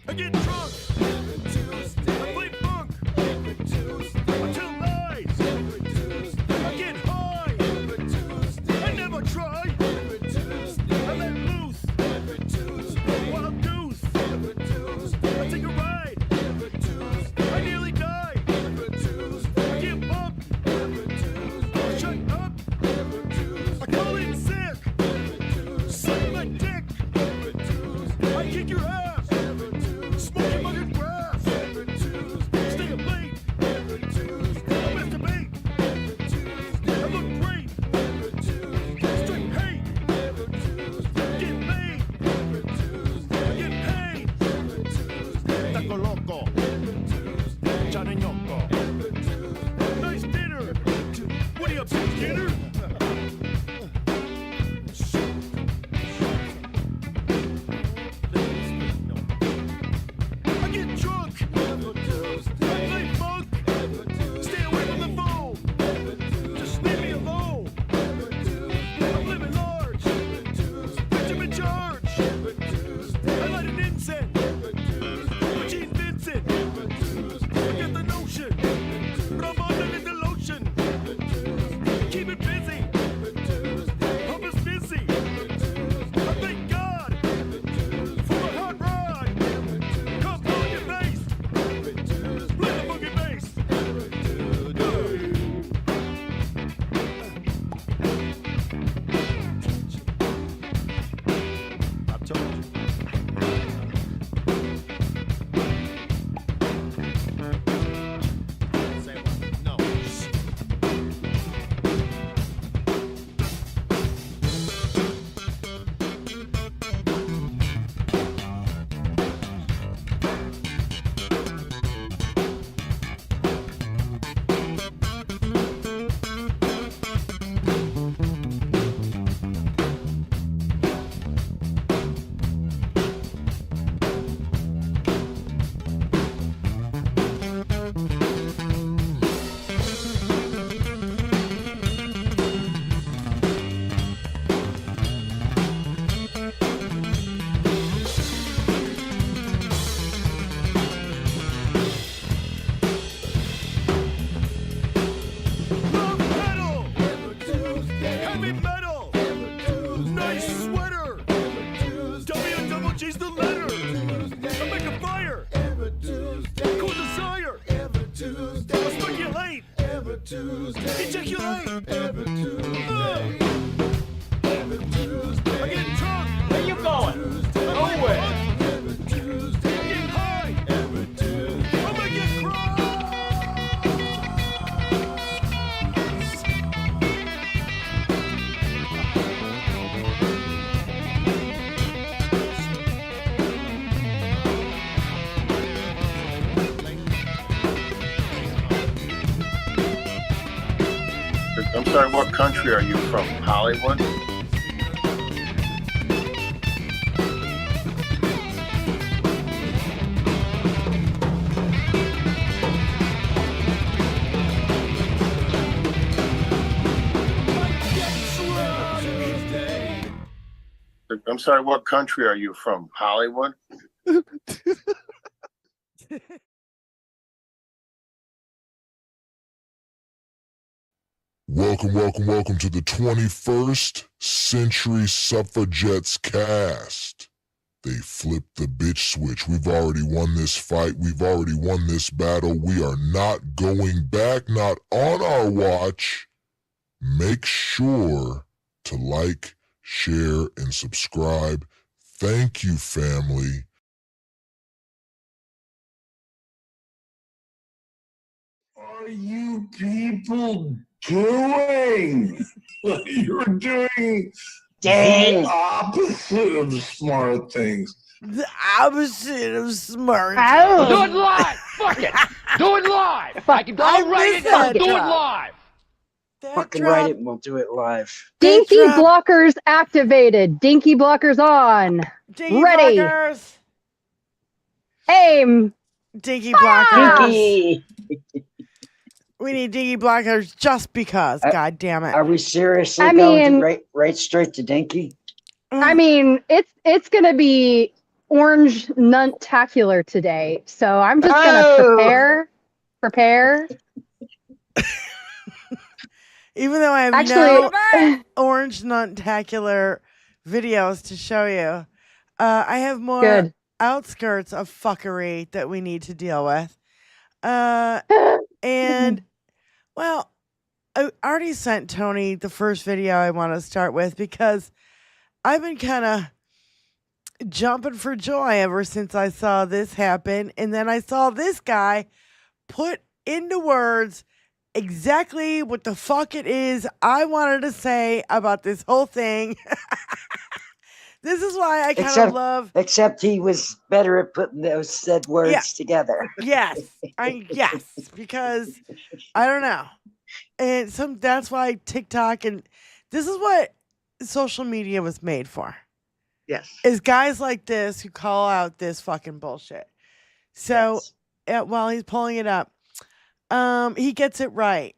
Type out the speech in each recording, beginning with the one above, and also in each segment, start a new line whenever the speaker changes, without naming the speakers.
I get drunk. I play funk. I tell lies. I get high. I never try. I let loose. Wild goose. I take a ride. I nearly die. I get bumped. Shut up. I call in sick. Suck my dick. I kick your ass. Smoke your fucking grass. Stay up late. I masturbate. I look great. Straight hate. Get laid. Get paid. Taco loco. Johnny Yoko. Nice dinner. What are you up to, dinner? I get drunk. I play funk. Stay away from the phone. Just leave me alone. I'm living large. Victim in charge. I light an incense. Gene Vincent. Get the notion. Ramona in the lotion. Keep it busy. Pump is busy. I thank God for a hot ride. Come on your face. Play the fucking bass. I've told you. Say what? No. Love metal. Heavy metal. Nice sweater. W double G's the letter. I make a fire. Cool desire. I speculate. Ejaculate. I get drunk.
Where you going? Nowhere.
I get high. I make it cry.
I'm sorry, what country are you from? Hollywood? I'm sorry, what country are you from? Hollywood?
Welcome to the 21st Century Suffragettes cast. They flipped the bitch switch. We've already won this fight. We've already won this battle. We are not going back, not on our watch. Make sure to like, share, and subscribe. Thank you, family.
What are you people doing? You're doing the opposite of smart things.
The opposite of smart.
Do it live. Fuck it. Do it live. I'll write it down. Do it live.
Fucking write it and we'll do it live.
Dinky blockers activated. Dinky blockers on.
Dinky
Ready.
blockers.
Aim.
Dinky blockers.
Dinky.
We need dinky blockers just because. God damn it.
Are we seriously going right straight to Dinky?
I mean, it's gonna be orange nuntacular today, so I'm just gonna prepare.
Even though I have no orange nuntacular videos to show you, I have more outskirts of fuckery that we need to deal with. And, well, I already sent Tony the first video I want to start with because I've been kind of jumping for joy ever since I saw this happen. And then I saw this guy put into words exactly what the fuck it is I wanted to say about this whole thing. This is why I kind of love.
Except he was better at putting those said words together.
Yes, because I don't know, and that's why TikTok and this is what social media was made for.
Yes,
is guys like this who call out this fucking bullshit. So while he's pulling it up, he gets it right.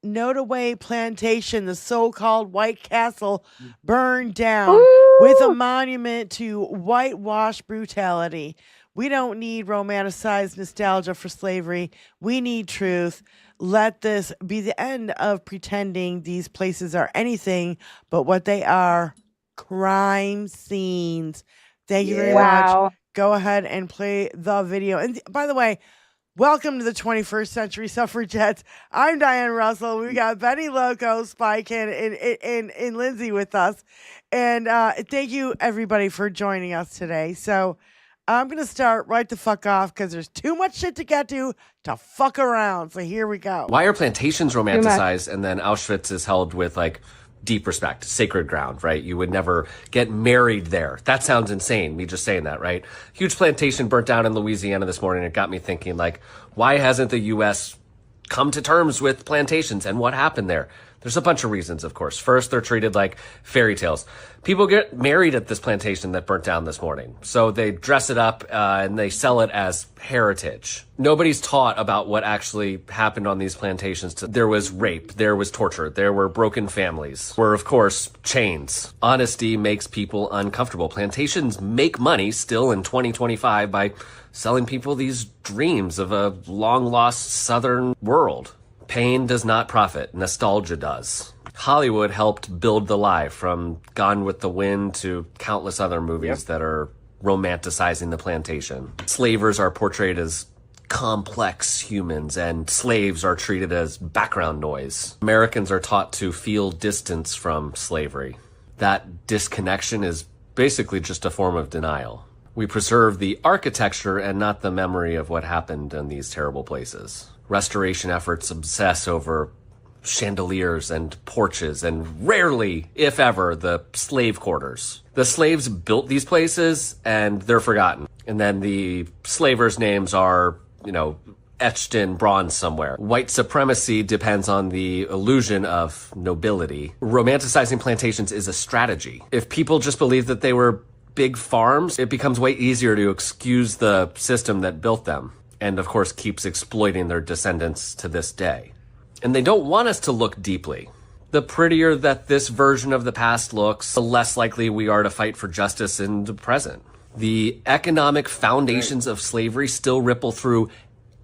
Nottoway Plantation, the so-called White Castle, burned down with a monument to whitewash brutality. We don't need romanticized nostalgia for slavery. We need truth. Let this be the end of pretending these places are anything but what they are, crime scenes. Thank you very much. Go ahead and play the video. And by the way, welcome to the 21st Century Suffragettes. I'm Diane Russell. We got Benny Loco, Spike, and Lindsay with us. And thank you, everybody, for joining us today. So I'm going to start right the fuck off because there's too much shit to get to fuck around. So here we go.
Why are plantations romanticized and then Auschwitz is held with, like, deep respect, sacred ground, right? You would never get married there. That sounds insane, me just saying that, right? Huge plantation burnt down in Louisiana this morning. It got me thinking, like, why hasn't the U.S. come to terms with plantations and what happened there? There's a bunch of reasons, of course. First, they're treated like fairy tales. People get married at this plantation that burnt down this morning. So they dress it up and they sell it as heritage. Nobody's taught about what actually happened on these plantations. There was rape. There was torture. There were broken families. There were, of course, chains. Honesty makes people uncomfortable. Plantations make money still in 2025 by selling people these dreams of a long-lost southern world. Pain does not profit. Nostalgia does. Hollywood helped build the lie, from Gone with the Wind to countless other movies that are romanticizing the plantation. Slavers are portrayed as complex humans and slaves are treated as background noise. Americans are taught to feel distance from slavery. That disconnection is basically just a form of denial. We preserve the architecture and not the memory of what happened in these terrible places. Restoration efforts obsess over chandeliers and porches and rarely, if ever, the slave quarters. The slaves built these places and they're forgotten. And then the slavers' names are, etched in bronze somewhere. White supremacy depends on the illusion of nobility. Romanticizing plantations is a strategy. If people just believe that they were big farms, it becomes way easier to excuse the system that built them. And of course keeps exploiting their descendants to this day. And they don't want us to look deeply. The prettier that this version of the past looks, the less likely we are to fight for justice in the present. The economic foundations of slavery still ripple through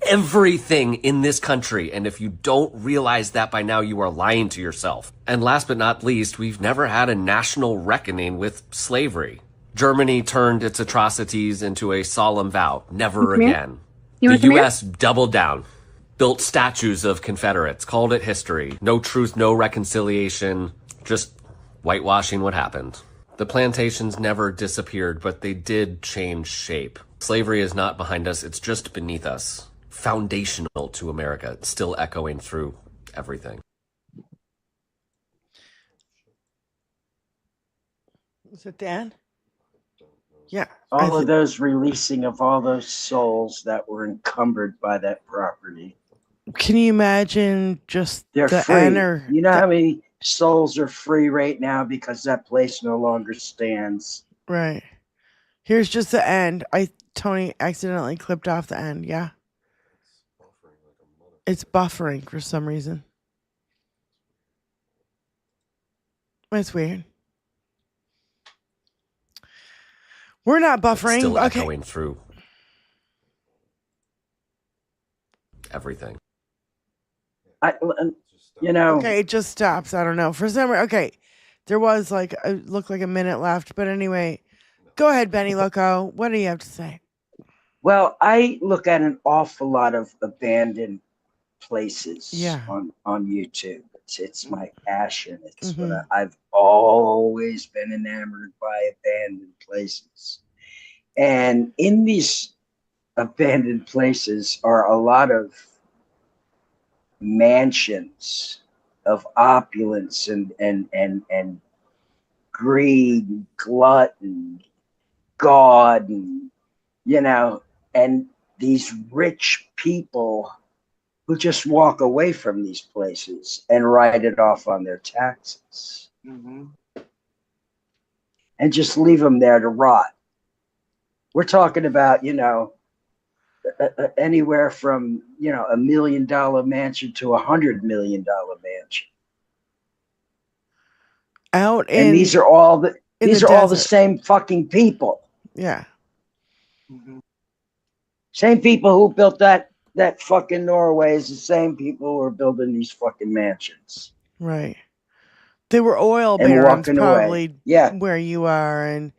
everything in this country. And if you don't realize that by now, you are lying to yourself. And last but not least, we've never had a national reckoning with slavery. Germany turned its atrocities into a solemn vow. Never again. The U.S. doubled down, built statues of Confederates, called it history. No truth, no reconciliation, just whitewashing what happened. The plantations never disappeared, but they did change shape. Slavery is not behind us, it's just beneath us. Foundational to America, still echoing through everything.
Is it Dan? Yeah.
All of those releasing of all those souls that were encumbered by that property.
Can you imagine just
They're
the
free. You know
how
many souls are free right now because that place no longer stands.
Right. Here's just the end. Tony accidentally clipped off the end. Yeah. It's buffering for some reason. That's weird. We're not
It's
buffering.
still
Okay.
echoing through everything.
Okay, it just stops. I don't know. For some reason, okay. There was like, looked like a minute left. But anyway, go ahead, Benny Loco. What do you have to say?
Well, I look at an awful lot of abandoned places
Yeah.
on YouTube. It's my passion. It's what
Mhm.
I've always been enamored by, abandoned places. And in these abandoned places are a lot of mansions of opulence and greed, and glutton, God, and and these rich people who just walk away from these places and write it off on their taxes and just leave them there to rot. We're talking about, anywhere from, $1 million mansion to $100 million mansion.
Out in
And these are all the
desert.
same fucking people.
Yeah.
Same people who built that fucking Norway is the same people who are building these fucking mansions.
Right. They were oil
And
barons,
walking
probably.
away. Yeah.
Where you are, and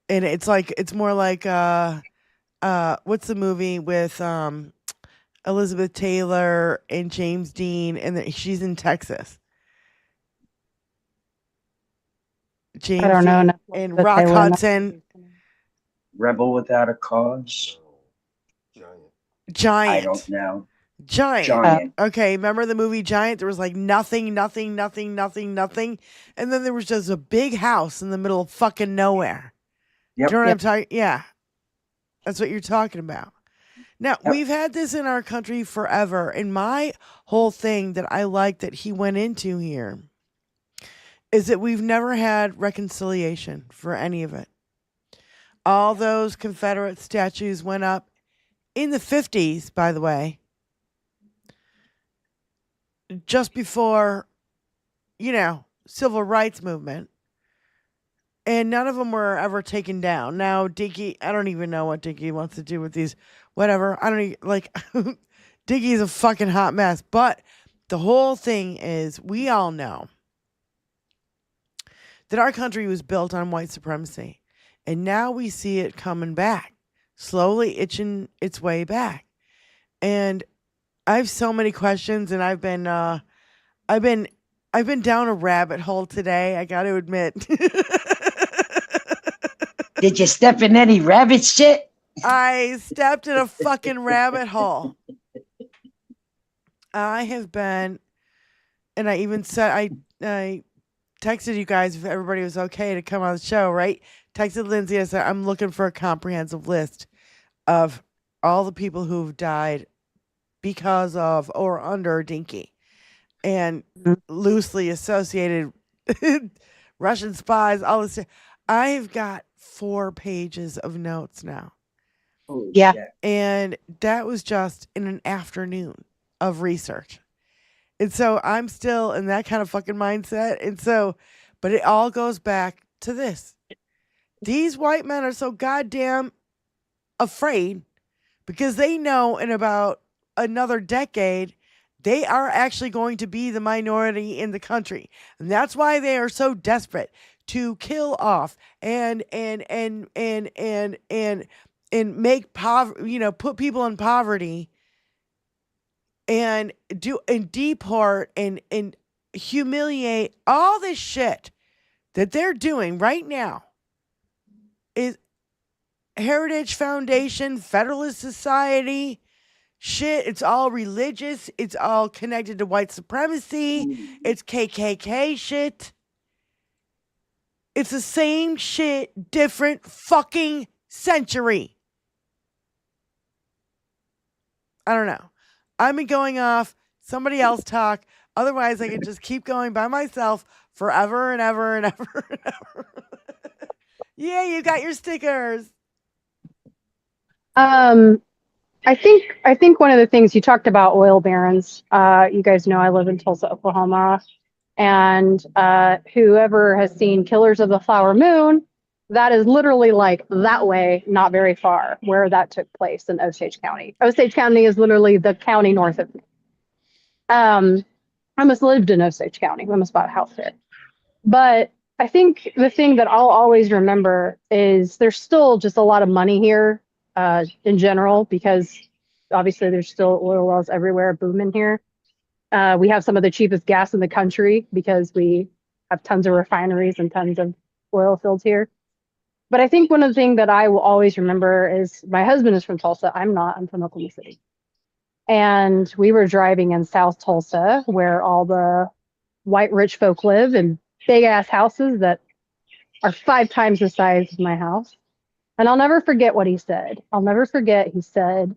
it's like, it's more like what's the movie with Elizabeth Taylor and James Dean, and she's in Texas. James
I don't know.
Dean
enough
and
about
Rock
Taylor.
Hudson.
Rebel Without a Cause.
Giant.
I don't know.
Giant. Okay, remember the movie Giant? There was like nothing, nothing, nothing, nothing, nothing. And then there was just a big house in the middle of fucking nowhere.
Yep.
Do you know what I'm talking? Yeah. That's what you're talking about. Now, we've had this in our country forever. And my whole thing that I like that he went into here is that we've never had reconciliation for any of it. All those Confederate statues went up in the 50s, by the way, just before, civil rights movement. And none of them were ever taken down. Now, Dickey, I don't even know what Dickey wants to do with these. Whatever. I don't even, like, Dickey's a fucking hot mess. But the whole thing is, we all know that our country was built on white supremacy. And now we see it coming back, slowly itching its way back. And I have so many questions, and I've been down a rabbit hole today, I got to admit.
Did you step in any rabbit shit?
I stepped in a fucking rabbit hole. I have been, and I even said, I texted you guys if everybody was okay to come on the show, right? Texted Lindsay, I said, I'm looking for a comprehensive list of all the people who've died because of or under Dinky, and loosely associated Russian spies, all this. I've got 4 pages of notes now.
Holy
Yeah.
shit.
And that was just in an afternoon of research. And so I'm still in that kind of fucking mindset. And so, but it all goes back to this. These white men are so goddamn afraid because they know in about another decade, they are actually going to be the minority in the country. And that's why they are so desperate to kill off and make put people in poverty and deport and humiliate. All this shit that they're doing right now is Heritage Foundation, Federalist Society shit. It's all religious. It's all connected to white supremacy. It's KKK shit. It's the same shit, different fucking century. I don't know. I've been going off. Somebody else talk. Otherwise, I could just keep going by myself forever and ever and ever and ever. Yeah, you got your stickers.
I think one of the things you talked about, oil barons. You guys know I live in Tulsa, Oklahoma, and whoever has seen Killers of the Flower Moon that is literally like that way, not very far, where that took place in Osage County. Osage County is literally the county north of me. I almost lived in Osage County. I almost bought a house there. But I think the thing that I'll always remember is there's still just a lot of money here in general, because obviously there's still oil wells everywhere booming here. We have some of the cheapest gas in the country because we have tons of refineries and tons of oil fields here. But I think one of the things that I will always remember is my husband is from Tulsa. I'm not. I'm from Oklahoma City. And we were driving in South Tulsa, where all the white rich folk live in big ass houses that are 5 times the size of my house. And I'll never forget what he said. I'll never forget. He said,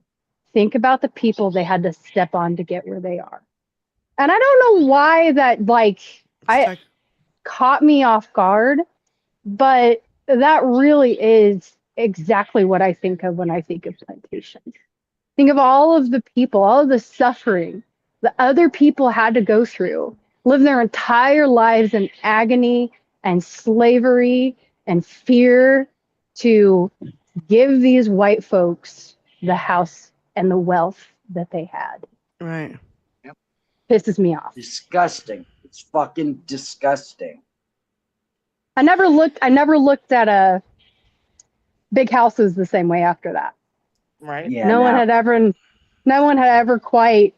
think about the people they had to step on to get where they are. And I don't know why that caught me off guard, but that really is exactly what I think of when I think of plantations. Think of all of the people, all of the suffering that other people had to go through, live their entire lives in agony and slavery and fear to give these white folks the house and the wealth that they had.
Right.
Pisses me off.
Disgusting. It's fucking disgusting.
I never looked at big houses the same way after that.
Right.
Yeah,
no one had ever quite,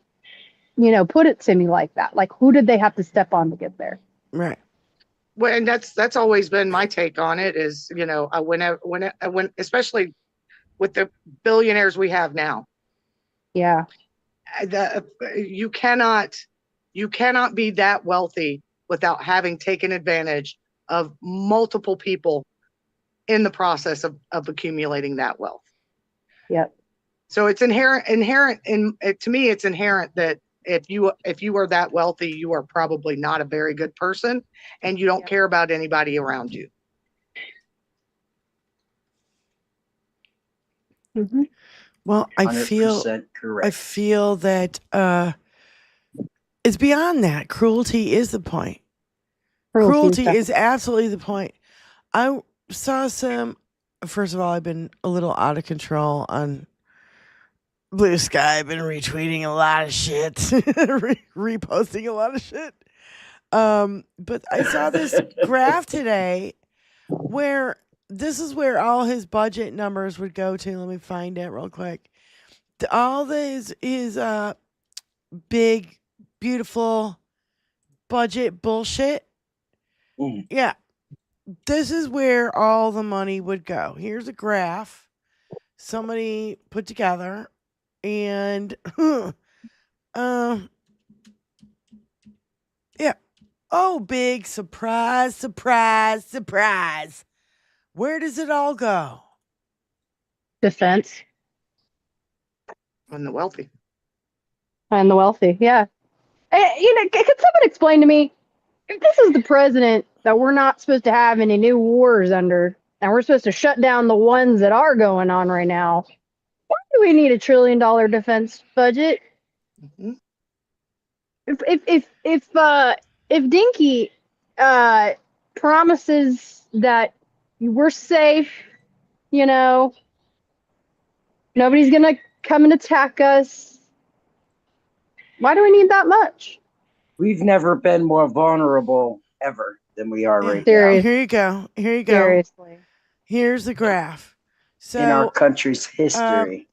put it to me like that. Like, who did they have to step on to get there?
Right.
Well, and that's always been my take on it is, when especially with the billionaires we have now.
Yeah.
You cannot be that wealthy without having taken advantage of multiple people in the process of accumulating that wealth.
Yep.
So it's inherent to me, it's inherent that if you are that wealthy, you are probably not a very good person and you don't care about anybody around you.
Mm-hmm.
Well, I feel that it's beyond that. Cruelty is the point. Cruelty is absolutely the point. I saw first of all, I've been a little out of control on Blue Sky. I've been retweeting a lot of shit, reposting a lot of shit. But I saw this graph today where this is where all his budget numbers would go to. Let me find it real quick. All this is big, beautiful budget bullshit. Yeah. This is where all the money would go. Here's a graph somebody put together, and yeah. Oh, big surprise, surprise, surprise. Where does it all go?
Defense.
And the wealthy.
And the wealthy, yeah. Could someone explain to me, if this is the president that we're not supposed to have any new wars under, and we're supposed to shut down the ones that are going on right now, why do we need $1 trillion defense budget?
Mm-hmm.
If Dinky promises that we're safe, nobody's gonna come and attack us, why do we need that much?
We've never been more vulnerable ever than we are right
Seriously.
now.
Here you go.
Seriously.
Here's the graph. So,
in our country's history.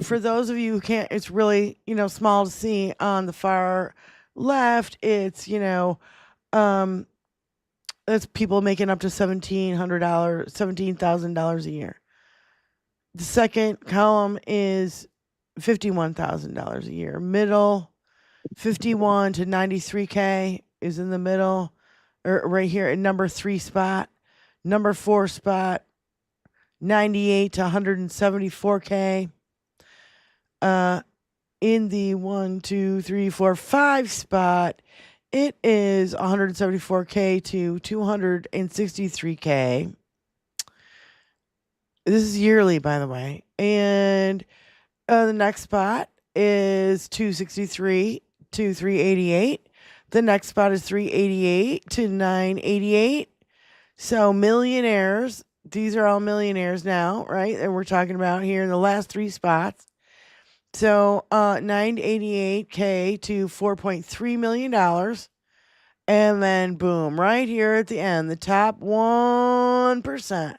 For those of you who can't, it's really, small to see on the far left. It's, that's people making up to $17,000 a year. The second column is $51,000 a year. Middle, 51 to 93K is in the middle, or right here at number 3 spot. Number 4 spot, 98 to 174K. In the 1, 2, 3, 4, 5 spot, it is 174K to 263K. This is yearly, by the way. And the next spot is 263 to 388. The next spot is 388 to 988. So millionaires, these are all millionaires now, right? And we're talking about here in the last 3 spots. So 988K to $4.3 million. And then boom, right here at the end, the top 1%.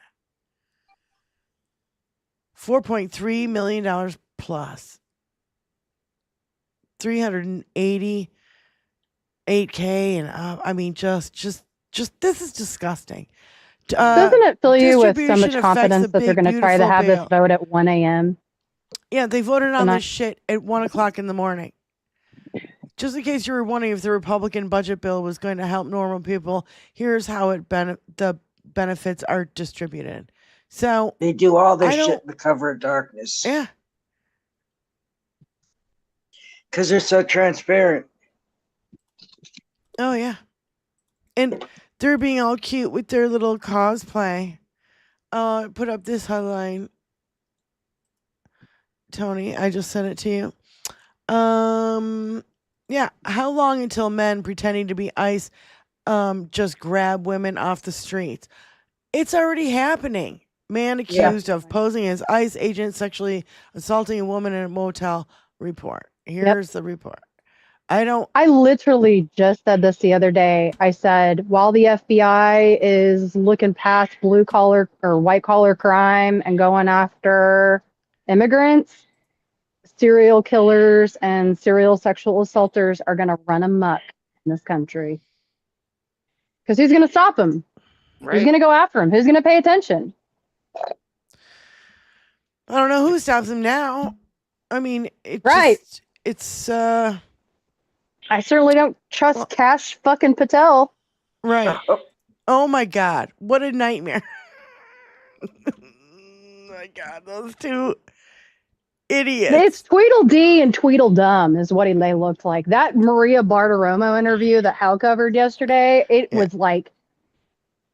$4.3 million plus. 388K and up. I mean, just this is disgusting.
Doesn't it fill you with so much
distribution affects
confidence
the
that they're
big,
going to try to
beautiful
have this
bill.
vote at 1 a.m.?
Yeah, they voted on
Tonight.
this shit at 1 o'clock in the morning. Just in case you were wondering if the Republican budget bill was going to help normal people, here's how the benefits are distributed. So
They do all this
I
shit
don't-
in the cover of darkness.
yeah,
Because they're so transparent.
oh yeah, and they're being all cute with their little cosplay. Put up this headline, Tony. I just sent it to you. Yeah. How long until men pretending to be ICE just grab women off the streets? It's already happening. Man accused of posing as ICE agent sexually assaulting a woman in a motel. Report. Here's the report.
I literally just said this the other day. I said, while the FBI is looking past blue collar or white collar crime and going after immigrants, serial killers and serial sexual assaulters are going to run amok in this country. Because who's going to stop them?
Right.
Who's going to go after them? Who's going to pay attention?
I don't know who stops him now. I mean, it's
I certainly don't trust Cash fucking Patel.
right. Oh my God, what a nightmare! Oh my God, those two idiots.
It's Tweedledee and Tweedledum is what they looked like. That Maria Bartiromo interview that Hal covered yesterday, it was like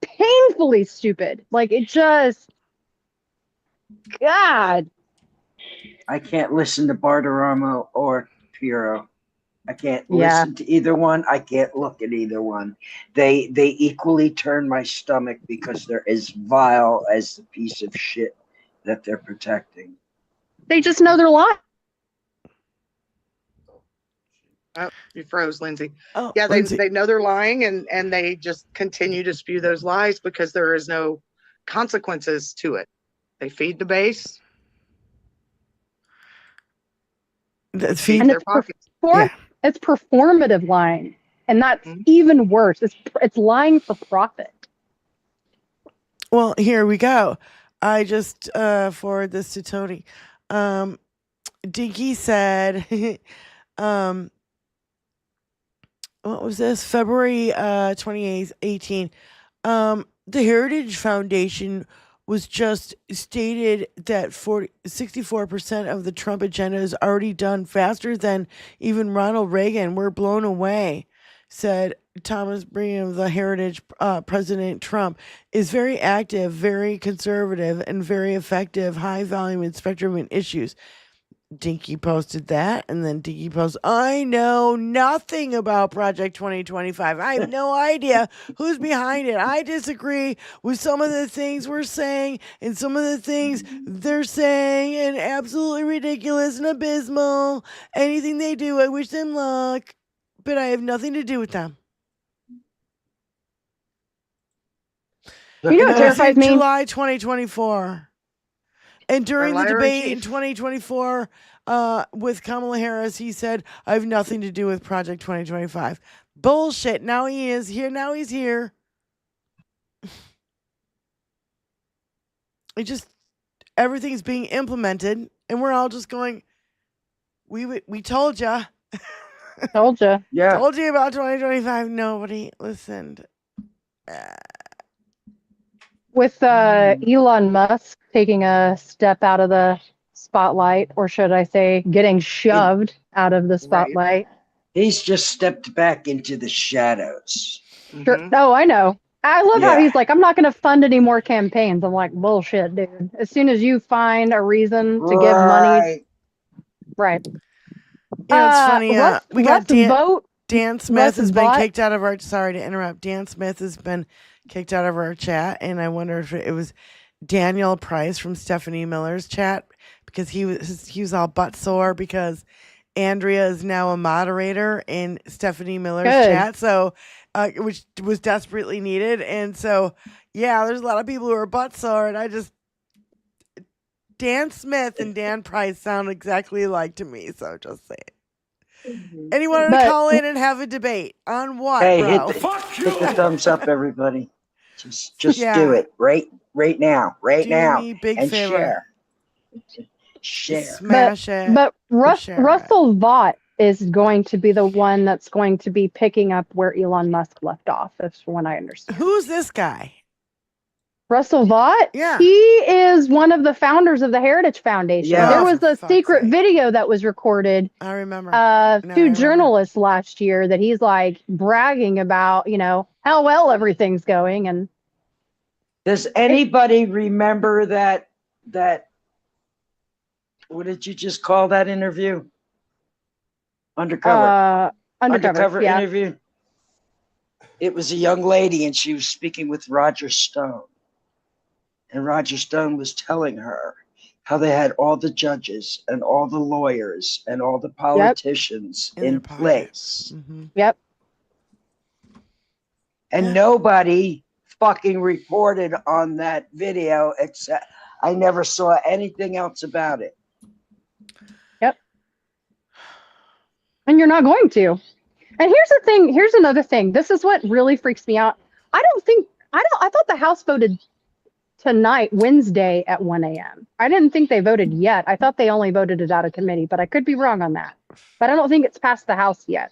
painfully stupid. Like it just, God.
I can't listen to Bartiromo or Piro. I can't listen to either one. I can't look at either one. They equally turn my stomach because they're as vile as the piece of shit that they're protecting.
They just know they're lying.
Oh, you froze, Lindsay.
Oh,
yeah,
Lindsay.
they know they're lying and they just continue to spew those lies because there is no consequences to it. They feed the base.
Feed
their pockets.
It's performative lying, and that's even worse. It's lying for profit.
Well, here we go. I just forwarded this to Tony. Dinky said, what was this? February 28th, 18. The Heritage Foundation was just stated that 64% of the Trump agenda is already done faster than even Ronald Reagan. We're blown away, said Thomas Breen of the Heritage. President Trump is very active, very conservative, and very effective, high volume and spectrum in issues. Dinky posted that, and then Dinky posted, I know nothing about Project 2025. I have no idea who's behind it. I disagree with some of the things we're saying and some of the things they're saying, and absolutely ridiculous and abysmal. Anything they do, I wish them luck, but I have nothing to do with them.
You know what terrifies me?
July 2024. And during the
Liar in
debate
chief.
in 2024 with Kamala Harris, he said, I have nothing to do with Project 2025. Bullshit. Now he is here. Now he's here. It just, everything's being implemented. And we're all just going, we told ya.
Told you.
Yeah.
Told you about 2025. Nobody listened.
With Elon Musk taking a step out of the spotlight, or should I say getting shoved out of the spotlight.
He's just stepped back into the shadows.
Sure. No, I know. I love how he's like, I'm not going to fund any more campaigns. I'm like, bullshit, dude. As soon as you find a reason to give money. Right.
Yeah, it's funny. We got
let's vote.
Dan Smith
Let's
has been
vote.
kicked out of our. Sorry to interrupt. Dan Smith has been kicked out of our chat, and I wonder if it was Daniel Price from Stephanie Miller's chat because he was all butt sore because Andrea is now a moderator in Stephanie Miller's chat, so which was desperately needed, and so yeah, there's a lot of people who are butt sore, and Dan Smith and Dan Price sound exactly alike to me, so just say it. Anyone want to call in and have a debate on what,
Hey,
bro?
hit the thumbs up, everybody. Just do it right now,
Do me a big
and
favor.
share.
Smash it.
But
share
Russell Vought is going to be the one that's going to be picking up where Elon Musk left off. That's from what I understand.
Who's this guy?
Russell Vought?
Yeah.
He is one of the founders of the Heritage Foundation.
Yeah.
There was a
fuck's
secret
sake.
video that was recorded
I remember.
to journalists last year that he's like bragging about, how well everything's going. And
Does anybody remember that what did you just call that interview? Undercover
yeah.
interview. It was a young lady, and she was speaking with Roger Stone. And Roger Stone was telling her how they had all the judges and all the lawyers and all the politicians in place.
Mm-hmm.
Yep.
And nobody fucking reported on that video except I never saw anything else about it.
Yep. And you're not going to. And here's another thing. This is what really freaks me out. I thought the House voted tonight, Wednesday at 1 a.m. I didn't think they voted yet. I thought they only voted it out of committee, but I could be wrong on that. But I don't think it's passed the House yet.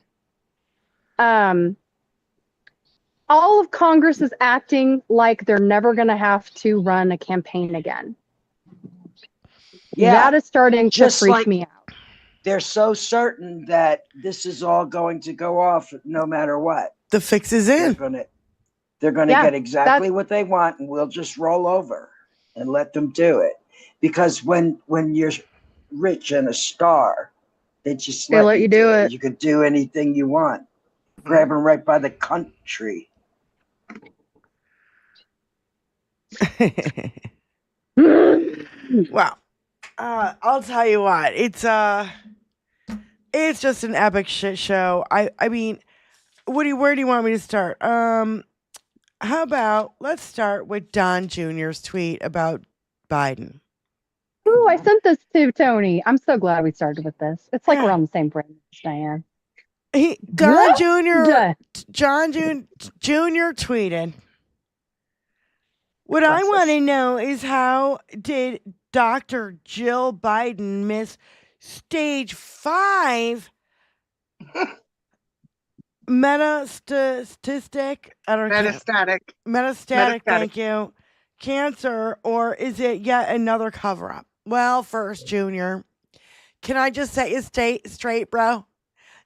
All of Congress is acting like they're never going to have to run a campaign again.
Yeah,
that is starting to freak me out.
They're so certain that this is all going to go off no matter what.
The fix is in.
They're going to get exactly what they want, and we'll just roll over and let them do it. Because when you're rich and a star, they just let you do it. You could do anything you want. Grab them right by the country.
Well, I'll tell you what. It's just an epic shit show. I mean, where do you want me to start? How about let's start with Don Jr.'s tweet about Biden.
Ooh, I sent this to Tony. I'm so glad we started with this. It's like we're on the same page, Diane.
John Jr. tweeted, what I want to know is how did Dr. Jill Biden miss stage 5 metastatic, thank you, cancer, or is it yet another cover-up? Well, first, Junior, can I just set you straight, bro?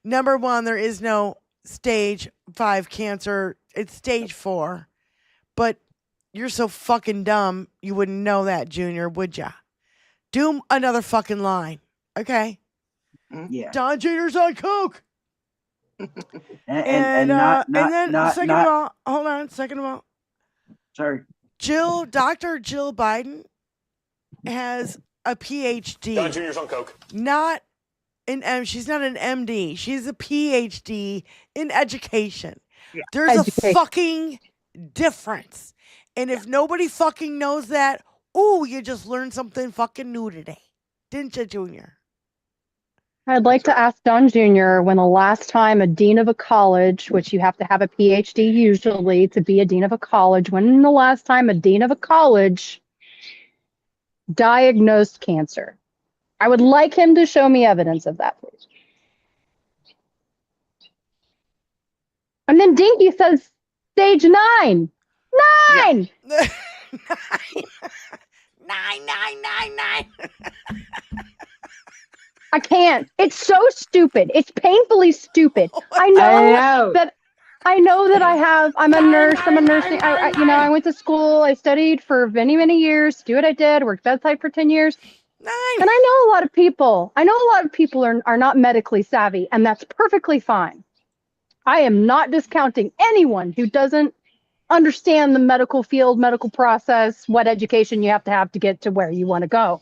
Number one, there is no stage 5 cancer. It's stage 4. But you're so fucking dumb, you wouldn't know that, Junior, would ya? Do another fucking line, okay?
Yeah.
Don Jr.'s on coke.
Second
of all.
Sorry.
Dr. Jill Biden has a PhD.
Don Jr.'s on coke.
She's not an MD. She's a PhD in education.
Yeah.
There's a fucking difference. And if nobody fucking knows that, you just learned something fucking new today. Didn't you, Junior?
I'd like to ask Don Jr. when the last time a dean of a college, which you have to have a PhD usually to be a dean of a college, when the last time a dean of a college diagnosed cancer? I would like him to show me evidence of that, please. And then Dinky says stage 9. 9!
Yeah. 9.
I can't. It's so stupid. It's painfully stupid. I know that I'm a nurse. I'm a nursing. I went to school. I studied for many, many years. Do what I did. Worked bedside for 10 years.
9.
And I know a lot of people are not medically savvy, and that's perfectly fine. I am not discounting anyone who doesn't understand the medical field, medical process, what education you have to get to where you want to go.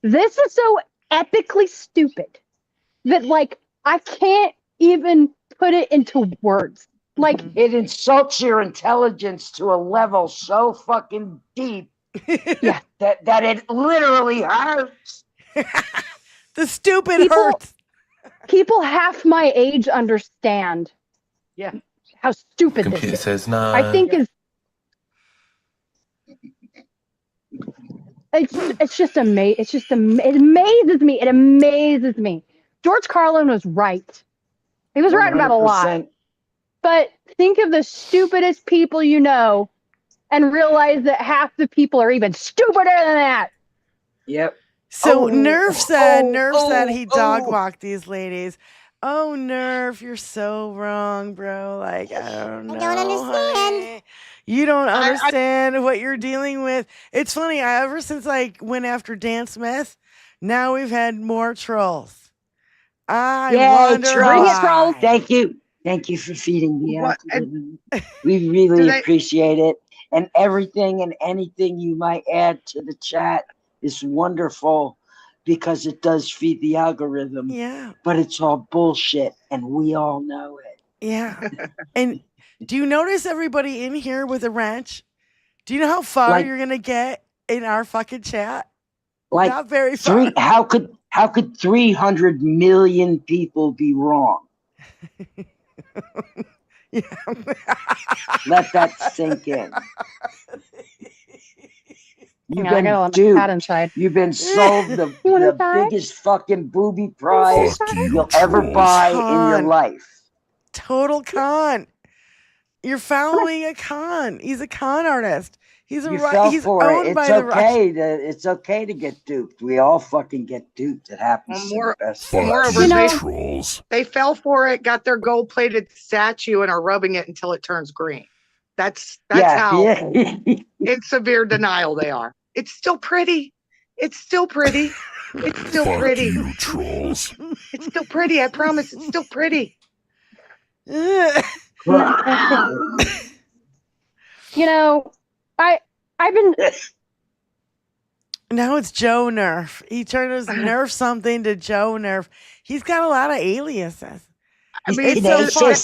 This is so epically stupid that, like, I can't even put it into words. Like,
it insults your intelligence to a level so fucking deep
yeah,
that it literally hurts.
The stupid hurts.
People half my age understand.
Yeah.
How stupid
Computer
this is.
says no.
I think it's just amazing. It's just it amazes me. It amazes me. George Carlin was right. He was right about a lot.
100%.
But think of the stupidest people you know and realize that half the people are even stupider than that.
Yep.
So Nerf said he dog walked these ladies. Oh, Nerf, you're so wrong, bro. Like, I don't know.
I don't understand.
Honey. You don't understand what you're dealing with. It's funny. Ever since I went after Dan Smith, now we've had more trolls. I wonder
trolls.
why.
Thank you. Thank you for feeding the algorithm. We really appreciate it. And everything and anything you might add to the chat is wonderful because it does feed the algorithm.
Yeah.
But it's all bullshit and we all know it.
Yeah. And do you notice everybody in here with a wrench? Do you know how far you're going to get in our fucking chat?
Like
not very far.
How could 300 million people be wrong? Let that sink in. You've
I gotta let my cat inside.
You've been sold the biggest fucking booby prize you'll ever buy in your life.
Total con. You're following a con. He's a con artist. He's
You fell
he's
for
owned
it.
by
It's
the
okay. It's okay to get duped. We all fucking get duped. It happens.
Moreover, they fell for it, got their gold-plated statue, and are rubbing it until it turns green. That's how in severe denial they are. It's still pretty. It's still pretty. It's still pretty.
You trolls.
It's still pretty. I promise. It's still pretty.
You know, I've been.
Now it's Joe Nerf. He turned his Nerf something to Joe Nerf. He's got a lot of aliases.
I mean,
it's so fun.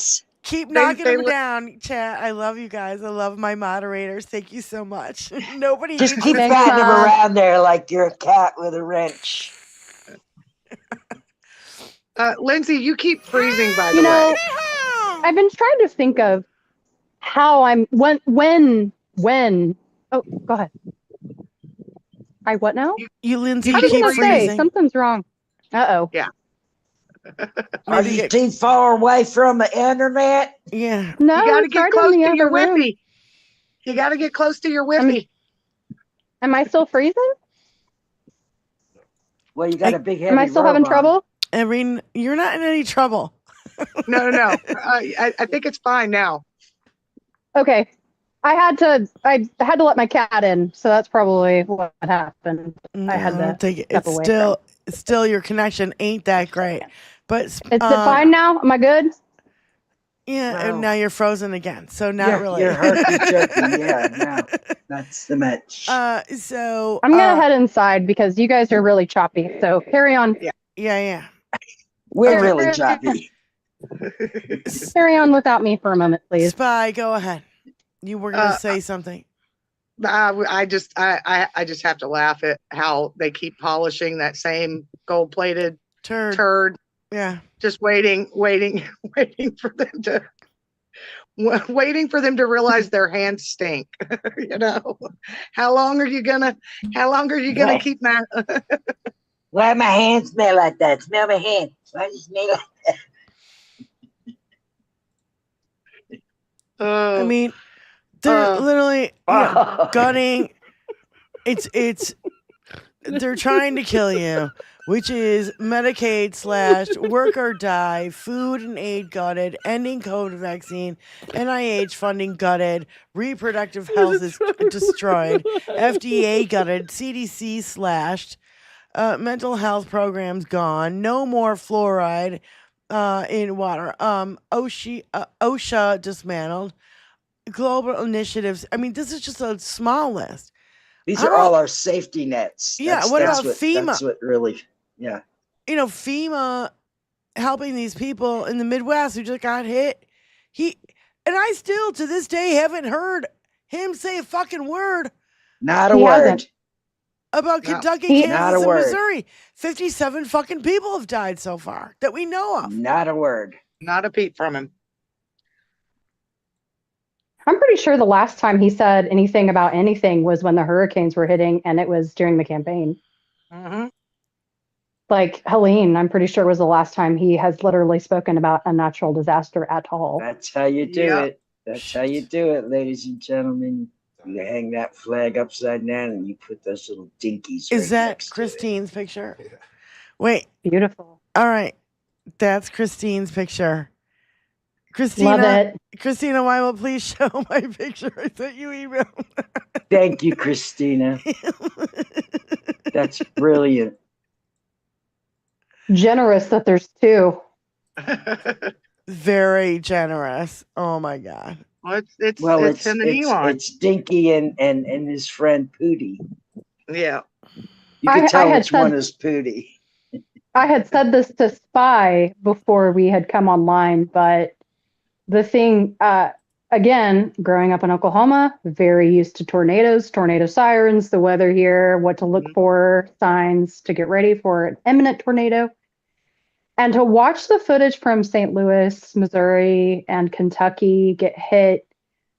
Keep knocking them down, chat. I love you guys. I love my moderators. Thank you so much. Nobody
just keep batting them around there like you're a cat with a wrench.
Lindsay, you keep freezing, by the way.
I've been trying to think of how I'm when. Oh, go ahead. I what now?
You Lindsay,
I
you
was
keep
gonna
freezing.
say something's wrong. Uh-oh.
Yeah.
Are you too far away from the internet?
Yeah.
No,
you gotta
it's
get
right
close
in the
to your
other room.
Wi-Fi. You gotta get close to your Wi-Fi.
Am I still freezing?
Well, you got a big heavy
Am I still having
robot.
trouble?
Irene, you're not in any trouble.
No. I think it's fine now.
Okay. I had to let my cat in, so that's probably what happened. I had to
take it.
step away
It's still your connection ain't that great. But
Is it fine now? Am I good?
Yeah, and now you're frozen again. So not really.
You're herky-jerky. Yeah, no, that's the match.
So
I'm gonna head inside because you guys are really choppy. So carry on.
Yeah.
We're really choppy.
Carry on without me for a moment, please.
Spy, go ahead. You were gonna say something.
I just have to laugh at how they keep polishing that same gold-plated turd.
Yeah.
Just waiting for them to realize their hands stink. You know, how long are you gonna keep that?
Why my hands smell like that? Smell my hands. Why does it smell like that?
I mean, they're literally gutting. They're trying to kill you, which is Medicaid / work or die, food and aid gutted, ending COVID vaccine, NIH funding gutted, reproductive health is destroyed, FDA gutted, CDC slashed, mental health programs gone, no more fluoride in water, OSHA dismantled, global initiatives. I mean, this is just a small list.
These
How
are
about-
all our safety nets.
Yeah, what about FEMA?
That's what really, yeah.
You know, FEMA helping these people in the Midwest who just got hit. And I still, to this day, haven't heard him say a fucking word.
Not a word.
About Kentucky,
Not
Kansas,
a
and
word.
Missouri. 57 fucking people have died so far that we know of.
Not a word.
Not a peep from him.
I'm pretty sure the last time he said anything about anything was when the hurricanes were hitting, and it was during the campaign.
Mm-hmm.
Like Helene, I'm pretty sure was the last time he has literally spoken about a natural disaster at all.
That's how you do it. That's how you do it, ladies and gentlemen. You hang that flag upside down and you put those little dinkies.
Is
right
that
next to
Christine's picture? Wait.
Beautiful.
All right. That's Christine's picture. Christina,
Love it.
Christina, why will please show my picture? I sent you email.
Thank you, Christina. That's brilliant.
Generous that there's two.
Very generous. Oh my God.
Well, it's him and Elon.
It's Dinky and his friend Pootie.
Yeah.
You can tell
had
which one
said-
is Pootie.
I had said this to Spy before we had come online, but the thing, again, growing up in Oklahoma, very used to tornadoes, tornado sirens, the weather here, what to look for, signs to get ready for an imminent tornado. And to watch the footage from St. Louis, Missouri, and Kentucky get hit,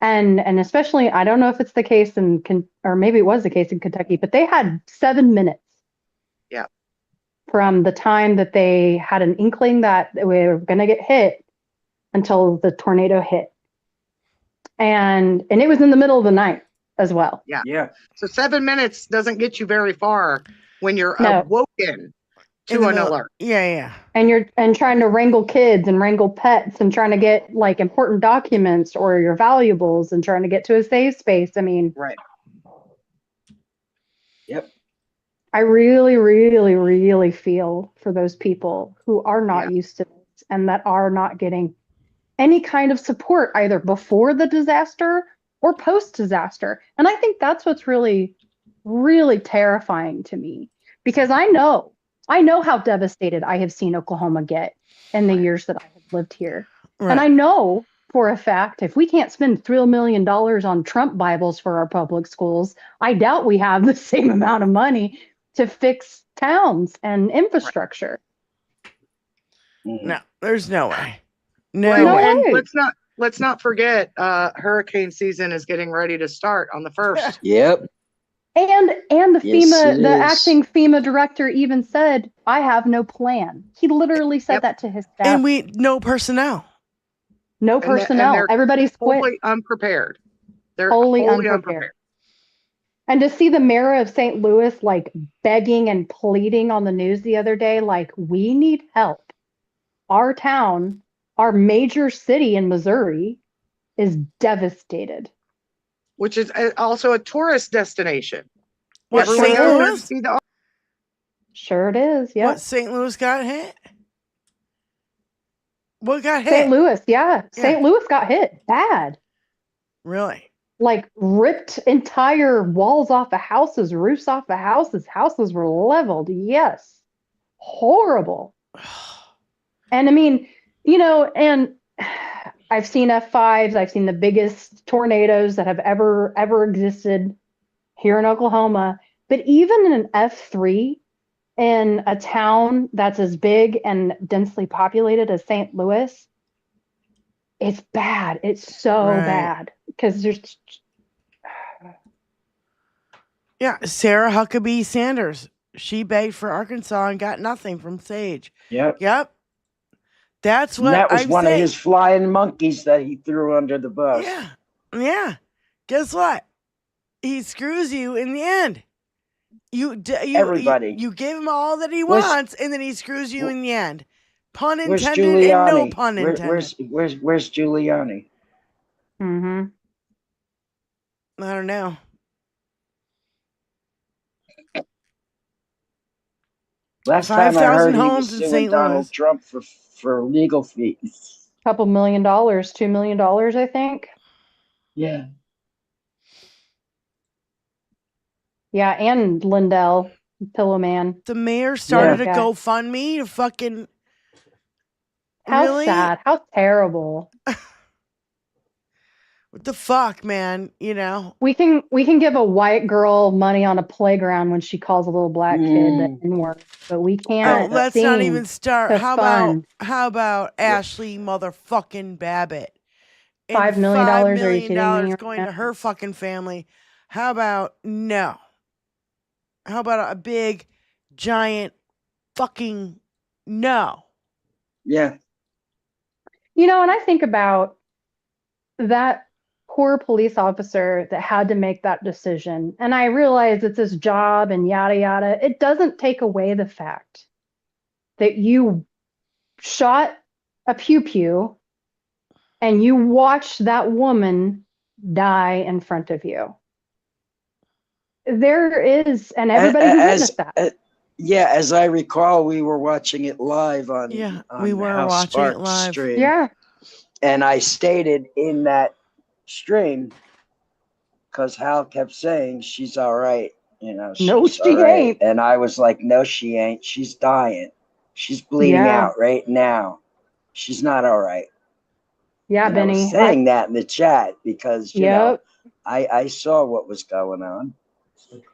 and especially, I don't know if it's the case or maybe it was the case in Kentucky, but they had 7 minutes.
Yeah.
From the time that they had an inkling that we were going to get hit until the tornado hit. And it was in the middle of the night as well.
Yeah.
Yeah.
So 7 minutes doesn't get you very far when you're awoken to an alert.
Yeah.
And you're trying to wrangle kids and wrangle pets and trying to get like important documents or your valuables and trying to get to a safe space. I mean,
right.
Yep.
I really, really, really feel for those people who are not used to this and that are not getting any kind of support either before the disaster or post disaster. And I think that's what's really, really terrifying to me, because I know how devastated I have seen Oklahoma get in the years that I have lived here.
Right.
And I know for a fact, if we can't spend $3 million on Trump Bibles for our public schools, I doubt we have the same amount of money to fix towns and infrastructure.
No, there's no way.
And let's not forget, hurricane season is getting ready to start on the 1st.
Yep.
And the
Yes,
the acting FEMA director even said, "I have no plan." He literally said that to his staff.
And no personnel.
No personnel. Everybody's quit.
Wholly unprepared. They're
Wholly
wholly
unprepared. And to see the mayor of St. Louis like begging and pleading on the news the other day, like, we need help. Our town, our major city in Missouri, is devastated.
Which is also a tourist destination.
What,
Everyone
St.
goes there to
Louis?
see the-
Sure it is, yeah.
What, St. Louis got hit? What got hit?
St. Louis, yeah. St. Louis got hit bad.
Really?
Like ripped entire walls off of houses, roofs off of houses. Houses were leveled. Yes. Horrible. And I mean, and I've seen F5s. I've seen the biggest tornadoes that have ever existed here in Oklahoma. But even in an F3 in a town that's as big and densely populated as St. Louis, it's bad. It's so bad because there's.
Yeah, Sarah Huckabee Sanders. She begged for Arkansas and got nothing from Sage.
Yep.
That's what
And that was
I'm
one
saying.
of his flying monkeys that he threw under the bus.
Yeah. Guess what? He screws you in the end.
Everybody.
You give him all that he
Where's-
wants, and then he screws you in the end. Pun
Where's
intended and
Giuliani?
no pun intended.
Where's Giuliani?
Mm-hmm.
I don't know.
Last time I
5,000
heard he
homes
was
in
suing
St.
Donald
Louis.
Trump for legal fees.
Couple $1 million, $2 million, I think.
Yeah.
Yeah, and Lindell, Pillow Man.
The mayor started
Yeah.
a GoFundMe to fucking.
How
Really?
sad. How terrible.
What the fuck, man? You know?
We can give a white girl money on a playground when she calls a little black kid the N-word, but we
Oh,
can't
let's not
sing
even start.
to
How
fund
about Ashley motherfucking Babbitt? And
$5 million.
$5
Are you
million
kidding me right
going
now?
to her fucking family. How about no? How about a big, giant fucking no?
Yeah.
You know, and I think about that poor police officer that had to make that decision. And I realize it's his job and yada yada. It doesn't take away the fact that you shot a pew pew and you watched that woman die in front of you. There is, and everybody who witnessed that.
Yeah, as I recall, we were watching it live on,
we were
House
watching it
Sparks
live.
stream.
Yeah.
And I stated in that stream, because Hal kept saying she's all right, you know.
No,
she's
she
all right.
ain't.
And I was like, no, she ain't. She's dying. She's bleeding
Yeah.
out right now. She's not all right.
Yeah,
And
Benny.
I was saying that in the chat because, you know,
Yep.
I saw what was going on.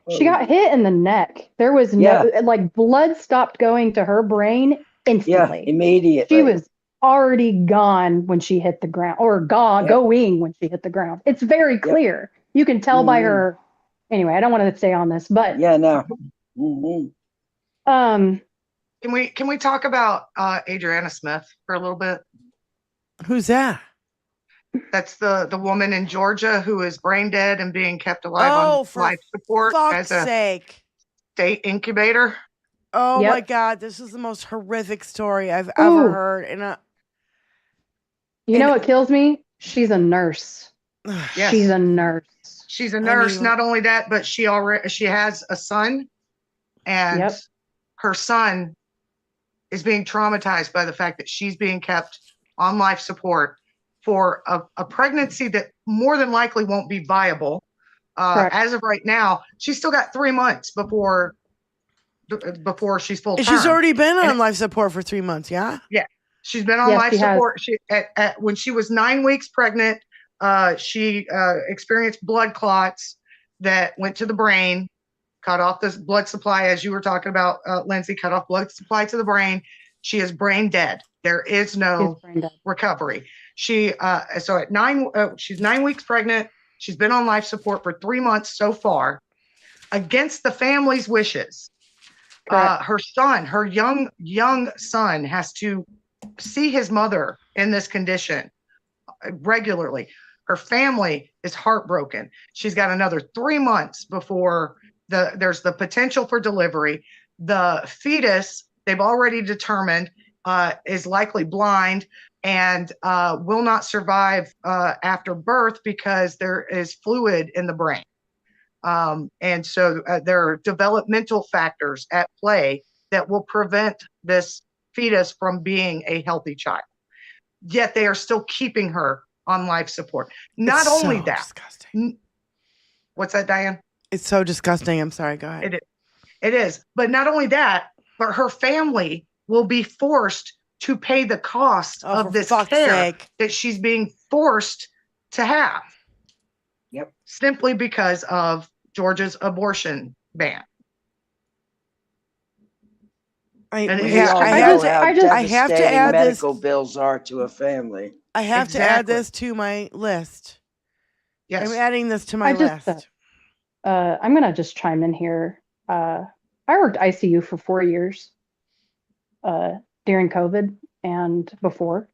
She got hit in the neck. There was no, like, blood stopped going to her brain instantly.
Yeah, immediately.
She was already gone when she hit the ground, or going when she hit the ground. It's very clear. You can tell by her. Anyway, I don't want to stay on this, but
yeah, no. Mm-hmm.
Can we talk about Adriana Smith for a little bit?
Who's that?
That's the woman in Georgia who is brain dead and being kept alive on life support as a
sake.
state incubator.
Oh my God, this is the most horrific story I've ever heard. And
you know what kills me? She's a nurse.
Yes.
She's a nurse.
She's a nurse. Not only that, but she has a son, and her son is being traumatized by the fact that she's being kept on life support for a pregnancy that more than likely won't be viable. As of right now, she's still got 3 months before she's full term.
She's already been on life support for 3 months, yeah?
Yeah. She's been on life support. She when she was 9 weeks pregnant, she experienced blood clots that went to the brain, cut off this blood supply, as you were talking about, Lindsay, cut off blood supply to the brain. She is brain dead. There is no recovery. She so at she's 9 weeks pregnant. She's been on life support for 3 months so far, against the family's wishes. Her son, her young son, has to see his mother in this condition regularly. Her family is heartbroken. She's got another 3 months before there's the potential for delivery. The fetus, they've already determined, is likely blind and will not survive after birth because there is fluid in the brain. And so there are developmental factors at play that will prevent this fetus from being a healthy child. Yet they are still keeping her on life support. Not only that. Disgusting. What's that, Diane?
It's so disgusting. I'm sorry. Go ahead.
It is. But not only that, but her family will be forced to pay the cost of this care that she's being forced to have.
Yep.
Simply because of Georgia's abortion ban.
I have to add medical bills are to a family.
I have to add this to my list.
Yes.
I'm adding this to my list.
I'm going to just chime in here. I worked ICU for 4 years during COVID and before.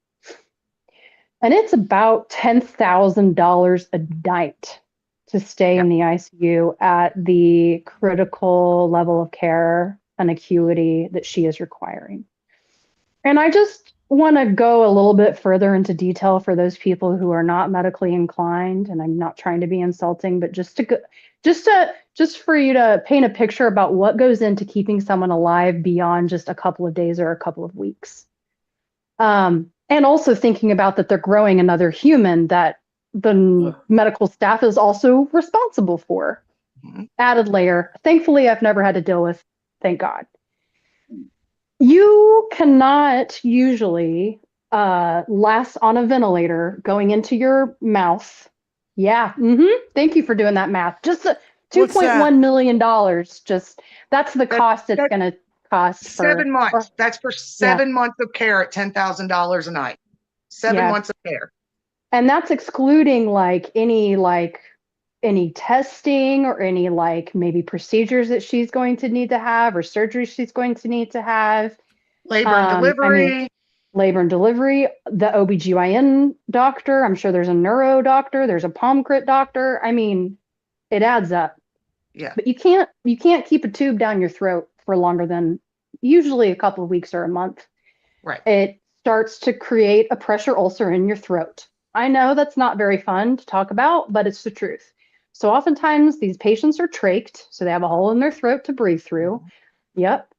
And it's about $10,000 a night to stay in the ICU at the critical level of care and acuity that she is requiring. And I just want to go a little bit further into detail for those people who are not medically inclined, and I'm not trying to be insulting, but just for you to paint a picture about what goes into keeping someone alive beyond just a couple of days or a couple of weeks. And also thinking about that they're growing another human that the medical staff is also responsible for. Added layer. Thankfully, I've never had to deal with, thank God. You cannot usually last on a ventilator going into your mouth. Yeah. Thank you for doing that math. Just $2.1 million. Just that's the cost it's going to cost.
7 months. That's for 7 months of care at $10,000 a night. 7 months of care.
And that's excluding any testing or any maybe procedures that she's going to need to have or surgery she's going to need to have.
Labor and delivery.
Labor and delivery, the OBGYN doctor, I'm sure there's a neuro doctor, there's a palm crit doctor. I mean, it adds up.
Yeah.
But you can't keep a tube down your throat for longer than usually a couple of weeks or a month.
Right.
It starts to create a pressure ulcer in your throat. I know that's not very fun to talk about, but it's the truth. So oftentimes these patients are trached, so they have a hole in their throat to breathe through. Yep.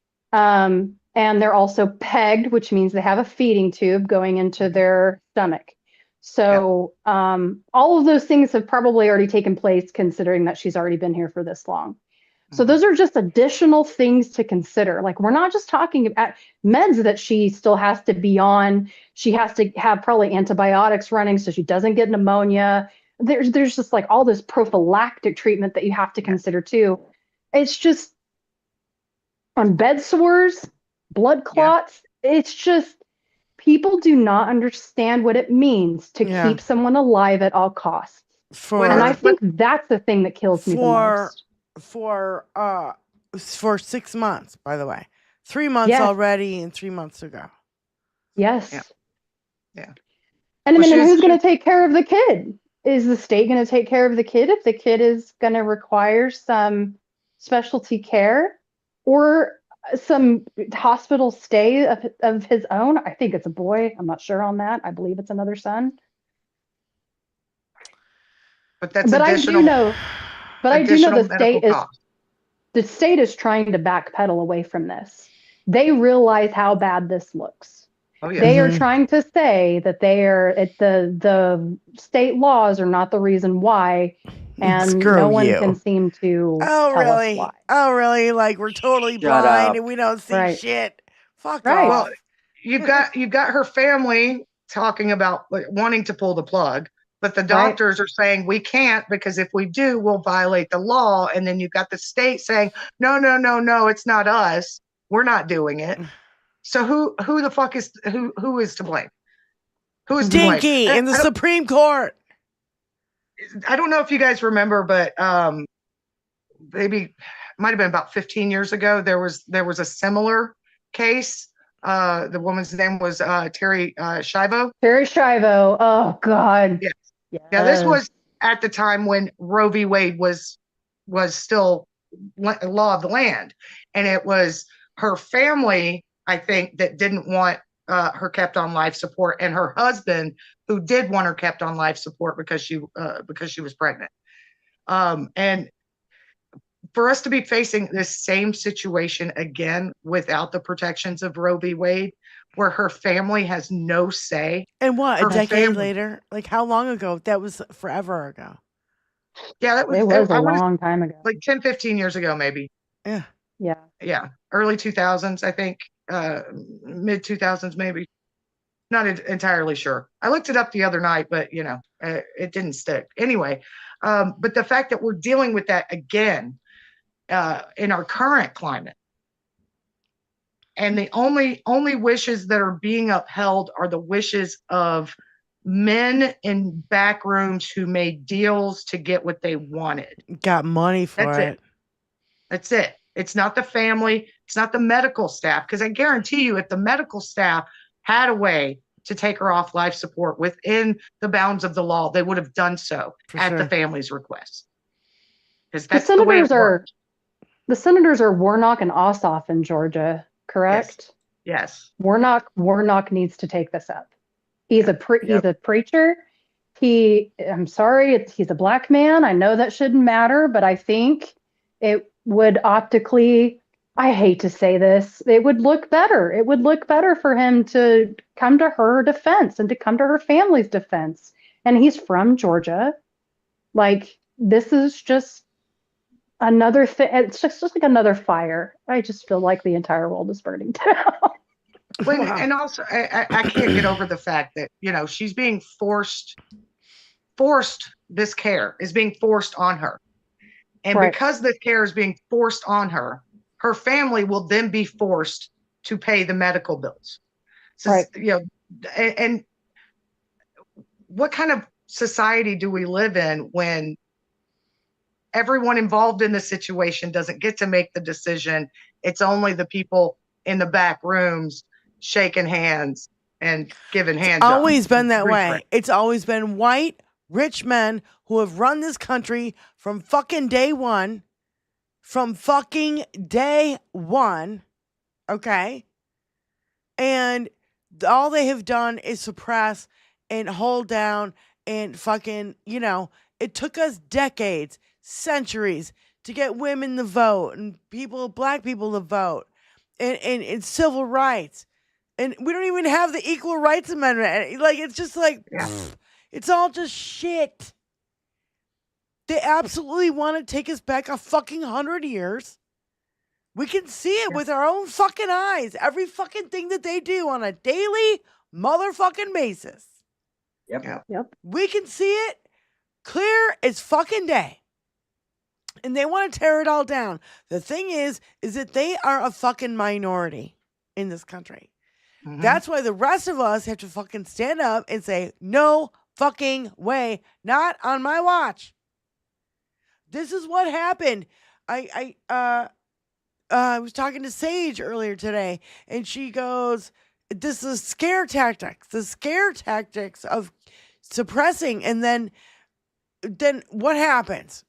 And they're also pegged, which means they have a feeding tube going into their stomach. So all of those things have probably already taken place considering that she's already been here for this long. So those are just additional things to consider. Like, we're not just talking about meds that she still has to be on. She has to have probably antibiotics running so she doesn't get pneumonia. There's just like all this prophylactic treatment that you have to consider too. It's just on bed sores, blood clots. It's just people do not understand what it means to keep someone alive at all costs. And I think that's the thing that kills me the most.
For 6 months, by the way. 3 months already and 3 months ago.
Yes.
Yeah.
And I mean, who's going to take care of the kid? Is the state going to take care of the kid if the kid is going to require some specialty care or some hospital stay of his own? I think it's a boy. I'm not sure on that. I believe it's another son.
But that's
I do know
the
state is trying to backpedal away from this. They realize how bad this looks.
Oh, yeah.
They are trying to say that the state laws are not the reason why, and no one can seem to tell us why.
Oh, really? Like, we're totally blind and we don't see shit. Fuck off.
Well, you've got her family talking about wanting to pull the plug. But the doctors are saying we can't because if we do, we'll violate the law. And then you've got the state saying, no, it's not us. We're not doing it. So who the fuck is who is to blame? Who is
Dinky in the Supreme Court?
I don't know if you guys remember, but maybe might have been about 15 years ago. There was a similar case. The woman's name was Terry Schiavo.
Terry Schiavo. Oh God.
Yes. Yeah, this was at the time when Roe v. Wade was still law of the land, and it was her family, I think, that didn't want her kept on life support, and her husband who did want her kept on life support because she was pregnant. And for us to be facing this same situation again without the protections of Roe v. Wade, where her family has no say.
And what, a decade later? Like, how long ago? That was forever ago.
Yeah,
it was a long time ago.
Like 10, 15 years ago, maybe.
Yeah.
Yeah. Early 2000s, I think. Mid 2000s, maybe. Not entirely sure. I looked it up the other night, but, it didn't stick. Anyway, but the fact that we're dealing with that again in our current climate, and the only wishes that are being upheld are the wishes of men in back rooms who made deals to get what they wanted.
Got money for it.
That's it. It's not the family. It's not the medical staff. Because I guarantee you, if the medical staff had a way to take her off life support within the bounds of the law, they would have done so at the family's request. Because that's the way it works.
The senators are Warnock and Ossoff in Georgia. Correct?
Yes.
Warnock needs to take this up. He's a preacher. I'm sorry, he's a black man. I know that shouldn't matter, but I think it would optically, I hate to say this, it would look better. It would look better for him to come to her defense and to come to her family's defense and he's from Georgia. Like, this is just another thing. It's just like another fire. I just feel like the entire world is burning down.
And also, I can't get over the fact that, she's being forced, this care is being forced on her. And
Right.
because the care is being forced on her, her family will then be forced to pay the medical bills. So,
Right.
And what kind of society do we live in when everyone involved in the situation doesn't get to make the decision? It's only the people in the back rooms shaking hands and giving hands.
It's always been that way. It's always been white, rich men who have run this country from fucking day one. Okay? And all they have done is suppress and hold down and fucking, it took us decades, centuries to get women to vote and black people to vote and civil rights. And we don't even have the Equal Rights Amendment. Like, it's just like, it's all just shit. They absolutely want to take us back a fucking 100 years. We can see it with our own fucking eyes. Every fucking thing that they do on a daily motherfucking basis.
Yep.
We can see it clear as fucking day. And they want to tear it all down. The thing is that they are a fucking minority in this country. Mm-hmm. That's why the rest of us have to fucking stand up and say, no fucking way, not on my watch. This is what happened. I was talking to Sage earlier today, and she goes, this is scare tactics, the scare tactics of suppressing. And then what happens?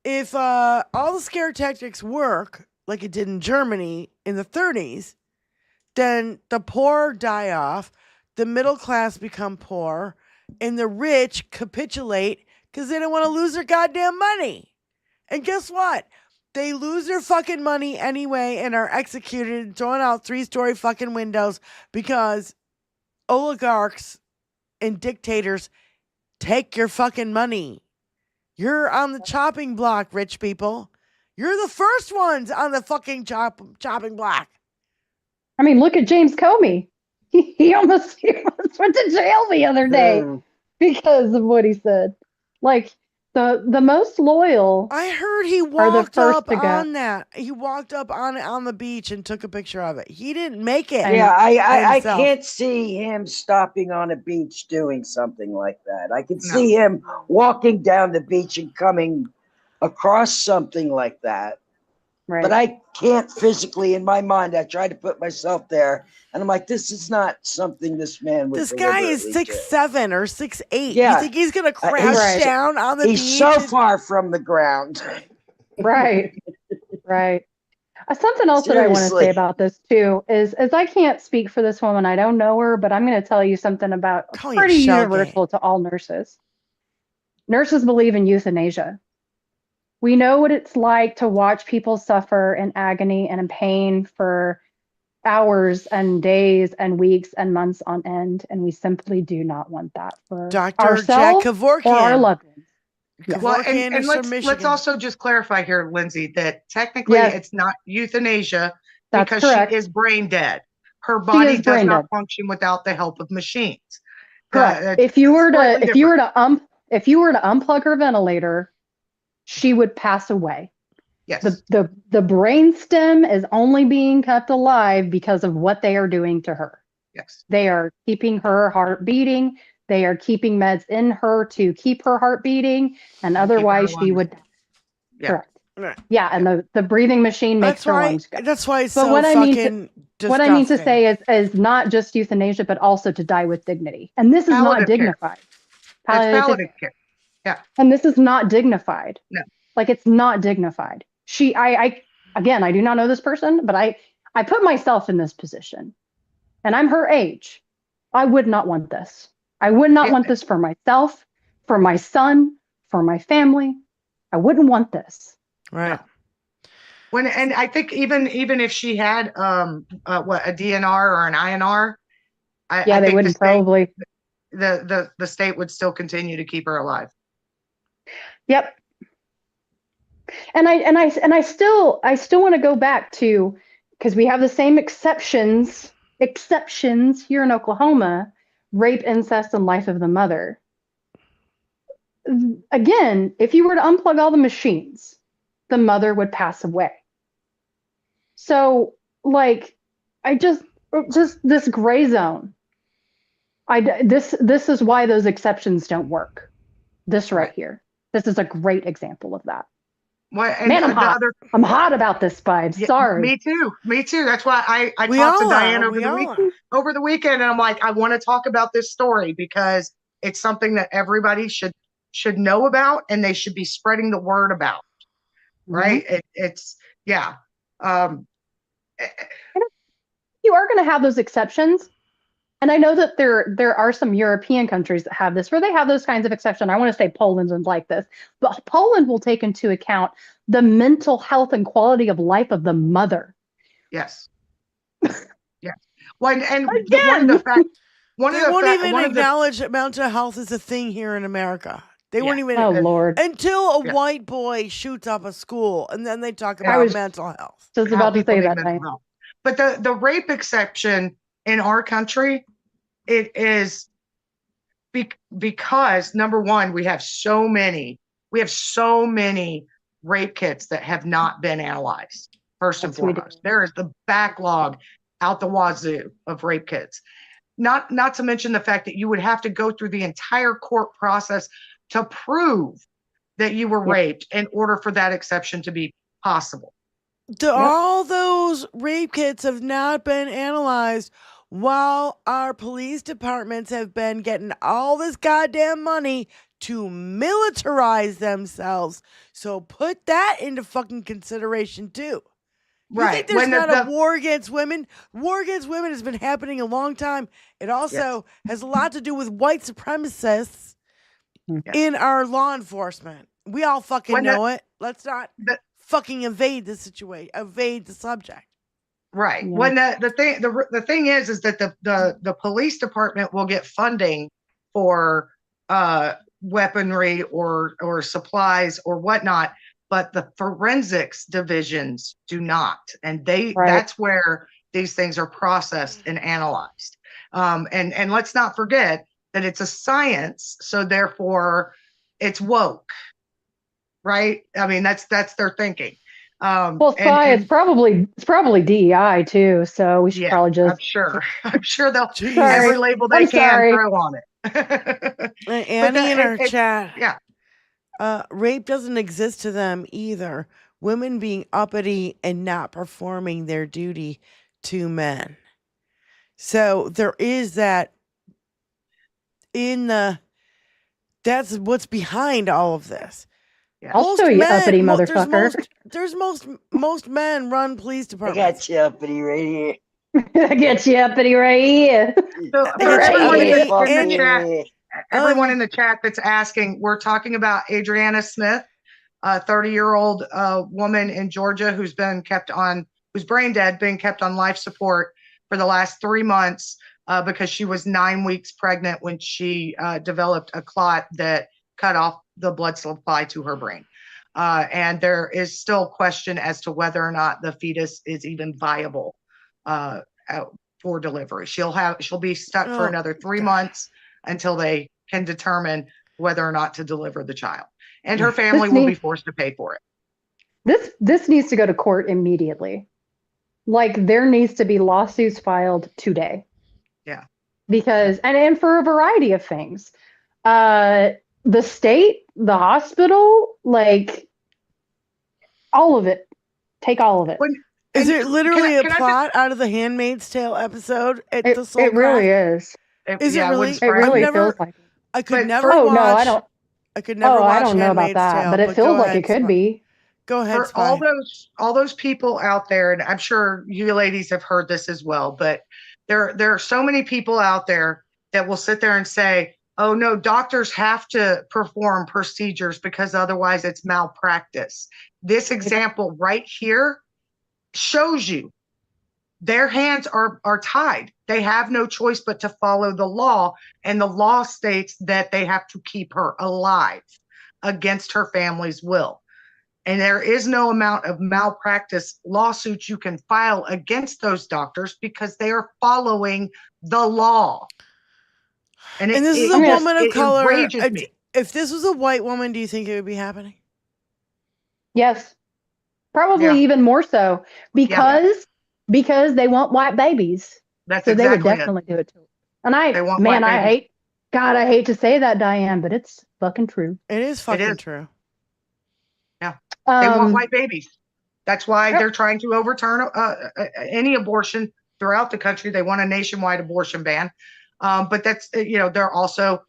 If all the scare tactics work like it did in Germany in the 30s, then the poor die off, the middle class become poor, and the rich capitulate because they don't want to lose their goddamn money. And guess what? They lose their fucking money anyway and are executed, thrown out 3-story fucking windows because oligarchs and dictators take your fucking money. You're on the chopping block, rich people. You're the first ones on the fucking chopping block.
I mean, look at James Comey. He almost went to jail the other day because of what he said. Like, the most loyal.
I heard he walked up on that. He walked up on it on the beach and took a picture of it. He didn't make it.
Yeah, I can't see him stopping on a beach doing something like that. I can see him walking down the beach and coming across something like that.
Right.
But I can't physically, in my mind, I try to put myself there, and I'm like, this is not something this man would.
This guy is 6'7" or 6'8".
Yeah.
You think he's gonna crash down on the beach?
He's so far from the ground.
Right. Something else that I want to say about this too is I can't speak for this woman. I don't know her, but I'm going to tell you something about pretty universal to all nurses. Nurses believe in euthanasia. We know what it's like to watch people suffer in agony and in pain for hours and days and weeks and months on end, and we simply do not want that for ourselves or our loved ones.
Well, and let's also just clarify here, Lindsay, that technically it's not euthanasia because she is brain dead. Her body does not function without the help of machines.
Correct. If you were to unplug her ventilator, she would pass away.
Yes.
The brain stem is only being kept alive because of what they are doing to her.
Yes.
They are keeping her heart beating. They are keeping meds in her to keep her heart beating, and otherwise she would.
Yeah.
Correct. Yeah, and the breathing machine makes her lungs go.
That's why it's so fucking disgusting.
What I mean to say is not just euthanasia, but also to die with dignity. And this is not dignified.
Palliative care. Yeah.
And this is not dignified.
No.
Like, it's not dignified. I do not know this person, but I put myself in this position, and I'm her age. I would not want this. I would not want this for myself, for my son, for my family. I wouldn't want this.
Right.
And I think even if she had a DNR or an INR,
they wouldn't probably.
the state would still continue to keep her alive.
Yep. And I still want to go back to, because we have the same exceptions here in Oklahoma, rape, incest, and life of the mother. Again, if you were to unplug all the machines, the mother would pass away. So, like, I just this gray zone. This is why those exceptions don't work. This right here. This is a great example of that. Man, I'm hot. I'm hot about this, Vibes.
Yeah,
Sorry.
Me too. That's why I talked to Diane over the weekend, and I'm like, I want to talk about this story because it's something that everybody should know about, and they should be spreading the word about. Right? It's yeah.
You are going to have those exceptions. And I know that there are some European countries that have this, where they have those kinds of exceptions. I want to say Poland's like this, but Poland will take into account the mental health and quality of life of the mother.
Yes. Yes. Well, and
they won't even acknowledge that mental health is a thing here in America. They won't even.
Oh, Lord.
Until a white boy shoots up a school, and then they talk about mental health.
Just about to say that, Diane.
But the rape exception in our country, it is because number one, we have so many rape kits that have not been analyzed. First and foremost, there is the backlog out the wazoo of rape kits. Not to mention the fact that you would have to go through the entire court process to prove that you were raped in order for that exception to be possible.
All those rape kits have not been analyzed, while our police departments have been getting all this goddamn money to militarize themselves. So put that into fucking consideration too. You think there's not a war against women? War against women has been happening a long time. It also has a lot to do with white supremacists in our law enforcement. We all fucking know it. Let's not fucking evade the situation, evade the subject.
Right. Yeah. When the thing is that the police department will get funding for weaponry or supplies or whatnot, but the forensics divisions do not, and that's where these things are processed and analyzed. And let's not forget that it's a science, so therefore it's woke. Right? I mean, that's their thinking.
It's probably DEI too, so we should probably just.
I'm sure they'll every label they can throw on it.
Annie in our chat. Yeah. Rape doesn't exist to them either. Women being uppity and not performing their duty to men. So there is that that's what's behind all of this.
Yeah. I'll show you, uppity motherfucker.
There's most men run police departments.
I got you, uppity right here.
I get you, uppity right here.
So everyone in the chat that's asking, we're talking about Adriana Smith, a 30-year-old woman in Georgia who's brain dead, being kept on life support for the last 3 months because she was 9 weeks pregnant when she developed a clot that cut off the blood supply to her brain. And there is still question as to whether or not the fetus is even viable for delivery. She'll be stuck for another 3 months until they can determine whether or not to deliver the child. And her family will be forced to pay for it.
This needs to go to court immediately. Like, there needs to be lawsuits filed today.
Yeah.
Because, and for a variety of things. The state, the hospital, like, all of it. Take all of it.
Is it literally a plot out of the Handmaid's Tale episode?
It really is.
Is it really?
It really feels like it.
I could never watch.
No, I don't.
I could never watch
I don't know
Handmaid's
about that,
Tale,
but it feels like it could be.
Go ahead,
For all those people out there, and I'm sure you ladies have heard this as well, but there are so many people out there that will sit there and say, oh no, doctors have to perform procedures because otherwise it's malpractice. This example right here shows you their hands are tied. They have no choice but to follow the law, and the law states that they have to keep her alive against her family's will. And there is no amount of malpractice lawsuits you can file against those doctors because they are following the law.
And this is a woman of color.
enrages me.
If this was a white woman, do you think it would be happening?
Yes. Probably even more so because they want white babies.
That's
so
exactly
they would definitely do it too. And I hate to say that, Diane, but it's fucking true.
It is fucking true.
Yeah. They want white babies. That's why they're trying to overturn any abortion throughout the country. They want a nationwide abortion ban. But that's, they're also,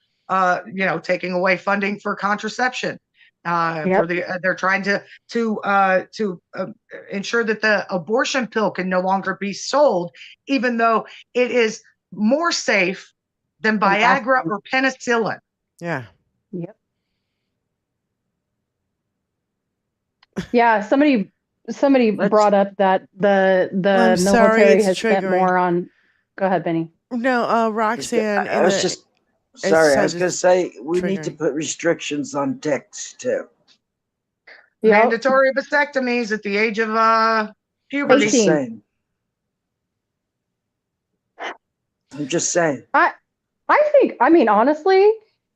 taking away funding for contraception. They're trying to ensure that the abortion pill can no longer be sold, even though it is more safe than Viagra or penicillin.
Yeah.
Yep. Yeah. Somebody brought up that the military has spent more on. Go ahead, Benny.
No, Roxanne.
I was going to say we need to put restrictions on dicks too.
Mandatory vasectomies at the age of puberty.
18.
I'm just saying.
I think, honestly,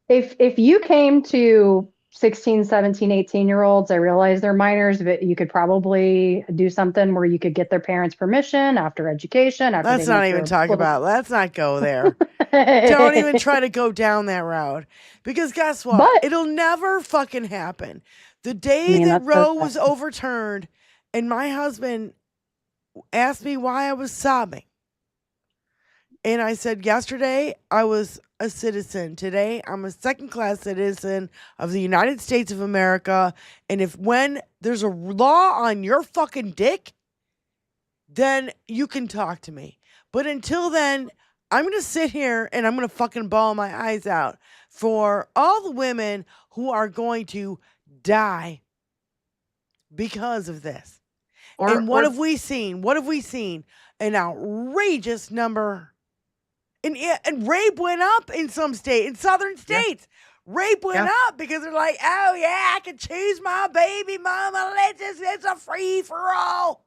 if you came to 16, 17, 18-year-olds, I realize they're minors, but you could probably do something where you could get their parents' permission after education.
Let's not even talk about. Let's not go there. Don't even try to go down that road. Because guess what? It'll never fucking happen. The day that Roe was overturned and my husband asked me why I was sobbing. And I said, yesterday I was a citizen. Today I'm a second-class citizen of the United States of America. And when there's a law on your fucking dick, then you can talk to me. But until then, I'm going to sit here and I'm going to fucking bawl my eyes out for all the women who are going to die because of this. And what have we seen? What have we seen? An outrageous number. And rape went up in some states, in southern states. Yeah. Rape went up because they're like, oh yeah, I can choose my baby mama. It's a free for all.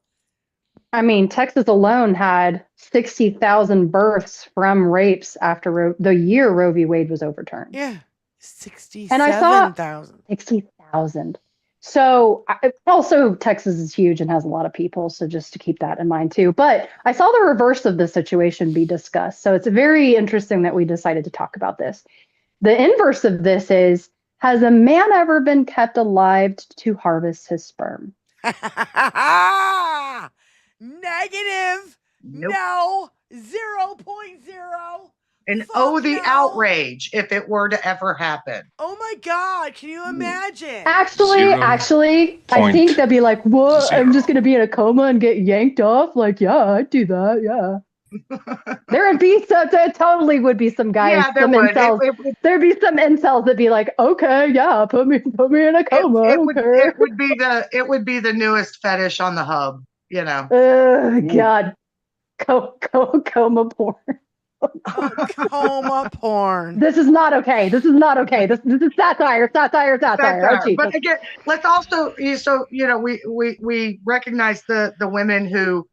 Texas alone had 60,000 births from rapes after the year Roe v. Wade was overturned.
Yeah, 67,000.
60,000. So also Texas is huge and has a lot of people. So just to keep that in mind too. But I saw the reverse of the situation be discussed. So it's very interesting that we decided to talk about this. The inverse of this is, has a man ever been kept alive to harvest his sperm?
Negative. Nope. No. 0.0.
And the outrage if it were to ever happen.
Oh my God, can you imagine?
Actually, I think they'd be like, what? I'm just going to be in a coma and get yanked off? Like, yeah, I'd do that, yeah. There would be totally would be some guys, some incels. There'd be some incels that'd be like, okay, yeah, put me in a coma.
It would be the newest fetish on the hub,
God. Coma porn.
Coma porn.
This is not okay. This is satire. Oh,
but again, let's also we recognize the women who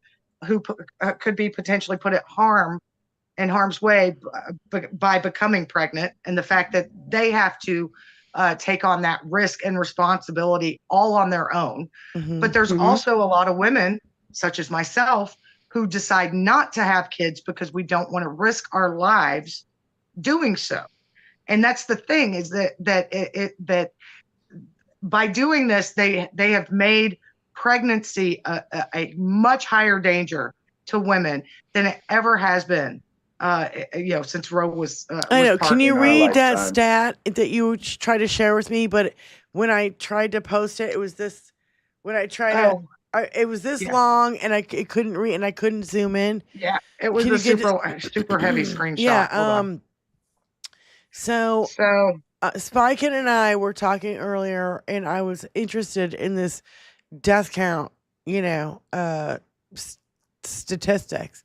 could be potentially put in harm's way by becoming pregnant, and the fact that they have to take on that risk and responsibility all on their own. Mm-hmm. But there's also a lot of women, such as myself, who decide not to have kids because we don't want to risk our lives doing so. And that's the thing, is that by doing this, they have made pregnancy a much higher danger to women than it ever has been, since Roe was.
I know. Can you read that stat that you tried to share with me? But when I tried to post it, it was this. When I tried to. It was this long, and I couldn't read, and I couldn't zoom in.
Yeah, it was a super heavy screenshot.
Yeah. So Spiken and I were talking earlier, and I was interested in this death count, statistics.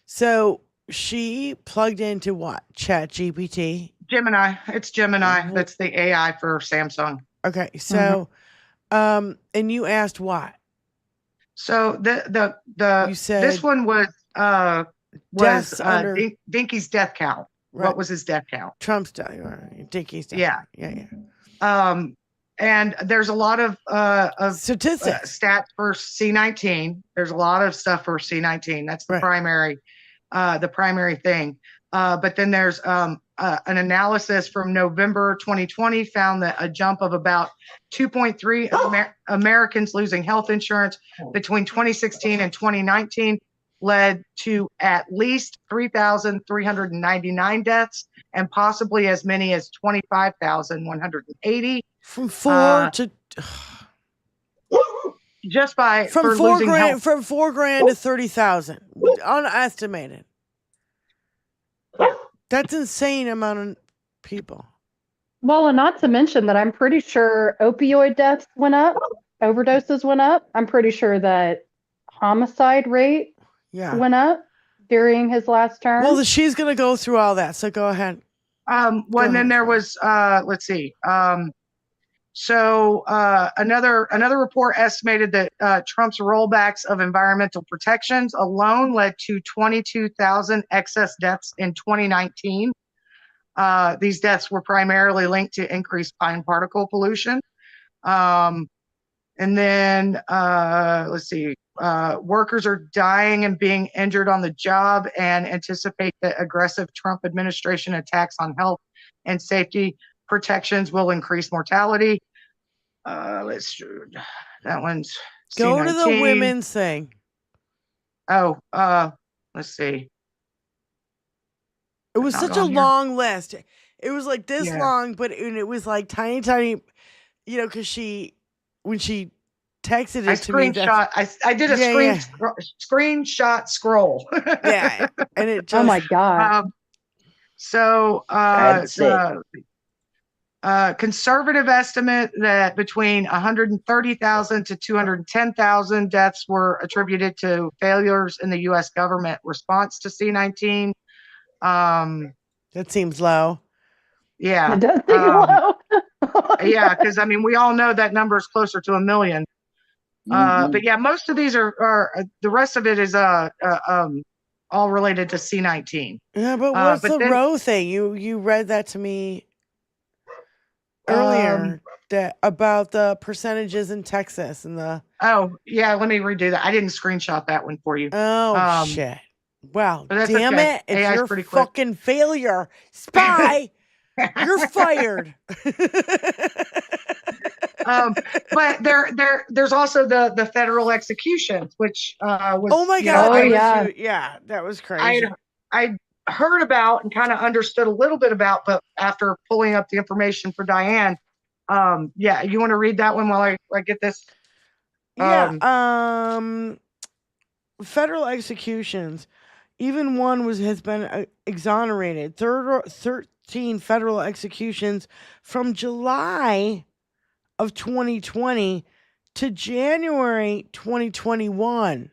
So she plugged into what? Chat GPT?
Gemini. It's Gemini. That's the AI for Samsung.
Okay. So, and you asked what?
So
You said
this one was
deaths under
Dinky's death count.
Right.
What was his death count?
Trump's death. Dinky's death.
Yeah.
Yeah.
And there's a lot of
statistics,
stats for C19. There's a lot of stuff for C19. That's the primary thing. But then there's an analysis from November 2020 found that a jump of about 2.3 Americans losing health insurance between 2016 and 2019 led to at least 3,399 deaths and possibly as many as 25,180.
From 4 to
just by
from
for losing
$4,000
health.
from $4,000 to 30,000 unestimated. That's insane amount of people.
Well, and not to mention that I'm pretty sure opioid deaths went up, overdoses went up. I'm pretty sure that homicide rate went up during his last term.
Well, she's going to go through all that, so go ahead.
Well, and then there was, let's see. Another report estimated that Trump's rollbacks of environmental protections alone led to 22,000 excess deaths in 2019. These deaths were primarily linked to increased fine particle pollution. And then, let's see, workers are dying and being injured on the job and anticipate that aggressive Trump administration attacks on health and safety protections will increase mortality. That one's
Go
C19.
to the women's thing.
Oh, let's see.
It was such a long list. It was like this long, but it was like tiny, because when she texted it to me.
I did a screenshot scroll.
Yeah. And it just.
Oh my God.
Conservative estimate that between 130,000 to 210,000 deaths were attributed to failures in the U.S. government response to C19.
That seems low.
Yeah.
It does seem low.
Yeah, because we all know that number is closer to 1 million. But yeah, most of these are the rest of it is all related to C19.
Yeah, but what's the Roe thing? You read that to me earlier about the percentages in Texas and the.
Oh yeah, let me redo that. I didn't screenshot that one for you.
Oh shit! Well, damn
okay.
it! It's your fucking failure, spy. You're fired.
But there's also the federal executions, which was.
Oh my God! That was crazy.
I heard about and kind of understood a little bit about, but after pulling up the information for Diane, you want to read that one while I get this?
Federal executions, even one has been exonerated. 13 federal executions from July of 2020 to January 2021.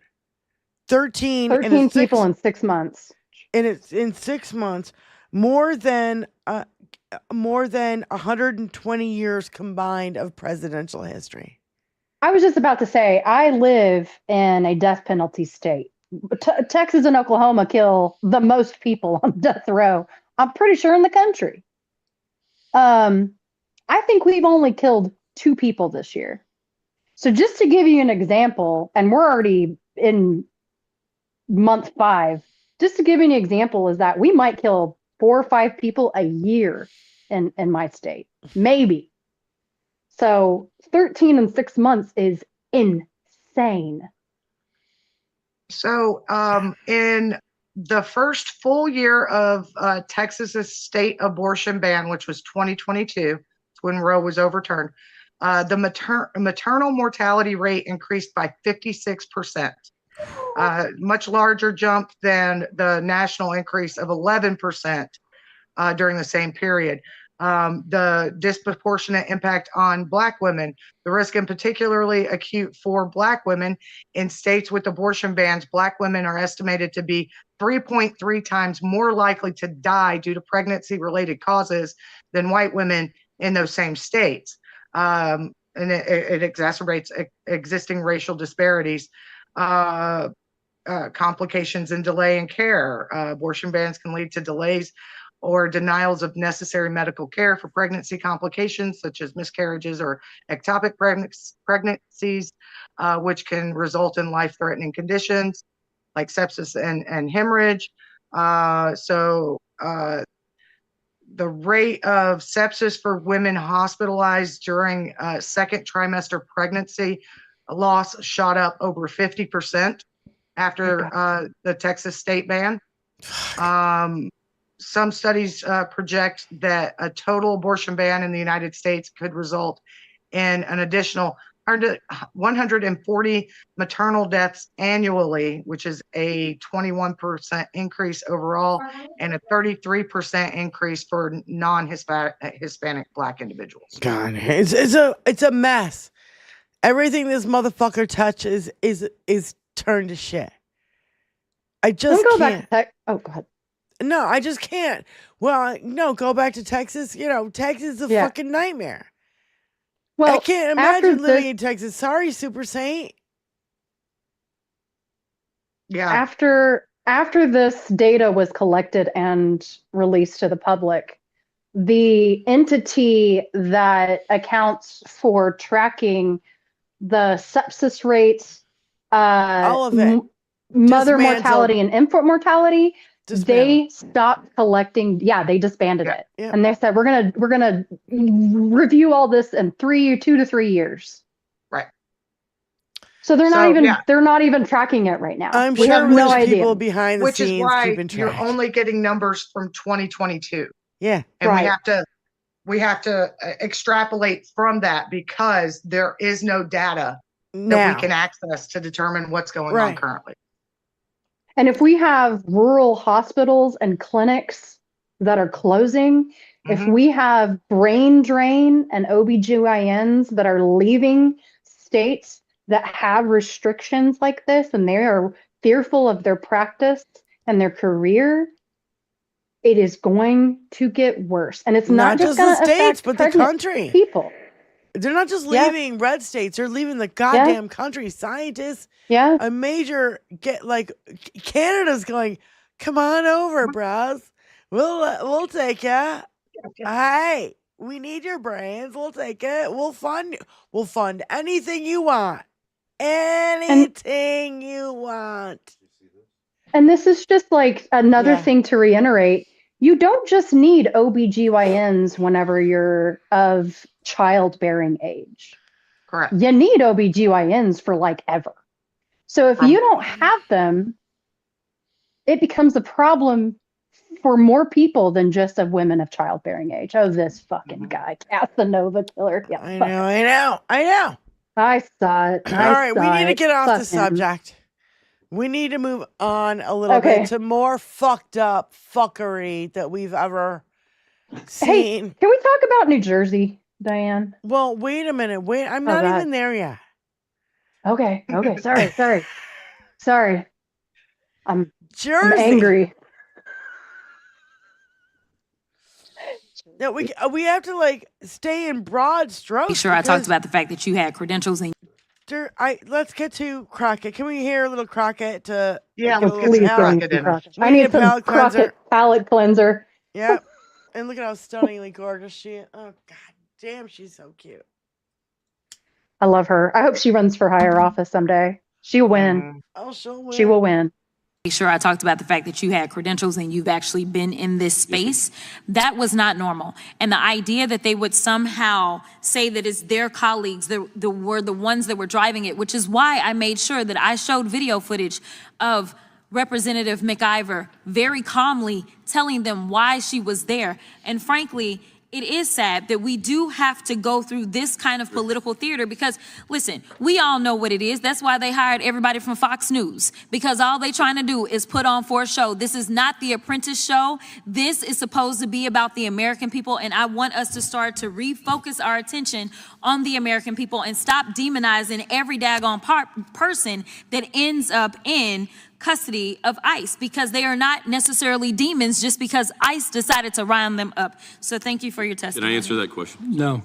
13
people in 6 months.
And it's in 6 months, more than 120 years combined of presidential history.
I was just about to say, I live in a death penalty state. Texas and Oklahoma kill the most people on death row, I'm pretty sure, in the country. I think we've only killed 2 people this year. So just to give you an example, and we're already in month 5, just to give you an example is that we might kill 4 or 5 people a year in my state, maybe. So 13 in 6 months is insane.
So in the first full year of Texas's state abortion ban, which was 2022, when Roe was overturned, the maternal mortality rate increased by 56%. Much larger jump than the national increase of 11% during the same period. the disproportionate impact on Black women, the risk in particularly acute for Black women. In states with abortion bans, Black women are estimated to be 3.3 times more likely to die due to pregnancy-related causes than white women in those same states. And it exacerbates existing racial disparities. Complications and delay in care. Abortion bans can lead to delays or denials of necessary medical care for pregnancy complications such as miscarriages or ectopic pregnancies, which can result in life-threatening conditions like sepsis and hemorrhage. The rate of sepsis for women hospitalized during second trimester pregnancy loss shot up over 50% after the Texas state ban. Some studies project that a total abortion ban in the United States could result in an additional 140 maternal deaths annually, which is a 21% increase overall and a 33% increase for non-Hispanic Black individuals.
God, it's a mess. Everything this motherfucker touches is turned to shit. I just can't.
Go ahead.
No, I just can't. Well, no, go back to Texas. You know, Texas is a fucking nightmare. Well, I can't imagine living in Texas. Sorry, Super Saint.
Yeah.
After this data was collected and released to the public, the entity that accounts for tracking the sepsis rates,
all of it,
mother mortality and infant mortality, they stopped collecting. Yeah, they disbanded it, and they said we're gonna review all this in 2 to 3 years.
Right.
So they're not even tracking it right now.
I'm
we
sure
have no idea.
people behind the
Which
scenes
is why
keeping track.
you're only getting numbers from 2022.
Yeah,
and we have to extrapolate from that because there is no data that we can access to determine what's going on currently.
And if we have rural hospitals and clinics that are closing, if we have brain drain and OBGYNs that are leaving states that have restrictions like this and they are fearful of their practice and their career, it is going to get worse. And it's not just
the states, but the country.
People.
They're not just leaving red states; they're leaving the goddamn country. Scientists, a major Canada's going, come on over, bros. We'll take you. Hey, we need your brains. We'll take it. We'll fund anything you want. Anything you want.
And this is just like another thing to reiterate. You don't just need OBGYNs whenever you're of childbearing age.
Correct.
You need OBGYNs for like ever. So if you don't have them, it becomes a problem for more people than just of women of childbearing age. Oh, this fucking guy, Casanova killer. Yeah,
I know.
I saw it.
All right, we need to get off the subject. We need to move on a little bit to more fucked up fuckery that we've ever seen.
Hey, can we talk about New Jersey, Diane?
Well, wait a minute. I'm not even there yet.
Okay. Sorry. I'm angry.
No, we have to stay in broad strokes.
Be sure I talked about the fact that you had credentials and
let's get to Crockett. Can we hear a little Crockett to
let's get some Crockett in.
I need some Crockett palate cleanser.
Yep. And look at how stunningly gorgeous she is. Oh god damn, she's so cute.
I love her. I hope she runs for higher office someday. She'll win.
Oh, she'll win.
She will win.
be sure I talked about the fact that you had credentials and you've actually been in this space. That was not normal. And the idea that they would somehow say that it's their colleagues that were the ones that were driving it, which is why I made sure that I showed video footage of Representative McIver very calmly telling them why she was there. And frankly, it is sad that we do have to go through this kind of political theater because, listen, we all know what it is. That's why they hired everybody from Fox News, because all they trying to do is put on for a show. This is not the Apprentice show. This is supposed to be about the American people, and I want us to start to refocus our attention on the American people and stop demonizing every daggone person that ends up in custody of ICE, because they are not necessarily demons just because ICE decided to round them up. So thank you for your testimony.
Can I answer that question?
No.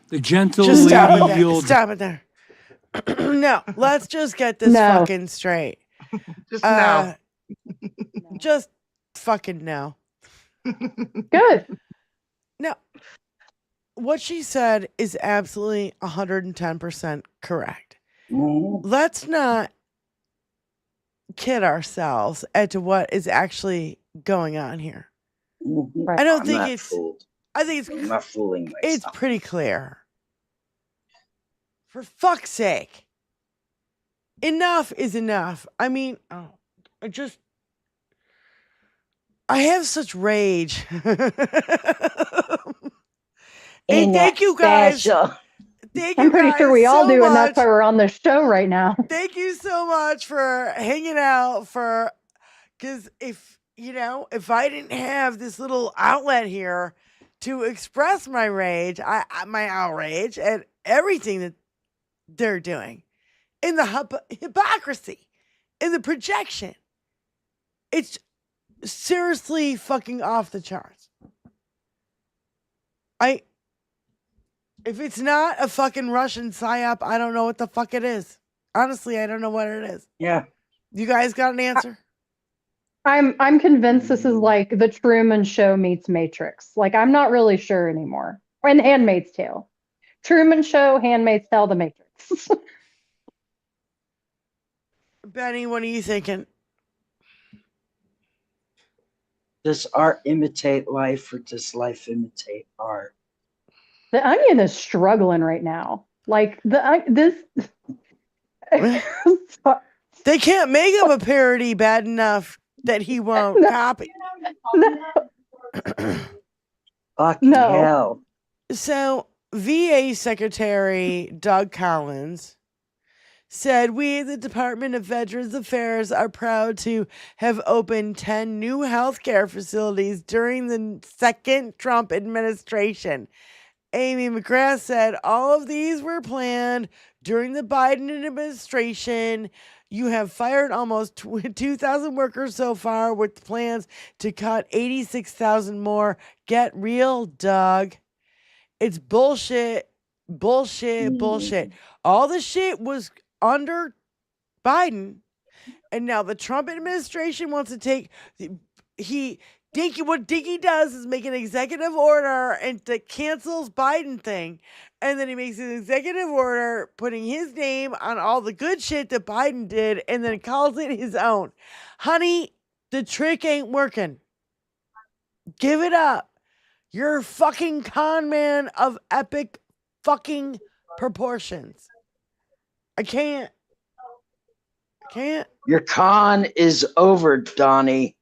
The gentle
Just stop
lady
it there.
yield.
Stop it there. No, let's just get this fucking straight.
Just no.
Just fucking no.
Good.
No. What she said is absolutely 110% correct. Let's not kid ourselves as to what is actually going on here. I don't think it's
fooled.
I think it's
I'm not fooling myself.
it's pretty clear. For fuck's sake. Enough is enough. I mean, I have such rage. And thank you guys.
I'm pretty sure we all do, and that's why we're on this show right now.
Thank you so much for hanging out because if I didn't have this little outlet here to express my rage, my outrage at everything that they're doing, in the hypocrisy, in the projection, it's seriously fucking off the charts. If it's not a fucking Russian psyop, I don't know what the fuck it is. Honestly, I don't know what it is.
Yeah.
You guys got an answer?
I'm convinced this is like the Truman Show meets Matrix. Like, I'm not really sure anymore. And Handmaid's Tale. Truman Show, Handmaid's Tale, The Matrix.
Benny, what are you thinking?
Does art imitate life, or does life imitate art?
The Onion is struggling right now. Like, this...
They can't make him a parody bad enough that he won't copy.
Fucking hell.
So, VA Secretary Doug Collins said, "We, the Department of Veterans Affairs, are proud to have opened 10 new healthcare facilities during the second Trump administration." Amy McGrath said, "All of these were planned during the Biden administration. You have fired almost 2,000 workers so far, with plans to cut 86,000 more. Get real, Doug. It's bullshit, bullshit, bullshit. All the shit was under Biden, and now the Trump administration wants to take... What Dinky does is make an executive order and that cancels Biden thing. And then he makes an executive order putting his name on all the good shit that Biden did and then calls it his own. Honey, the trick ain't working. Give it up. You're a fucking con man of epic fucking proportions. I can't.
Your con is over, Donnie.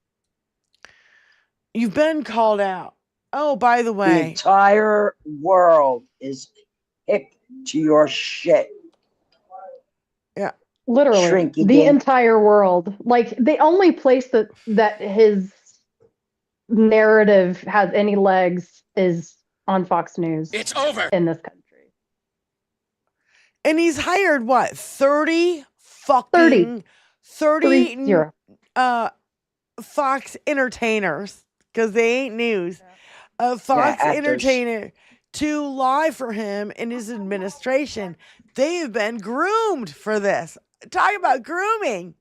You've been called out. Oh, by the way.
The entire world is hip to your shit.
Yeah.
Literally. The entire world. Like, the only place that his narrative has any legs is on Fox News.
It's over.
In this country.
And he's hired, what, 30 Fox entertainers, because they ain't news, Fox entertainer to lie for him in his administration. They have been groomed for this. Talk about grooming.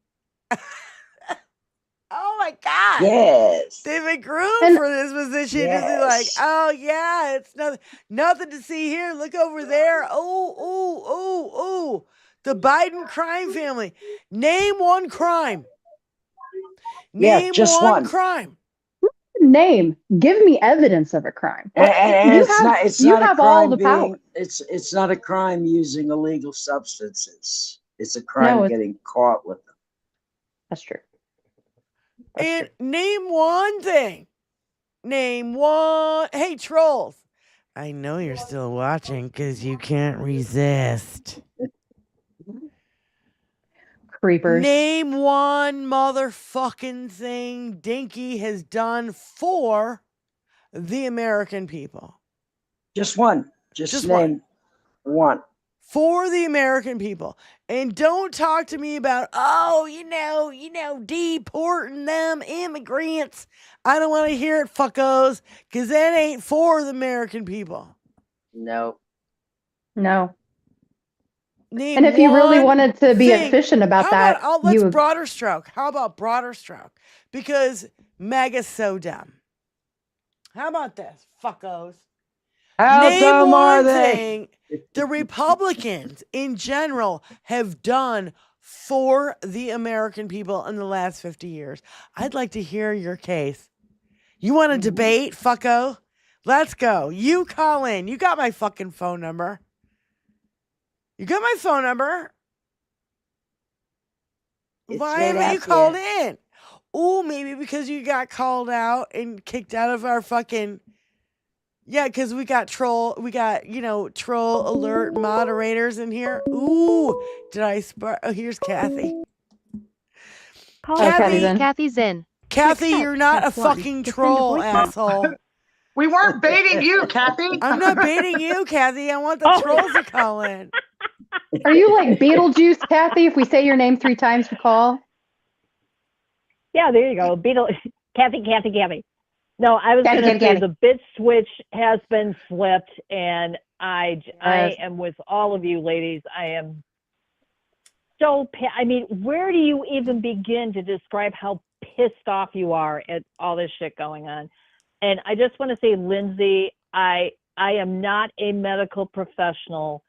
Oh my God.
Yes.
They've been groomed for this position.
Yes.
To be like, oh yeah, it's nothing to see here. Look over there. Oh. The Biden crime family. Name one crime. Name
just one
crime.
Name. Give me evidence of a crime.
And it's
you
not
have
a crime
all the
being,
power.
It's not a crime using illegal substances. It's a crime getting caught with them.
That's true.
And name one thing Name one. Hey, trolls. I know you're still watching because you can't resist.
Creepers.
Name one motherfucking thing Dinky has done for the American people.
Just one. Just name one.
For the American people. And don't talk to me about, deporting them immigrants. I don't want to hear it, fuckos, because that ain't for the American people.
No.
No.
Name
And if you really
one
wanted to be
thing.
efficient about that,
Let's broader stroke. How about broader stroke? Because MAGA's so dumb. How about this, fuckos?
How
Name
dumb are
one
they?
thing the Republicans in general have done for the American people in the last 50 years. I'd like to hear your case. You want to debate, fucko? Let's go. You call in. You got my fucking phone number. You got my phone number. Why haven't you called in? Oh, maybe because you got called out and kicked out of our fucking... Yeah, because we got troll alert moderators in here. Ooh, did I spark? Oh, here's Kathy.
Kathy's in.
Kathy, you're not a fucking troll, asshole.
We weren't baiting you, Kathy.
I'm not baiting you, Kathy. I want the trolls to call in.
Are you like Beetlejuice, Kathy? If we say your name 3 times, you call?
Yeah, there you go. Kathy. No, I was going to say the bit switch has been flipped, and I am with all of you ladies. I am so, where do you even begin to describe how pissed off you are at all this shit going on? And I just want to say, Lindsay, I am not a medical professional,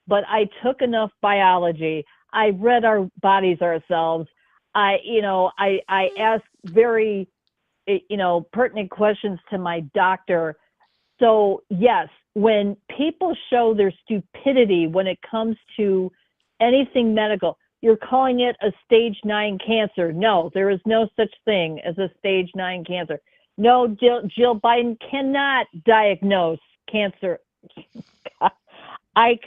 but I took enough biology. I read our bodies ourselves. I asked very pertinent questions to my doctor. So yes, when people show their stupidity when it comes to anything medical, you're calling it a stage 9 cancer. No, there is no such thing as a stage 9 cancer. No, Jill Biden cannot diagnose cancer. I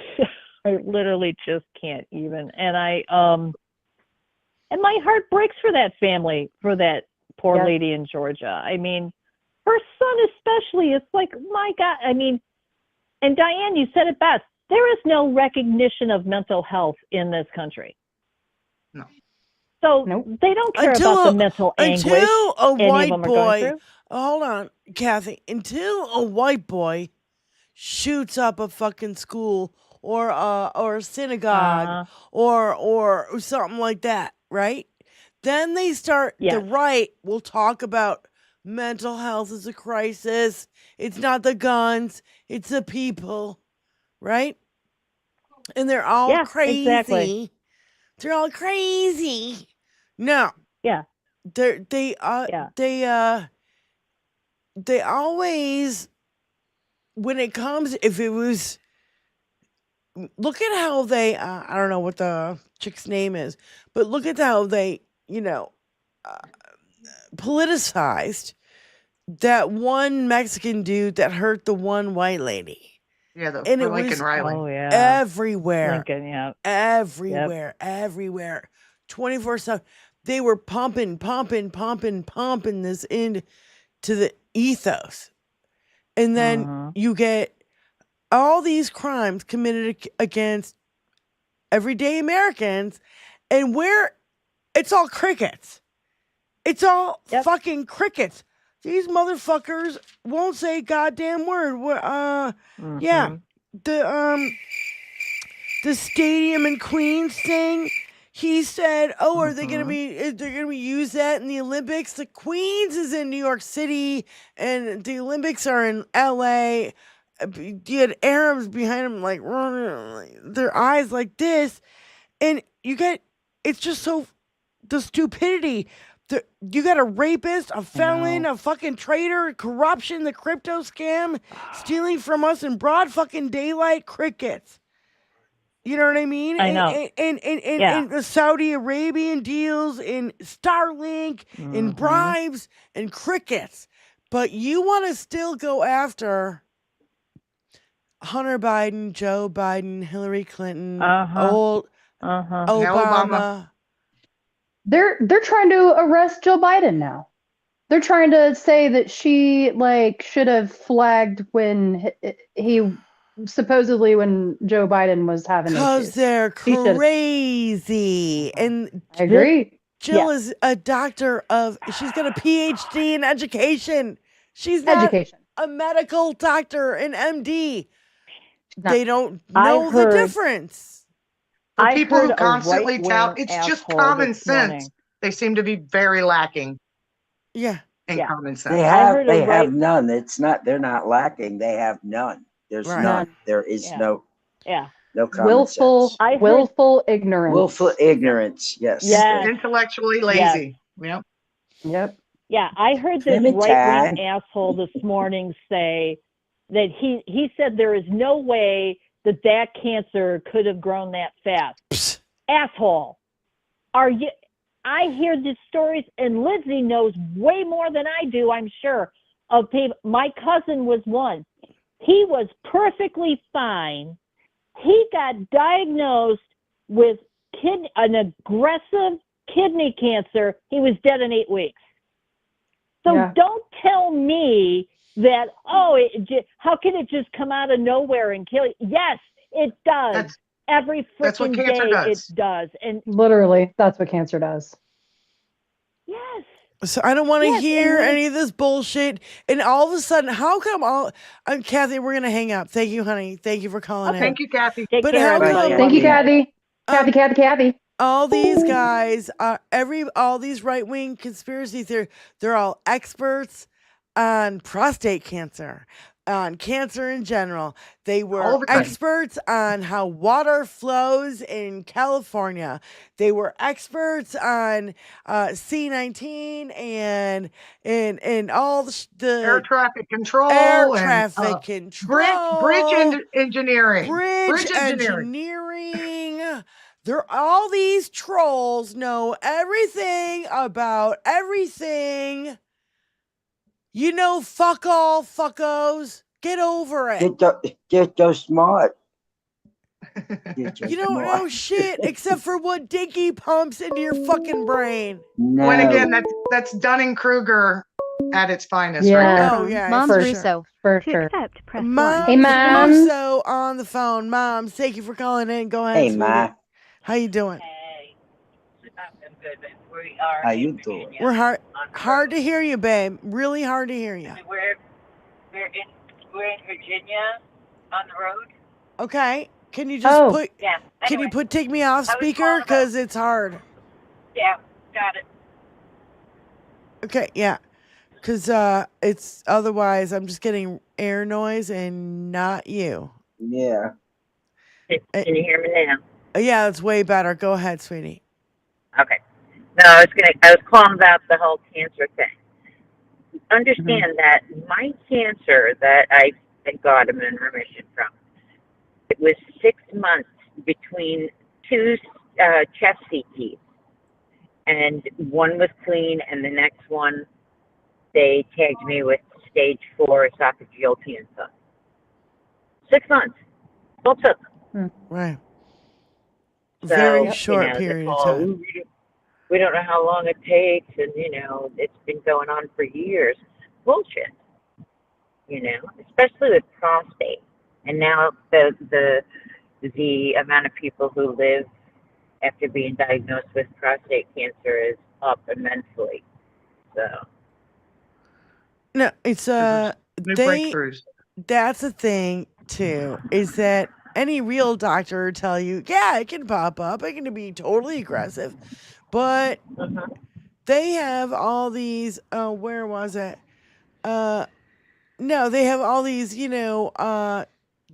literally just can't even. And and my heart breaks for that family, for that poor lady in Georgia. I mean, her son especially, it's like, my God. I mean, and Diane, you said it best. There is no recognition of mental health in this country.
No.
So they don't care about the mental anguish
Until a
any
white
of them are going
boy,
through.
hold on, Kathy, until a white boy shoots up a fucking school or a synagogue or something like that, right? Then they start, the right will talk about mental health as a crisis. It's not the guns, it's the people, right? And they're all crazy.
Exactly.
They're all crazy. No.
Yeah.
They always, when it comes, if it was, look at how they, I don't know what the chick's name is, but look at how they, politicized that one Mexican dude that hurt the one white lady.
Yeah,
and
for
it
Lincoln
was
Riley.
Oh, yeah.
everywhere.
Lincoln, yeah.
Everywhere. 24/7. They were pumping this into the ethos. And then you get all these crimes committed against everyday Americans, and it's all crickets. It's all fucking crickets. These motherfuckers won't say a goddamn word. Yeah. The stadium in Queens thing, he said, are they gonna be use that in the Olympics? The Queens is in New York City and the Olympics are in LA. You had Arabs behind them like running their eyes like this, and it's just so, the stupidity. You got a rapist, a felon, a fucking traitor, corruption, the crypto scam, stealing from us in broad fucking daylight, crickets. You know what I mean?
I know.
And the Saudi Arabian deals, in Starlink, in bribes, and crickets. But you want to still go after Hunter Biden, Joe Biden, Hillary Clinton, old Obama.
They're trying to arrest Joe Biden now. They're trying to say that she should have flagged when he supposedly when Joe Biden was having issues.
Because they're crazy. And
I agree.
Jill is a doctor she's got a PhD in education. She's not a medical doctor, an MD. They don't know the difference.
For people who constantly tout, it's just common sense. They seem to be very lacking.
Yeah.
In common sense.
They have none. They're not lacking. They have none. There's none. There is no common sense.
Willful ignorance.
Willful ignorance, yes.
Intellectually lazy. Yep.
Yeah, I heard this right-wing asshole this morning say that he said there is no way that cancer could have grown that fast. Asshole. I hear these stories, and Lindsay knows way more than I do, I'm sure, of people. My cousin was one. He was perfectly fine. He got diagnosed with an aggressive kidney cancer. He was dead in 8 weeks. So don't tell me that, how can it just come out of nowhere and kill you? Yes, it does. Every freaking day it does. And
literally, that's what cancer does.
Yes.
So I don't want to hear any of this bullshit. And all of a sudden, how come Kathy, we're going to hang up. Thank you, honey. Thank you for calling in.
Thank you, Kathy.
Take care.
Thank you, Kathy. Kathy.
All these guys, all these right-wing conspiracy theories, they're all experts on prostate cancer, on cancer in general. They were experts on how water flows in California. They were experts on C-19 and all the
air traffic control, bridge engineering,
bridge engineering. All these trolls know everything about everything. You know, fuck all fuckos. Get over it.
Get those smart.
You don't know shit except for what Dinky pumps into your fucking brain.
No.
When again, that's Dunning-Kruger at its finest.
Yeah.
Right?
Oh yeah,
Mom's Russo.
For sure.
Mom,
Hey, Mom.
Russo on the phone. Mom, thank you for calling in. Go ahead.
Hey,
sweetie.
Ma.
How you doing?
Hey, I'm good, but we are.
How you doing?
We're hard to hear you, babe. Really hard to hear you.
We're in Virginia on the road.
Okay. Can you just put?
Yeah.
Can you take me off speaker because it's hard?
Yeah, got it.
Okay. Yeah. Because it's otherwise I'm just getting air noise and not you.
Yeah.
Can you hear me now?
Yeah, that's way better. Go ahead, sweetie.
Okay. No, I was calling about the whole cancer thing. Understand that my cancer that I got in remission from, it was 6 months between two chest CTs, and one was clean, and the next one they tagged me with stage 4 esophageal cancer. 6 months. All took.
Right.
So,
Very short period of time.
We don't know how long it takes, and it's been going on for years. Bullshit. Especially with prostate, and now the amount of people who live after being diagnosed with prostate cancer is up immensely. So.
No, it's
new breakthroughs.
That's the thing too. Is that any real doctor will tell you, yeah, it can pop up. It can be totally aggressive. But they have all these, where was it? No, they have all these,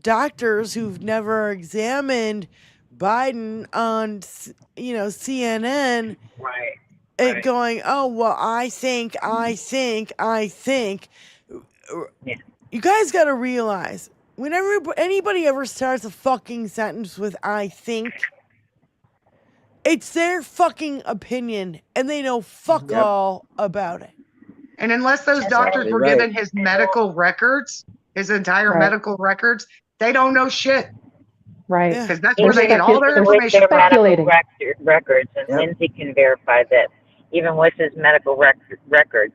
doctors who've never examined Biden on, CNN.
Right.
Going, oh, well, I think.
Yeah.
You guys got to realize, whenever anybody ever starts a fucking sentence with I think, it's their fucking opinion, and they know fuck all about it.
And unless those
That's
doctors
absolutely
were
right.
given his medical records, his entire medical records, they don't know shit.
Right.
Because that's where they get all their
With
information.
their medical
speculating.
records, and Lindsay can verify that even with his medical records,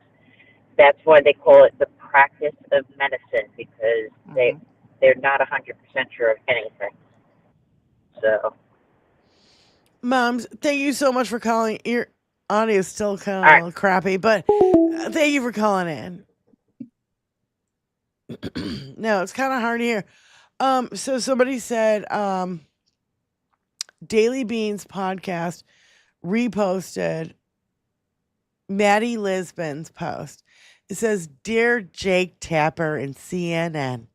that's why they call it the practice of medicine, because they're not 100% sure of anything. So,
Moms, thank you so much for calling. Your audio is still kind of crappy, but thank you for calling in. No, it's kind of hard to hear. So somebody said, Daily Beans podcast reposted Maddie Lisbon's post. It says, "Dear Jake Tapper and CNN,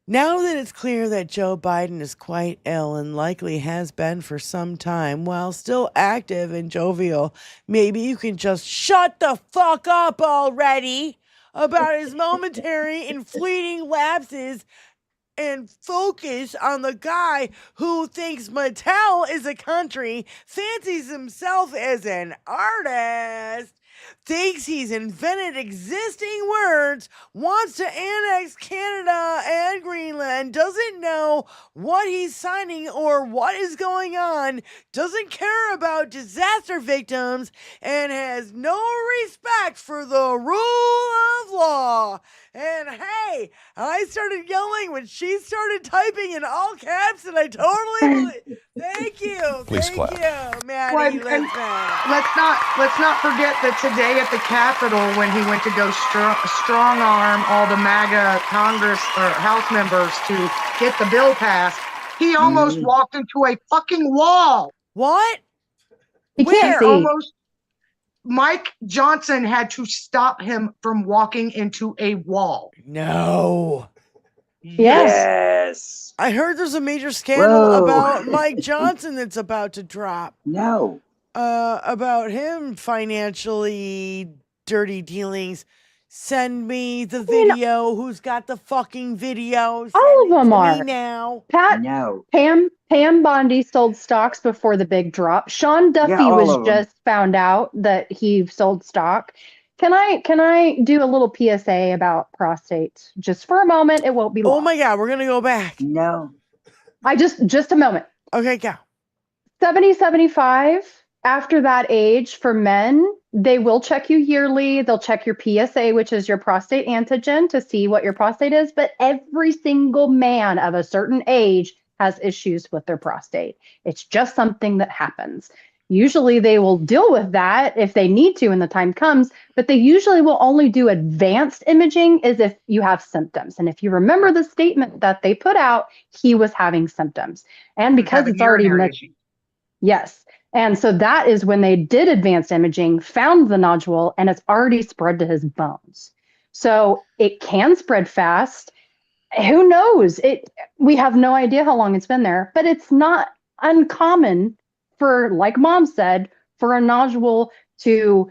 now that it's clear that Joe Biden is quite ill and likely has been for some time, while still active and jovial, maybe you can just shut the fuck up already about his momentary and fleeting lapses and focus on the guy who thinks Mattel is a country, fancies himself as an artist, thinks he's invented existing words, wants to annex Canada and Greenland, doesn't know what he's signing or what is going on, doesn't care about disaster victims, and has no respect for the rule of law." And hey, I started yelling when she started typing in all caps, and I totally believe. Thank you.
Please
Thank
clap.
you, Maddie.
Well, and let's not forget that today at the Capitol, when he went to go strong arm all the MAGA Congress or House members to get the bill passed, he almost walked into a fucking wall.
What?
He can't see.
Almost. Mike Johnson had to stop him from walking into a wall.
No.
Yes.
I heard there's a major scandal about Mike Johnson that's about to drop.
No.
About him financially dirty dealings. Send me the video. Who's got the fucking video?
All of them are.
Now.
Pat, Pam Bondi sold stocks before the big drop. Sean Duffy was just found out that he sold stock. Can I do a little PSA about prostate just for a moment? It won't be long.
Oh my God, we're gonna go back.
No.
Just a moment.
Okay, go.
70, 75. After that age for men, they will check you yearly. They'll check your PSA, which is your prostate antigen, to see what your prostate is. But every single man of a certain age has issues with their prostate. It's just something that happens. Usually they will deal with that if they need to when the time comes, but they usually will only do advanced imaging as if you have symptoms. And if you remember the statement that they put out, he was having symptoms. And because it's already yes. And so that is when they did advanced imaging, found the nodule, and it's already spread to his bones. So it can spread fast. Who knows? We have no idea how long it's been there, but it's not uncommon for, like Mom said, for a nodule to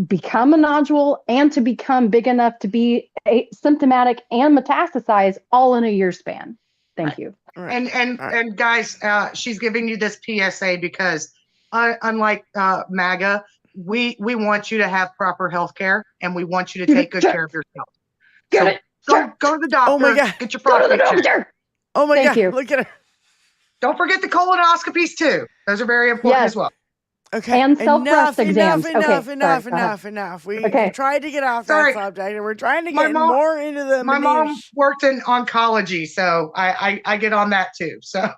become a nodule and to become big enough to be symptomatic and metastasize all in a year span. Thank you.
And guys, she's giving you this PSA because unlike MAGA, we want you to have proper health care and we want you to take good care of yourself. Go to the doctor.
Oh my God.
Get your prostate checked.
Oh my
Thank
God.
you.
Look at her.
Don't forget the colonoscopies too. Those are very important as well.
Okay.
And self-breast exams.
Enough. We tried to get off that subject, and we're trying to get more into the.
My mom worked in oncology, so I get on that too. So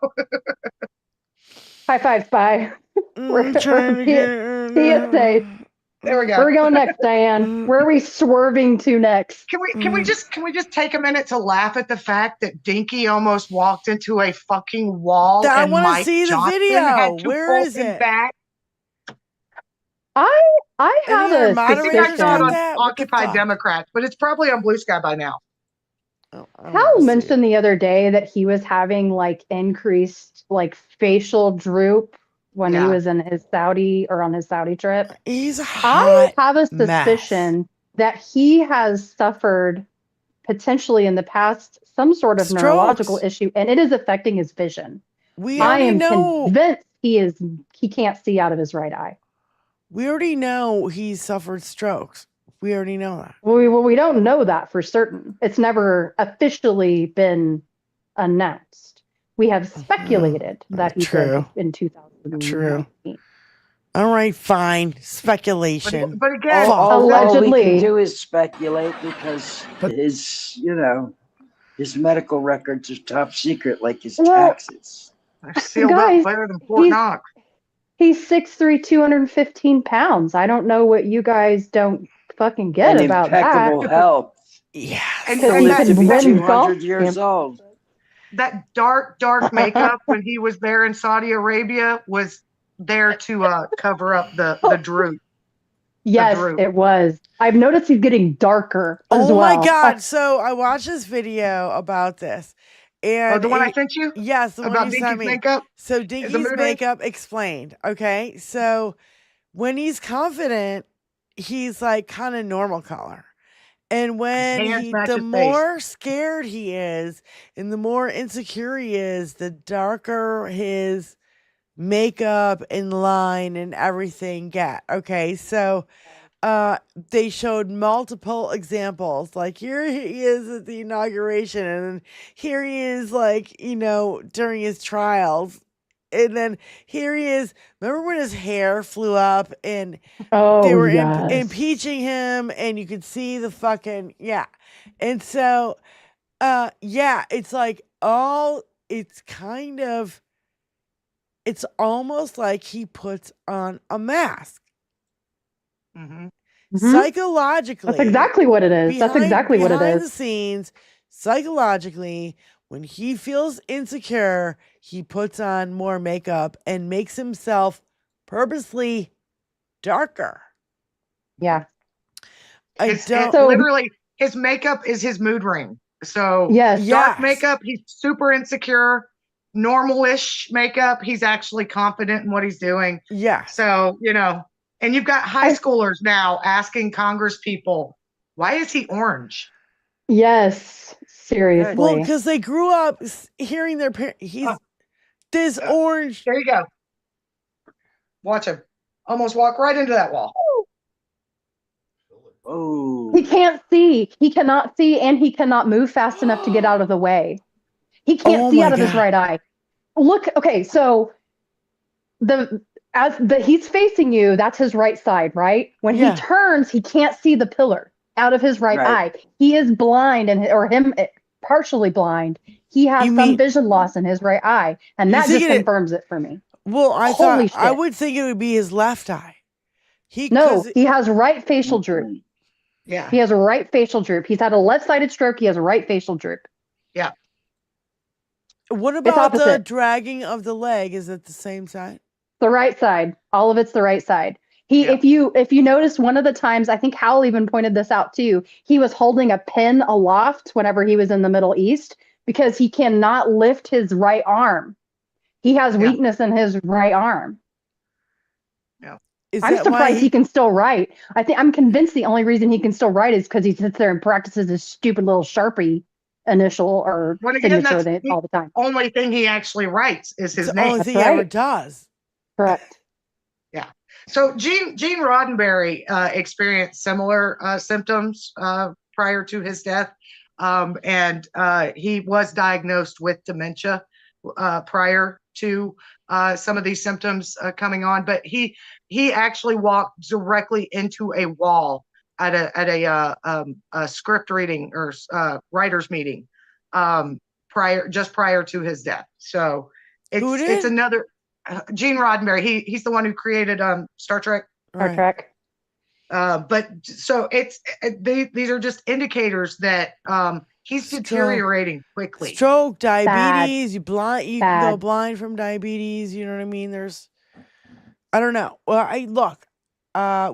high five, Spy. We're
trying to get.
See you safe.
There we go.
Where are we going next, Diane? Where are we swerving to next?
Can we just take a minute to laugh at the fact that Dinky almost walked into a fucking wall?
I
want to
see the video. Where is it?
Back?
I have a suspicion.
on Occupy Democrats, but it's probably on Blue Sky by now.
Hal mentioned the other day that he was having like increased like facial droop when he was in his Saudi trip.
He's
I have a suspicion that he has suffered potentially in the past some sort of neurological issue, and it is affecting his vision. I am convinced he can't see out of his right eye.
We already know he suffered strokes. We already know that.
Well, we don't know that for certain. It's never officially been announced. We have speculated that he did in 2019.
True. All right, fine. Speculation.
But again,
all we
allegedly.
can do is speculate because his, his medical records are top secret, like his taxes.
They're sealed
Guys,
up better than Fort Knox.
He's 6'3", 215 pounds. I don't know what you guys don't fucking get
And
about
impeccable
that.
health.
Yeah.
And
He'll
he
live
could
to be
win
200
golf
years
champ-
old.
That dark makeup when he was there in Saudi Arabia was there to cover up the droop.
Yes, it was. I've noticed he's getting darker as
Oh
well.
my God. So I watched this video about this. And
the one I sent you?
Yes, the
About
one you sent
Dinky's
me.
makeup?
So
The
Dinky's
mood ring?
makeup explained. Okay. So when he's confident, he's like kind of normal color. And when
Hands match
the
his
more scared he is and the more insecure he is, the darker his makeup and line and everything get. Okay. So they showed multiple examples. Like here he is at the inauguration, and here he is, like, during his trials. And then here he is. Remember when his hair flew up and they were impeaching him, and you could see the fucking, yeah. And so, it's like it's almost like he puts on a mask.
Mm-hmm.
Psychologically.
That's exactly what it is. That's exactly what it
Behind the
is.
scenes, psychologically, when he feels insecure, he puts on more makeup and makes himself purposely darker.
Yeah.
Literally, his makeup is his mood ring. So dark makeup, he's super insecure. Normal-ish makeup, he's actually confident in what he's doing.
Yeah.
So, and you've got high schoolers now asking Congress people, why is he orange?
Yes, seriously.
Well, because they grew up hearing their parents. He's this orange.
There you go. Watch him. Almost walk right into that wall.
Oh.
He can't see. He cannot see, and he cannot move fast enough to get out of the way. He can't see out of his right eye. Look, okay, so he's facing you, that's his right side, right? When he turns, he can't see the pillar out of his right eye. He is blind, partially blind. He has some vision loss in his right eye, and that just confirms it for me.
Well, I would think it would be his left eye.
He has right facial droop.
Yeah.
He has a right facial droop. He's had a left-sided stroke. He has a right facial droop.
Yeah.
What about the dragging of the leg? Is it the same side?
The right side. All of it's the right side. If you notice, one of the times, I think Hal even pointed this out too, he was holding a pen aloft whenever he was in the Middle East because he cannot lift his right arm. He has weakness in his right arm.
Yeah.
I'm surprised he can still write. I'm convinced the only reason he can still write is because he sits there and practices his stupid little Sharpie initial or signature all the time.
Only thing he actually writes is his
It's the
name.
only thing he ever does.
Correct.
Yeah. So Gene Roddenberry experienced similar symptoms prior to his death, and he was diagnosed with dementia prior to some of these symptoms coming on. But he actually walked directly into a wall at a script reading or writers meeting prior to his death. So it's another Gene Roddenberry. He's the one who created Star Trek.
Star Trek.
But so these are just indicators that he's deteriorating quickly.
Stroke, diabetes, you can go blind from diabetes. You know what I mean? I don't know. Well, look.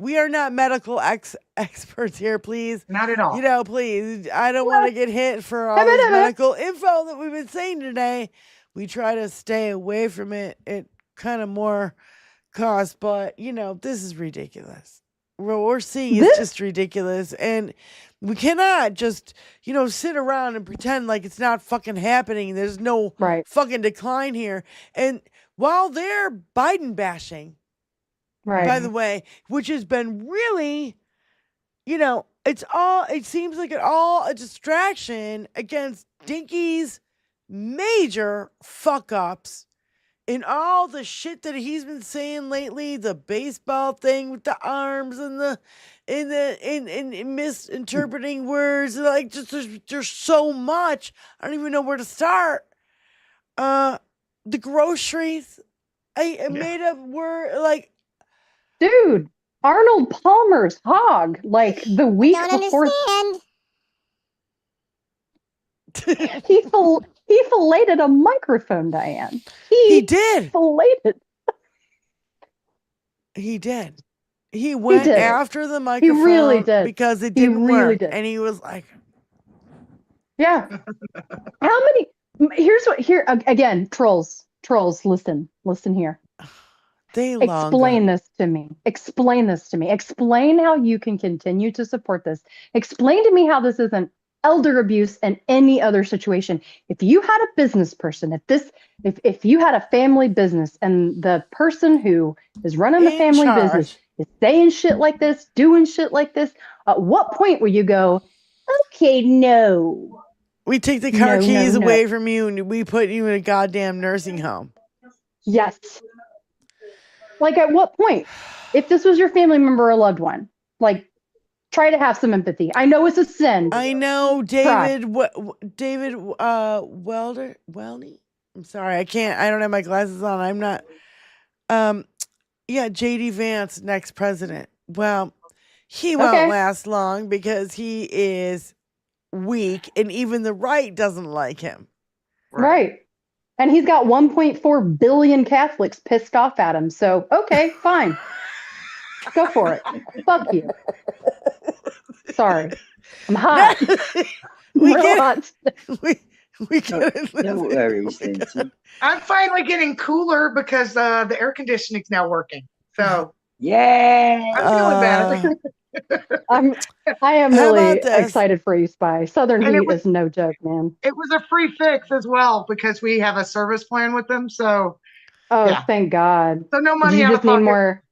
We are not medical experts here, please.
Not at all.
Please. I don't want to get hit for all this medical info that we've been saying today. We try to stay away from it at kind of more cost, but this is ridiculous. What we're seeing is just ridiculous, and we cannot just sit around and pretend like it's not fucking happening. There's no fucking decline here. And while they're Biden bashing, by the way, which has been really, it seems like a distraction against Dinky's major fuck ups in all the shit that he's been saying lately, the baseball thing with the arms and in misinterpreting words, like just there's so much. I don't even know where to start. The groceries, I made up word like,
dude, Arnold Palmer's hog, like the week before. He filleted a microphone, Diane.
He did.
Filleted.
He did. He went after the microphone.
He really did.
Because it didn't work. And he was like,
yeah. How many? Here again, trolls, listen here. Explain this to me. Explain how you can continue to support this. Explain to me how this isn't elder abuse and any other situation. If you had a business person, if you had a family business and the person who is running the family business is saying shit like this, doing shit like this, at what point will you go, okay, no.
We take the car keys away from you and we put you in a goddamn nursing home.
Yes. Like at what point? If this was your family member or loved one, like try to have some empathy. I know it's a sin.
I know David Weldney. I'm sorry, I don't have my glasses on. I'm not. JD Vance, next president. Well, he won't last long because he is weak, and even the right doesn't like him.
Right. And he's got 1.4 billion Catholics pissed off at him. So, okay, fine. Go for it. Fuck you. Sorry. I'm hot.
We
hot.
We get it.
No worries, Lindsay.
I'm finally getting cooler because the air conditioning's now working. So
yeah,
I'm feeling better.
I am really excited for you, Spy. Southern heat is no joke, man.
It was a free fix as well because we have a service plan with them. So
thank God.
So no money
you
out
just
of pocket.
Need more.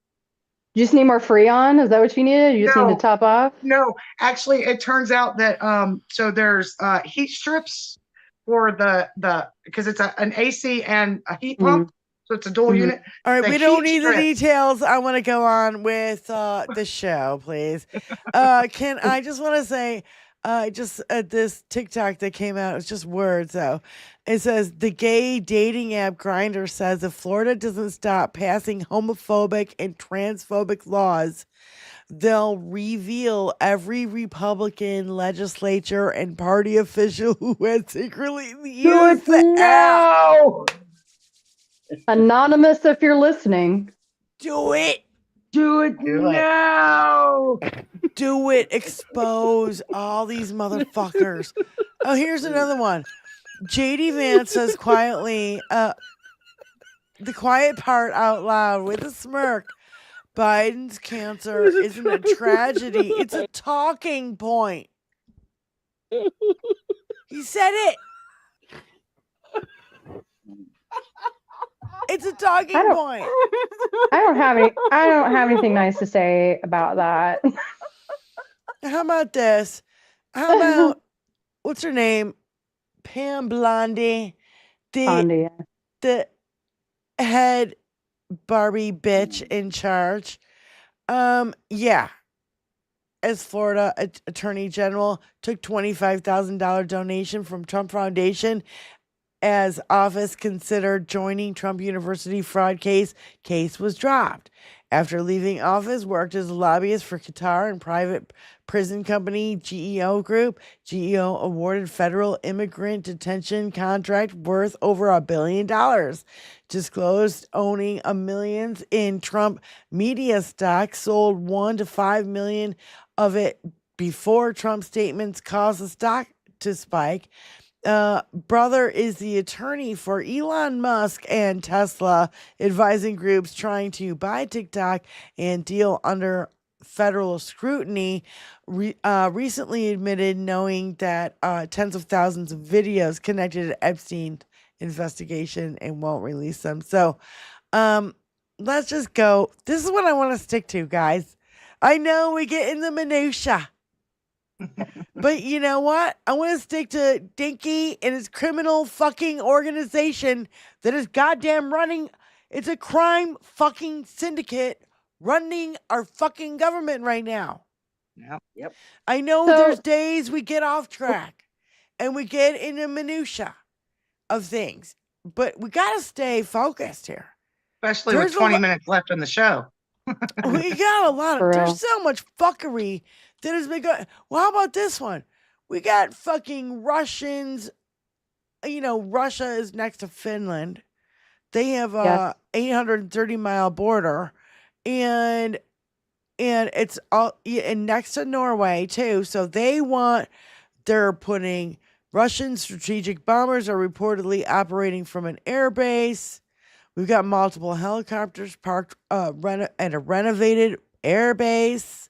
You just need more Freon? Is that what you needed? You just need to top off?
No, actually, it turns out that so there's heat strips for the because it's an AC and a heat pump, so it's a dual unit.
All right,
The
we don't
heat
need the
strip-
details. I want to go on with the show, please. I just want to say, this TikTok that came out, it's just words though. It says the gay dating app Grindr says if Florida doesn't stop passing homophobic and transphobic laws, they'll reveal every Republican legislature and party official who had secretly used the app.
Anonymous, if you're listening.
Do it.
Do it now.
Do it. Expose all these motherfuckers. Oh, here's another one. JD Vance says quietly, the quiet part out loud with a smirk. Biden's cancer isn't a tragedy. It's a talking point. He said it. It's a talking point.
I don't have anything nice to say about that.
How about this? How about what's her name? Pam Blondie. The head Barbie bitch in charge. As Florida Attorney General took $25,000 donation from Trump Foundation as office considered joining Trump University fraud case was dropped. After leaving office, worked as a lobbyist for Qatar and private prison company GEO Group. GEO awarded federal immigrant detention contract worth over $1 billion. Disclosed owning millions in Trump media stock, sold 1 to 5 million of it before Trump statements caused the stock to spike. Brother is the attorney for Elon Musk and Tesla, advising groups trying to buy TikTok and deal under federal scrutiny. Recently admitted knowing that tens of thousands of videos connected to Epstein investigation and won't release them. So, let's just go. This is what I want to stick to, guys. I know we get in the minutia. But you know what? I want to stick to Dinky and his criminal fucking organization that is goddamn running. It's a crime fucking syndicate running our fucking government right now.
Yep.
I know there's days we get off track and we get into minutia of things, but we got to stay focused here.
Especially with 20 minutes left in the show.
We got a lot of, there's so much fuckery that has been going. Well, how about this one? We got fucking Russians. You know, Russia is next to Finland. They have a 830-mile border, and it's all and next to Norway too. So they're putting Russian strategic bombers are reportedly operating from an air base. We've got multiple helicopters parked at a renovated air base.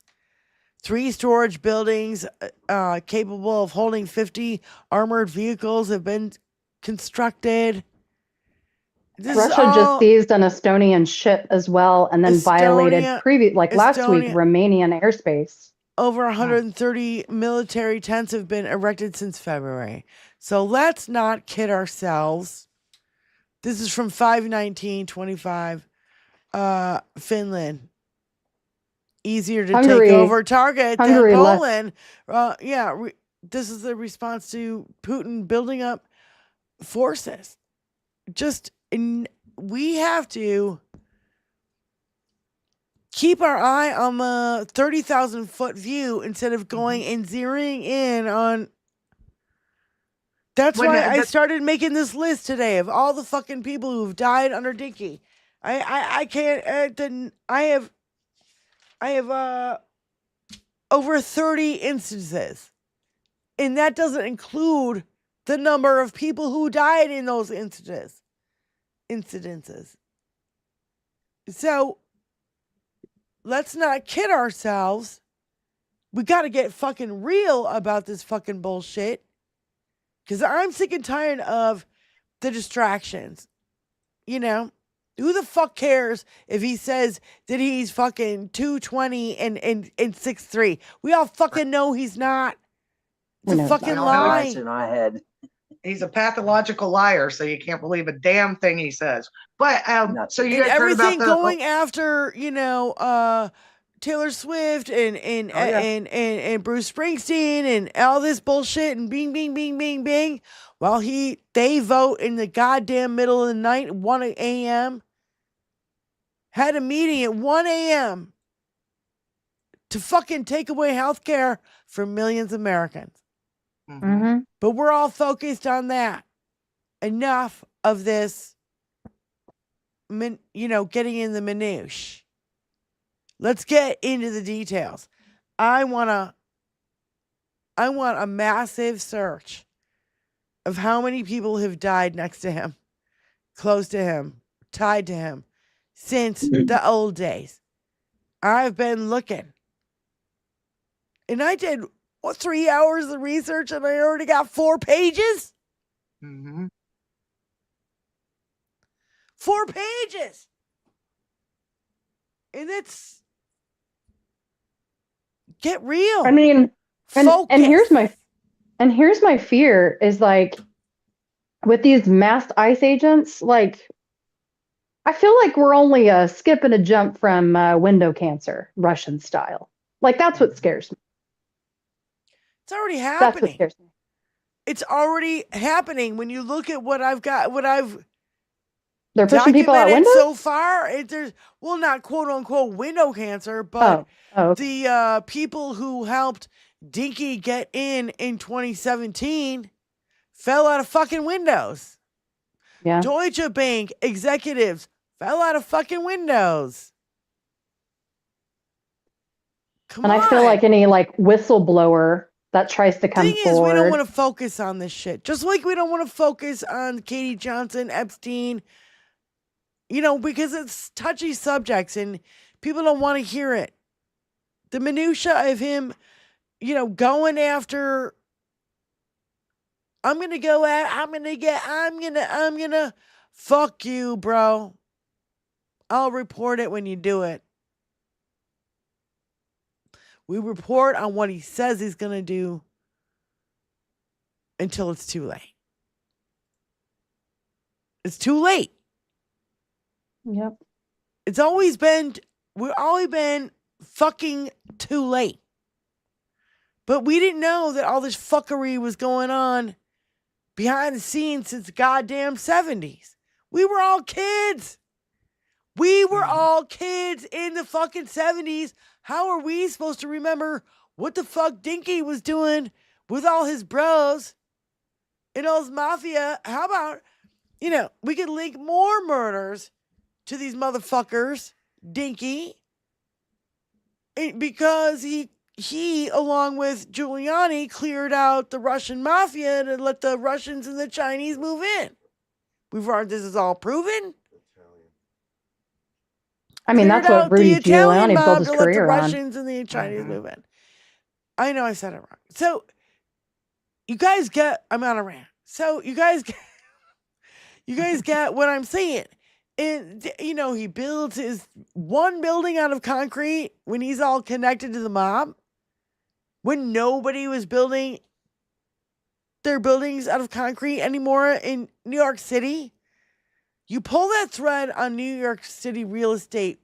3 storage buildings capable of holding 50 armored vehicles have been constructed.
Russia just seized an Estonian ship as well, and then violated last week Romanian airspace.
Over 130 military tents have been erected since February. So let's not kid ourselves. This is from 5/19/25. Finland. Easier to take over target than Poland. This is the response to Putin building up forces. We have to keep our eye on the 30,000 foot view instead of going and zeroing in on. That's why I started making this list today of all the fucking people who've died under Dinky. I can't. I have over 30 instances, and that doesn't include the number of people who died in those incidences. So let's not kid ourselves. We got to get fucking real about this fucking bullshit. Because I'm sick and tired of the distractions. You know? Who the fuck cares if he says that he's fucking 220 and 6'3"? We all fucking know he's not. It's a fucking lie.
In our head.
He's a pathological liar, so you can't believe a damn thing he says. But so you guys heard about
everything going after, you know, Taylor Swift and Bruce Springsteen and all this bullshit and bing, bing, bing, bing, bing. While they vote in the goddamn middle of the night, 1 a.m. Had a meeting at 1 a.m. to fucking take away health care for millions of Americans.
Mm-hmm.
But we're all focused on that. Enough of this, getting in the minutiae. Let's get into the details. I want a massive search of how many people have died next to him, close to him, tied to him, since the old days. I've been looking. And I did, 3 hours of research and I already got 4 pages?
Mm-hmm.
4 pages! And it's... Get real.
I mean, and here's my fear is like with these masked ICE agents, like I feel like we're only a skip and a jump from window cancer, Russian style. Like that's what scares me.
It's already
That's
happening.
what scares me.
It's already happening when you look at what I've
They're pushing people out windows
so far. There's not quote unquote window cancer, but
okay.
the people who helped Dinky get in 2017 fell out of fucking windows.
Yeah.
Deutsche Bank executives fell out of fucking windows.
I feel like any whistleblower that tries to come
Thing
forward.
is, we don't want to focus on this shit. Just like we don't want to focus on Katie Johnson, Epstein, because it's touchy subjects and people don't want to hear it. The minutia of him, going after, I'm gonna fuck you, bro. I'll report it when you do it. We report on what he says he's going to do until it's too late. It's too late.
Yep.
We've always been fucking too late. But we didn't know that all this fuckery was going on behind the scenes since the goddamn 70s. We were all kids. We were all kids in the fucking 70s. How are we supposed to remember what the fuck Dinky was doing with all his bros and all his mafia? How about, we could link more murders to these motherfuckers, Dinky, because he, along with Giuliani, cleared out the Russian mafia to let the Russians and the Chinese move in. This is all proven.
I mean, that's what Rudy Giuliani built his
to let the
career on.
Russians and the Chinese move in. I know I said it wrong. So, I'm on a rant. So, you guys get what I'm saying. And, he builds his one building out of concrete when he's all connected to the mob. When nobody was building their buildings out of concrete anymore in New York City. You pull that thread on New York City real estate,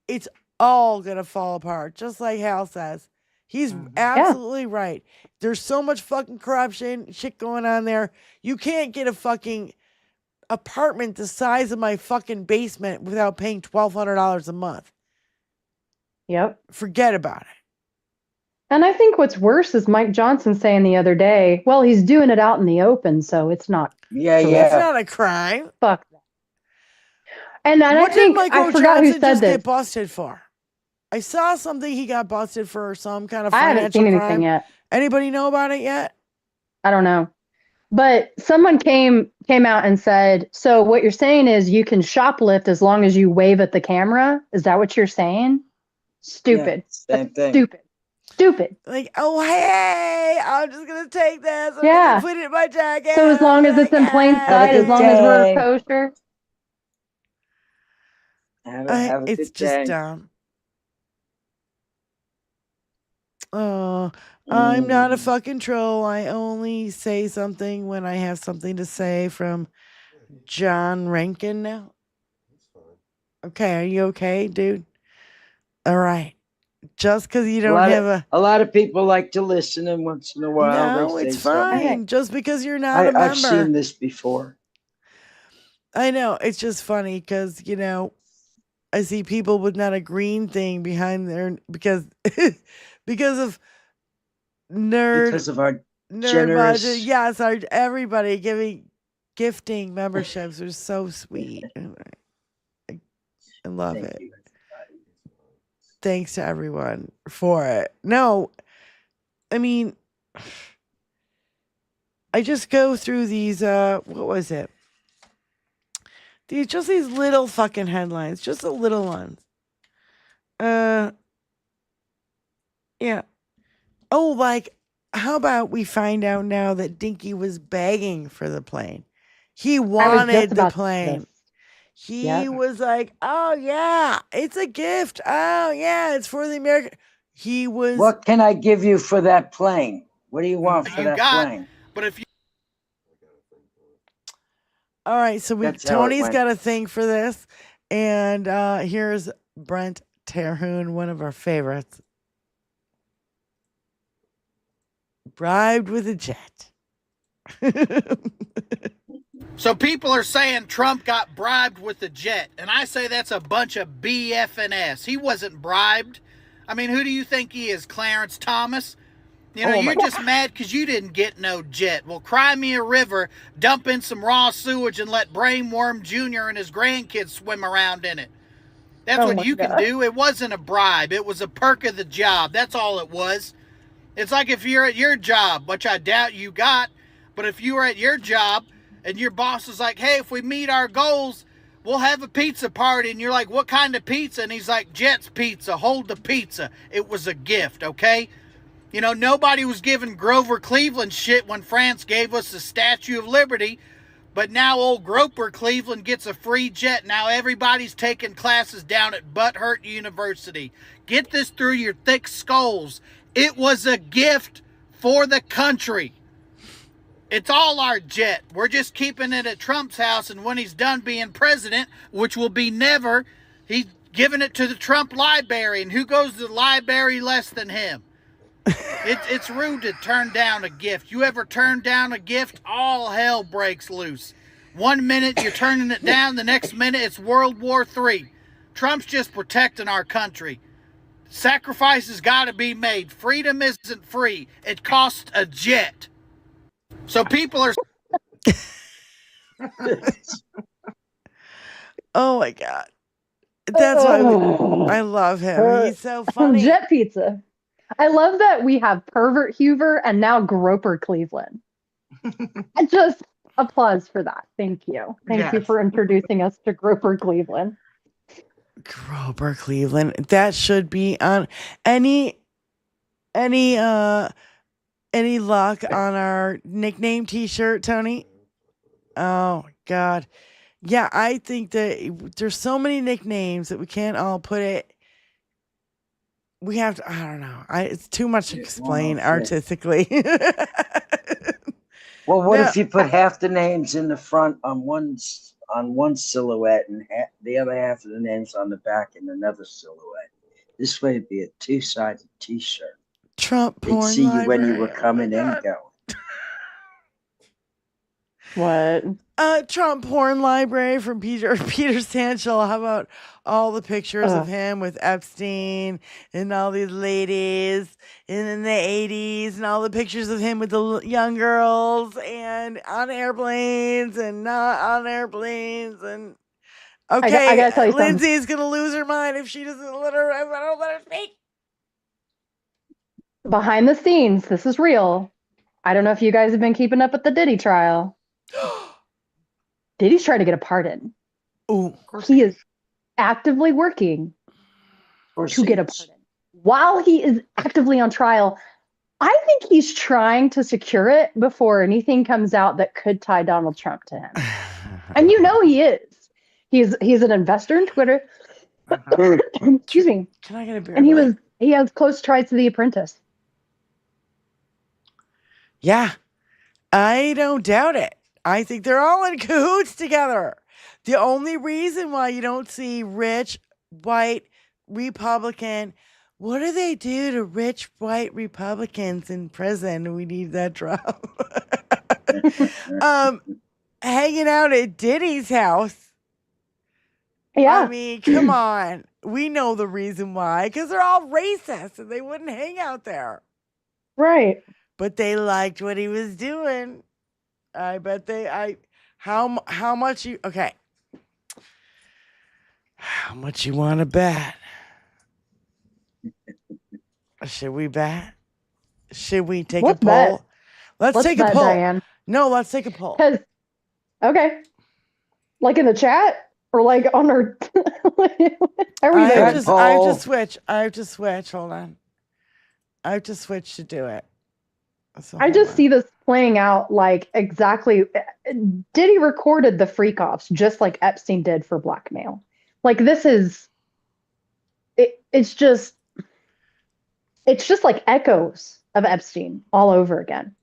it's all going to fall apart, just like Hal says. He's absolutely right. There's so much fucking corruption, shit going on there. You can't get a fucking apartment the size of my fucking basement without paying $1,200 a month.
Yep.
Forget about it.
And I think what's worse is Mike Johnson saying the other day, well, he's doing it out in the open, so it's not.
It's not a crime.
Fuck that. And I think I forgot who said this.
Get busted for? I saw something he got busted for some kind of financial
I haven't seen anything
crime.
yet.
Anybody know about it yet?
I don't know. But someone came out and said, so what you're saying is you can shoplift as long as you wave at the camera? Is that what you're saying? Stupid.
Yeah, same thing.
Stupid.
Like, oh, hey, I'm just going to take this. I'm going to put it in my jacket.
So as long as it's in plain sight, as long as we're kosher.
It's just dumb. Oh, I'm not a fucking troll. I only say something when I have something to say from John Rankin now. Okay, are you okay, dude? All right. Just because you don't have
a lot of people like to listen, and once in a while
no,
they
it's
say
fine.
something.
Just because you're not a member.
I've seen this before.
I know. It's just funny because, I see people with not a green thing behind their because of nerd.
Because of our
nerd
generous.
budget. Yes, everybody gifting memberships are so sweet. I love it. Thanks to everyone for it. No, I mean, I just go through these, what was it? These little fucking headlines, just the little ones. Yeah. Oh, like, how about we find out now that Dinky was begging for the plane? He wanted the plane. He was like, oh, yeah, it's a gift. Oh, yeah, it's for the American. He was.
What can I give you for that plane? What do you want for that plane?
But if you.
All right, so Tony's got a thing for this. And here's Brent Terhune, one of our favorites. Bribed with a jet.
So people are saying Trump got bribed with a jet, and I say that's a bunch of BF&S. He wasn't bribed. I mean, who do you think he is, Clarence Thomas? You're just mad because you didn't get no jet. Well, cry me a river, dump in some raw sewage, and let Brainworm Jr. and his grandkids swim around in it. That's what you can do. It wasn't a bribe. It was a perk of the job. That's all it was. It's like if you're at your job, which I doubt you got, but if you were at your job and your boss is like, hey, if we meet our goals, we'll have a pizza party. And you're like, what kind of pizza? And he's like, Jet's Pizza. Hold the pizza. It was a gift, okay? Nobody was giving Grover Cleveland shit when France gave us the Statue of Liberty.
But now old Groper Cleveland gets a free jet. Now everybody's taking classes down at Butthurt University. Get this through your thick skulls. It was a gift for the country. It's all our jet. We're just keeping it at Trump's house, and when he's done being president, which will be never, he's giving it to the Trump library. And who goes to the library less than him? It's rude to turn down a gift. You ever turn down a gift, all hell breaks loose. 1 minute you're turning it down, the next minute it's World War III. Trump's just protecting our country. Sacrifices got to be made. Freedom isn't free. It costs a jet. So people are...
Oh my God. That's why I love him. He's so funny.
Jet pizza. I love that we have Pervert Hoover and now Groper Cleveland. I just applause for that. Thank you. Thank you for introducing us to Groper Cleveland.
Groper Cleveland. That should be on any luck on our nickname t-shirt, Tony? Oh God. Yeah, I think that there's so many nicknames that we can't all put it. We have to, I don't know. It's too much to explain artistically.
Well, what if you put half the names in the front on one silhouette and the other half of the names on the back in another silhouette? This way it'd be a two-sided t-shirt.
Trump porn
They'd see you when you
library.
were coming in going.
What?
Trump porn library from Peter Sanchel. How about all the pictures of him with Epstein and all these ladies in the 80s and all the pictures of him with the young girls and on airplanes and not on airplanes and okay,
I gotta tell you something.
Lindsay's gonna lose her mind if she doesn't let her. I don't let her speak.
Behind the scenes, this is real. I don't know if you guys have been keeping up with the Diddy trial. Diddy's trying to get a pardon.
Oh,
he is actively working to get a pardon. While he is actively on trial, I think he's trying to secure it before anything comes out that could tie Donald Trump to him. And you know he is. He's an investor in Twitter. Excuse me.
Can I get a beer?
And he has close ties to The Apprentice.
Yeah, I don't doubt it. I think they're all in cahoots together. The only reason why you don't see rich, white, Republican, what do they do to rich, white Republicans in prison? We need that drop. Hanging out at Diddy's house.
Yeah.
I mean, come on. We know the reason why. Because they're all racist and they wouldn't hang out there.
Right.
But they liked what he was doing. I bet how much you, okay. How much you want to bet? Should we bet? Should we take a poll?
Bet?
Let's take a
bet,
poll.
Diane.
No, let's take a poll.
Okay. Like in the chat or like on our.
I have to switch. Hold on. I have to switch to do it. So
I just see this playing out like exactly. Diddy recorded the freak offs just like Epstein did for blackmail. Like this is. It's just like echoes of Epstein all over again.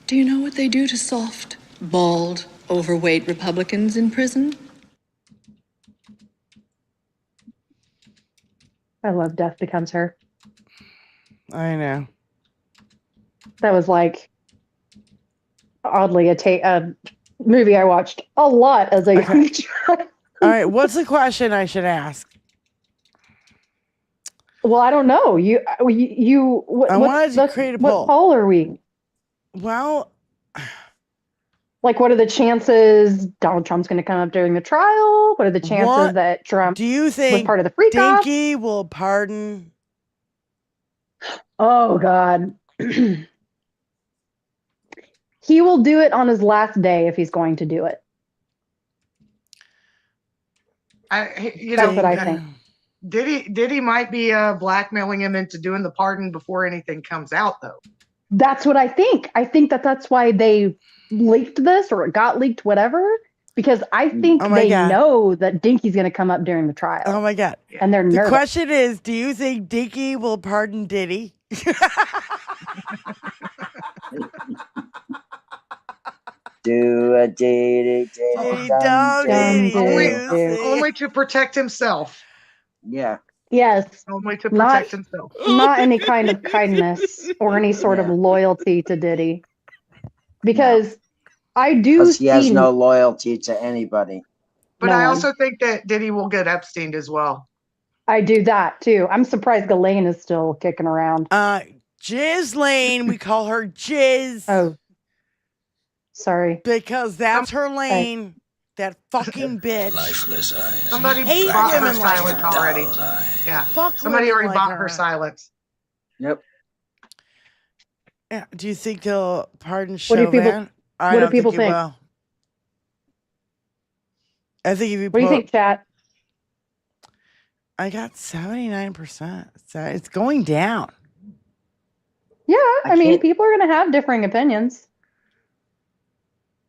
Do you know what they do to soft, bald, overweight Republicans in prison?
I love Death Becomes Her.
I know.
That was like oddly a movie I watched a lot as a young child.
All right, what's the question I should ask?
Well, I don't know.
I wanted to create a poll.
What poll are we?
Well,
like, what are the chances Donald Trump's going to come up during the trial? What are the chances that Trump
do you think
was part of the freak off?
Dinky will pardon?
Oh God. He will do it on his last day if he's going to do it. That's what I think.
Diddy might be blackmailing him into doing the pardon before anything comes out, though.
That's what I think. I think that that's why they leaked this, or it got leaked, whatever, because I think
Oh my
they
God.
know that Dinky's going to come up during the trial.
Oh my God.
And they're
The
nervous.
question is, do you think Dinky will pardon Diddy?
Do a diddy
Diddy dum diddy
Only to protect himself.
Yeah.
Yes.
Only to
Not,
protect himself.
not any kind of kindness or any sort of loyalty to Diddy. Because I do
Because he has
see
no loyalty to anybody.
But
No
I
one.
also think that Diddy will get Epstein as well.
I do that too. I'm surprised Ghislaine is still kicking around.
Jizz Lane, we call her Jizz.
Oh, sorry.
Because that's her lane. That fucking bitch.
Lifeless eyes.
Somebody
Hate
bought her
women like
silence
her.
already. Yeah.
Fuck
Somebody
women
already
like
bought
her.
her silence.
Yep.
Yeah. Do you think they'll pardon
What do
Chauvin?
people-
I
what do
don't
people
think he
think?
will. I think if you
What do you think, chat?
I got 79%. So it's going down.
Yeah, I mean,
can't-
people are going to have differing opinions.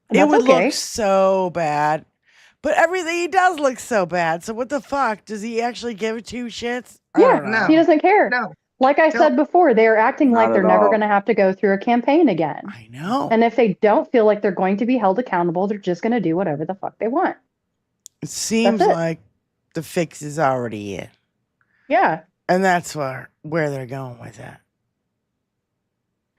And
It
that's
would
okay.
look so bad. But everything he does look so bad. So what the fuck? Does he actually give two shits? I
Yeah,
don't know.
he doesn't care.
No.
Like I said before, they are acting like
Not
they're
at
never
all.
going to have to go through a campaign again.
I know.
And if they don't feel like they're going to be held accountable, they're just going to do whatever the fuck they want.
It seems
That's it.
like the fix is already in.
Yeah.
And that's where they're going with that.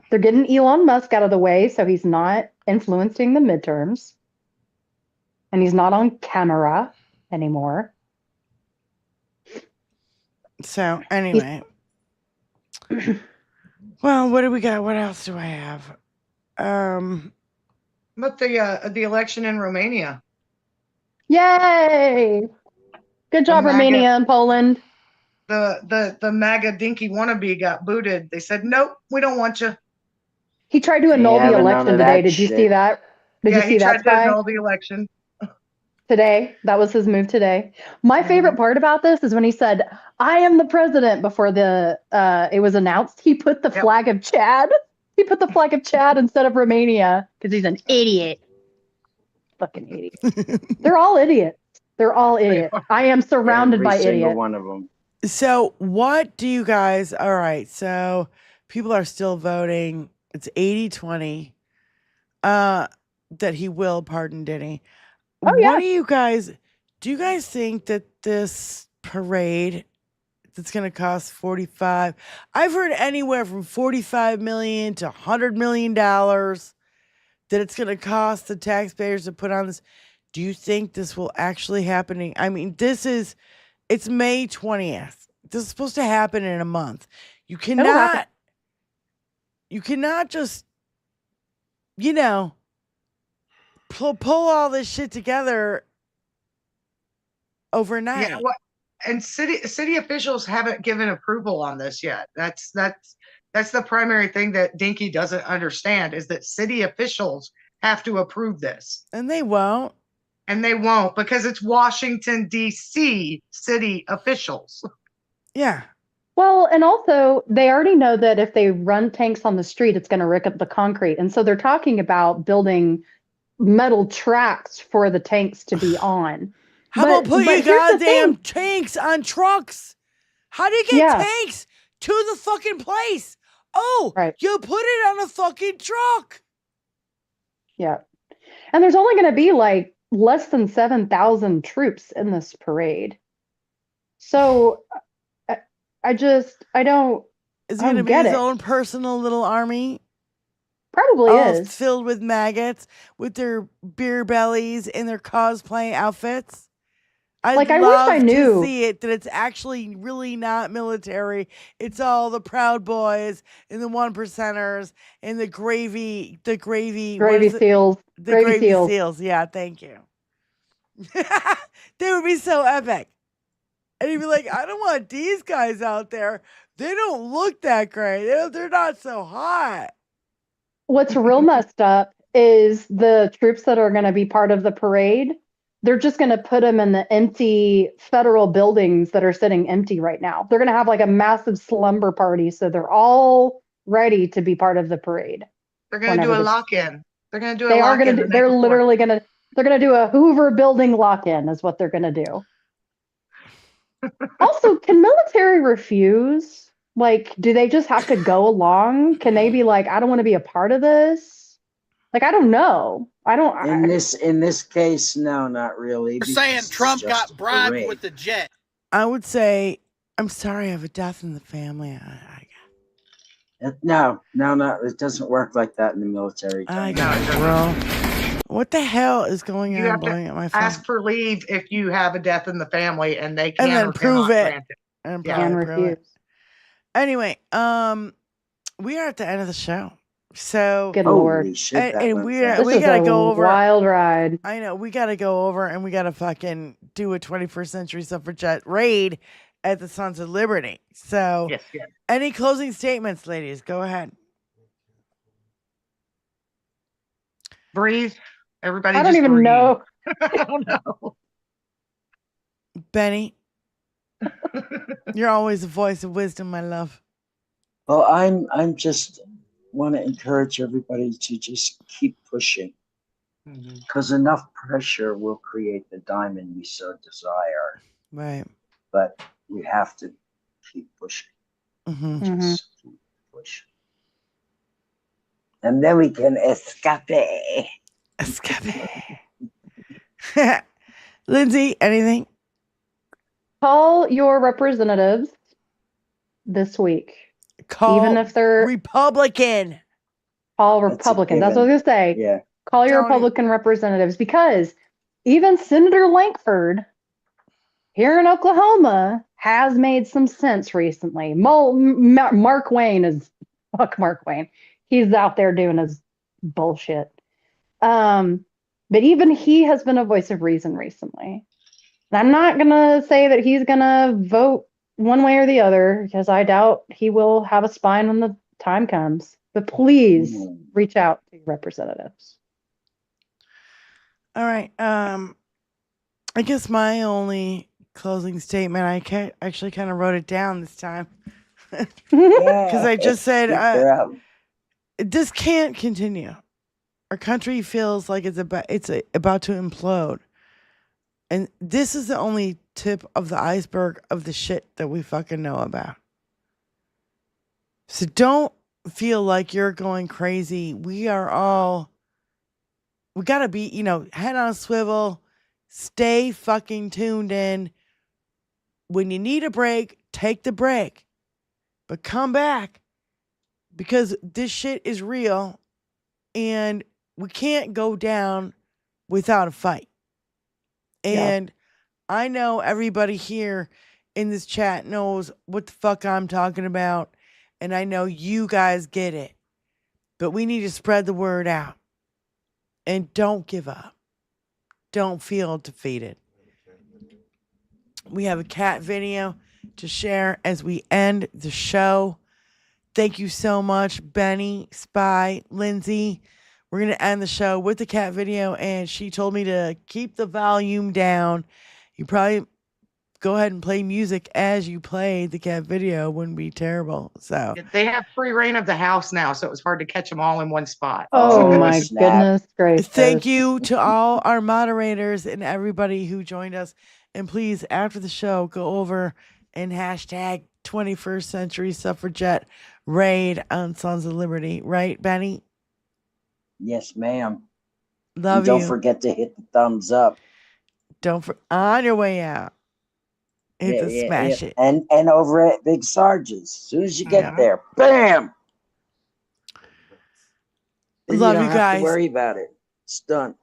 They're getting Elon Musk out of the way so he's not influencing the midterms. And he's not on camera anymore.
So anyway. Well, what do we got? What else do I have?
But the election in Romania.
Yay! Good job,
MAGA
Romania and Poland.
The MAGA dinky wannabe got booted. They said, nope, we don't want you.
He tried to annul the
having none
election
of
today.
that
Did you see
shit.
that? Did you see
he
that,
tried to
Spy?
annul the election.
Today. That was his move today. My favorite part about this is when he said, I am the president before the it was announced. He put the flag of Chad. He put the flag of Chad instead of Romania because he's an idiot. Fucking idiot. They're all idiots. They're all idiots. I am surrounded
Every
by
single
idiots.
one of them.
So what do you guys, all right, so people are still voting. It's 80-20 that he will pardon Diddy.
Oh, yeah.
What do you guys think that this parade that's going to cost 45, I've heard anywhere from 45 million to 100 million dollars that it's going to cost the taxpayers to put on this. Do you think this will actually happen? I mean, it's May 20th. This is supposed to happen in a month. You cannot just, pull all this shit together overnight.
Yeah, and city officials haven't given approval on this yet. That's the primary thing that Dinky doesn't understand is that city officials have to approve this.
And they won't.
And they won't because it's Washington, D.C. city officials.
Yeah.
Well, and also they already know that if they run tanks on the street, it's going to rip up the concrete. And so they're talking about building metal tracks for the tanks to be on.
How about put your
here's the
goddamn
thing.
tanks on trucks? How do you get tanks to the fucking place? Oh, you put it on a fucking truck.
Yeah. And there's only going to be like less than 7,000 troops in this parade. So I don't.
Is it going to be his own personal little army?
Probably
all
is.
Filled with maggots with their beer bellies and their cosplay outfits. I wish I
knew.
To see it that it's actually really not military. It's all the Proud Boys and the One Percenters and the gravy what is it?
seals.
The gravy seals. Yeah, thank you. They would be so epic. And he'd be like, I don't want these guys out there. They don't look that great. They're not so hot.
What's real messed up is the troops that are going to be part of the parade. They're just going to put them in the empty federal buildings that are sitting empty right now. They're going to have like a massive slumber party. So they're all ready to be part of the parade.
They're going to do a lock-in. They're going to do a
They are
lock-in.
going to do, they're literally going to, they're going to do a Hoover building lock-in is what they're going to do. Also, can military refuse? Like, do they just have to go along? Can they be like, I don't want to be a part of this? Like, I don't know.
In this case, no, not really.
You're saying
because
Trump
it's just
got
a
bribed
parade.
with the jet.
I would say, I'm sorry, I have a death in the family.
No, it doesn't work like that in the military.
I got it, bro. What the hell is going
You
on
have
blowing
to
up my phone?
ask for leave if you have a death in the family, and they can
And then
or
prove
cannot
it.
grant it.
And
Yeah.
probably prove it. Anyway, we are at the end of the show. So
Good Lord.
and we
This is
gotta
a
go over
wild ride.
I know we gotta go over and we gotta fucking do a 21st century suffragette raid at the Sons of Liberty. So
yes.
Any closing statements, ladies? Go ahead.
Breathe. Everybody
I don't
just
even
breathe.
know.
I don't know.
Benny. You're always a voice of wisdom, my love.
Well, I'm just want to encourage everybody to just keep pushing, because enough pressure will create the diamond we so desire.
Right.
But we have to keep pushing. Just keep pushing, and then we can escape.
Lindsay, anything?
Call your representatives this week.
Call
even if they're
Republican.
Call Republicans. That's what I was going to say.
Yeah.
Call your Republican representatives, because even Senator Lankford here in Oklahoma has made some sense recently. Mark Wayne is fuck Mark Wayne. He's out there doing his bullshit. But even he has been a voice of reason recently. And I'm not going to say that he's going to vote one way or the other, because I doubt he will have a spine when the time comes. But please reach out to your representatives.
All right. I guess my only closing statement, I actually kind of wrote it down this time. Because I just said, this can't continue. Our country feels like it's about to implode. And this is the only tip of the iceberg of the shit that we fucking know about. So don't feel like you're going crazy. We gotta be, head on a swivel, stay fucking tuned in. When you need a break, take the break, but come back, because this shit is real and we can't go down without a fight. And I know everybody here in this chat knows what the fuck I'm talking about. And I know you guys get it. But we need to spread the word out. And don't give up. Don't feel defeated. We have a cat video to share as we end the show. Thank you so much, Benny, Spy, Lindsay. We're going to end the show with the cat video, and she told me to keep the volume down. You probably go ahead and play music as you play the cat video. Wouldn't be terrible. So
They have free reign of the house now, so it was hard to catch them all in one spot.
Oh my goodness gracious.
thank you to all our moderators and everybody who joined us. And please, after the show, go over and hashtag 21st Century Suffragette Raid on Sons of Liberty. Right, Benny?
Yes, ma'am.
Love
and don't
you.
forget to hit the thumbs up.
On your way out. Smash it.
And over at Big Sarge's. As soon as you get there, bam! Then
Love
you don't
you
have
guys.
to worry about it. It's done.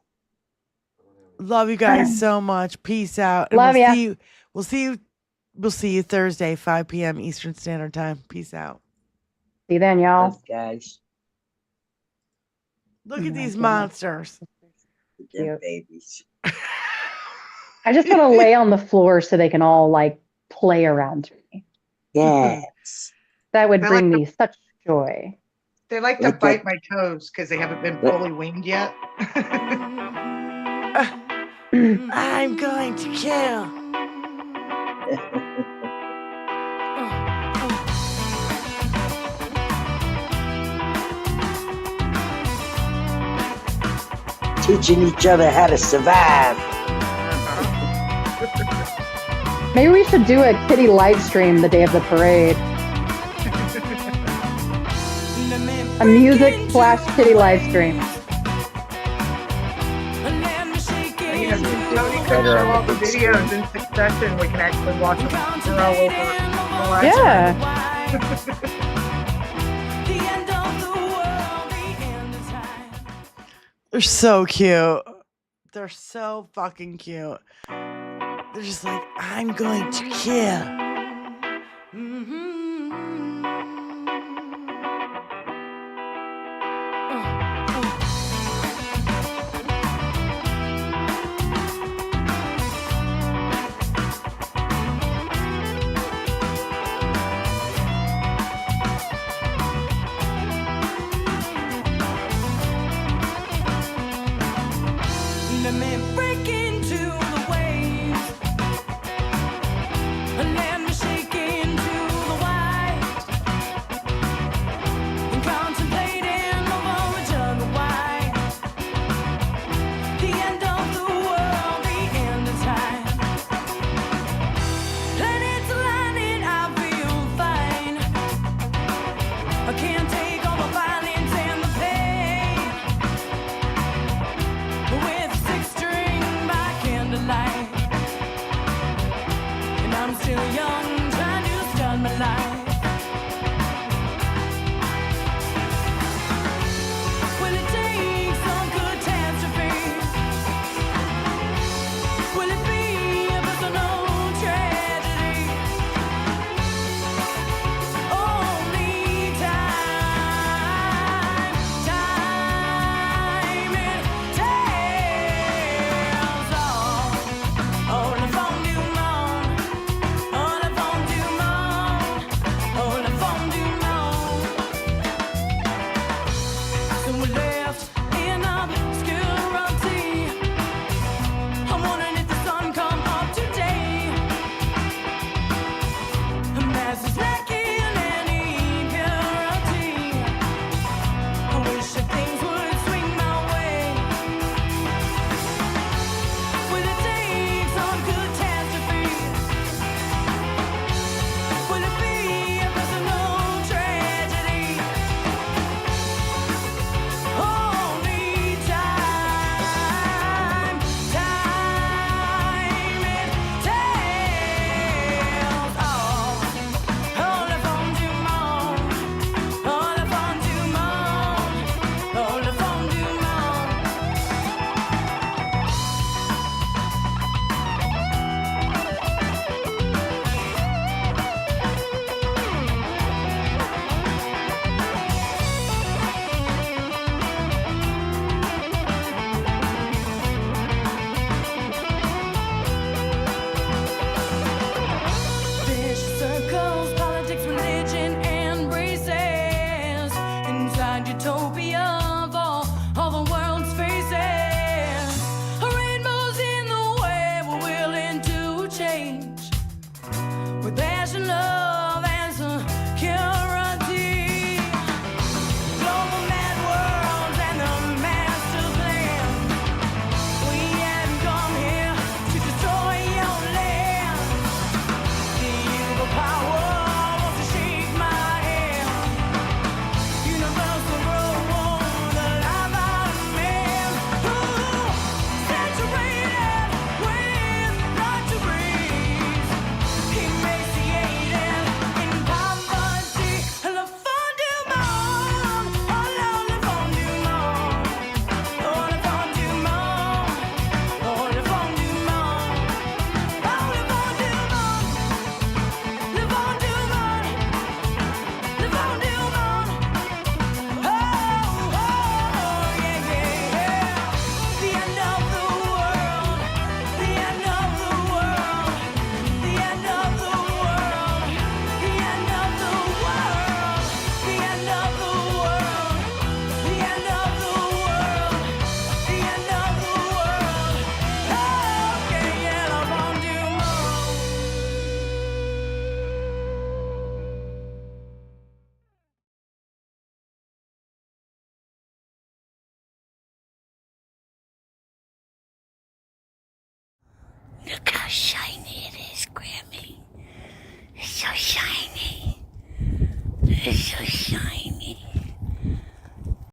Love you guys so much. Peace out. And
Love ya.
We'll see you Thursday, 5 p.m. Eastern Standard Time. Peace out.
See you then, y'all.
Love, guys.
Look at these monsters.
They're babies.
I just want to lay on the floor so they can all play around me.
Yes.
That would bring me such joy.
They like to bite my toes because they haven't been fully weaned yet.
I'm going to kill.
teaching each other how to survive.
Maybe we should do a kitty live stream the day of the parade. A music / kitty live stream.
Tony could show all the videos in succession. We can actually watch them all over the live
Yeah.
They're so cute. They're so fucking cute. They're just like, I'm going to kill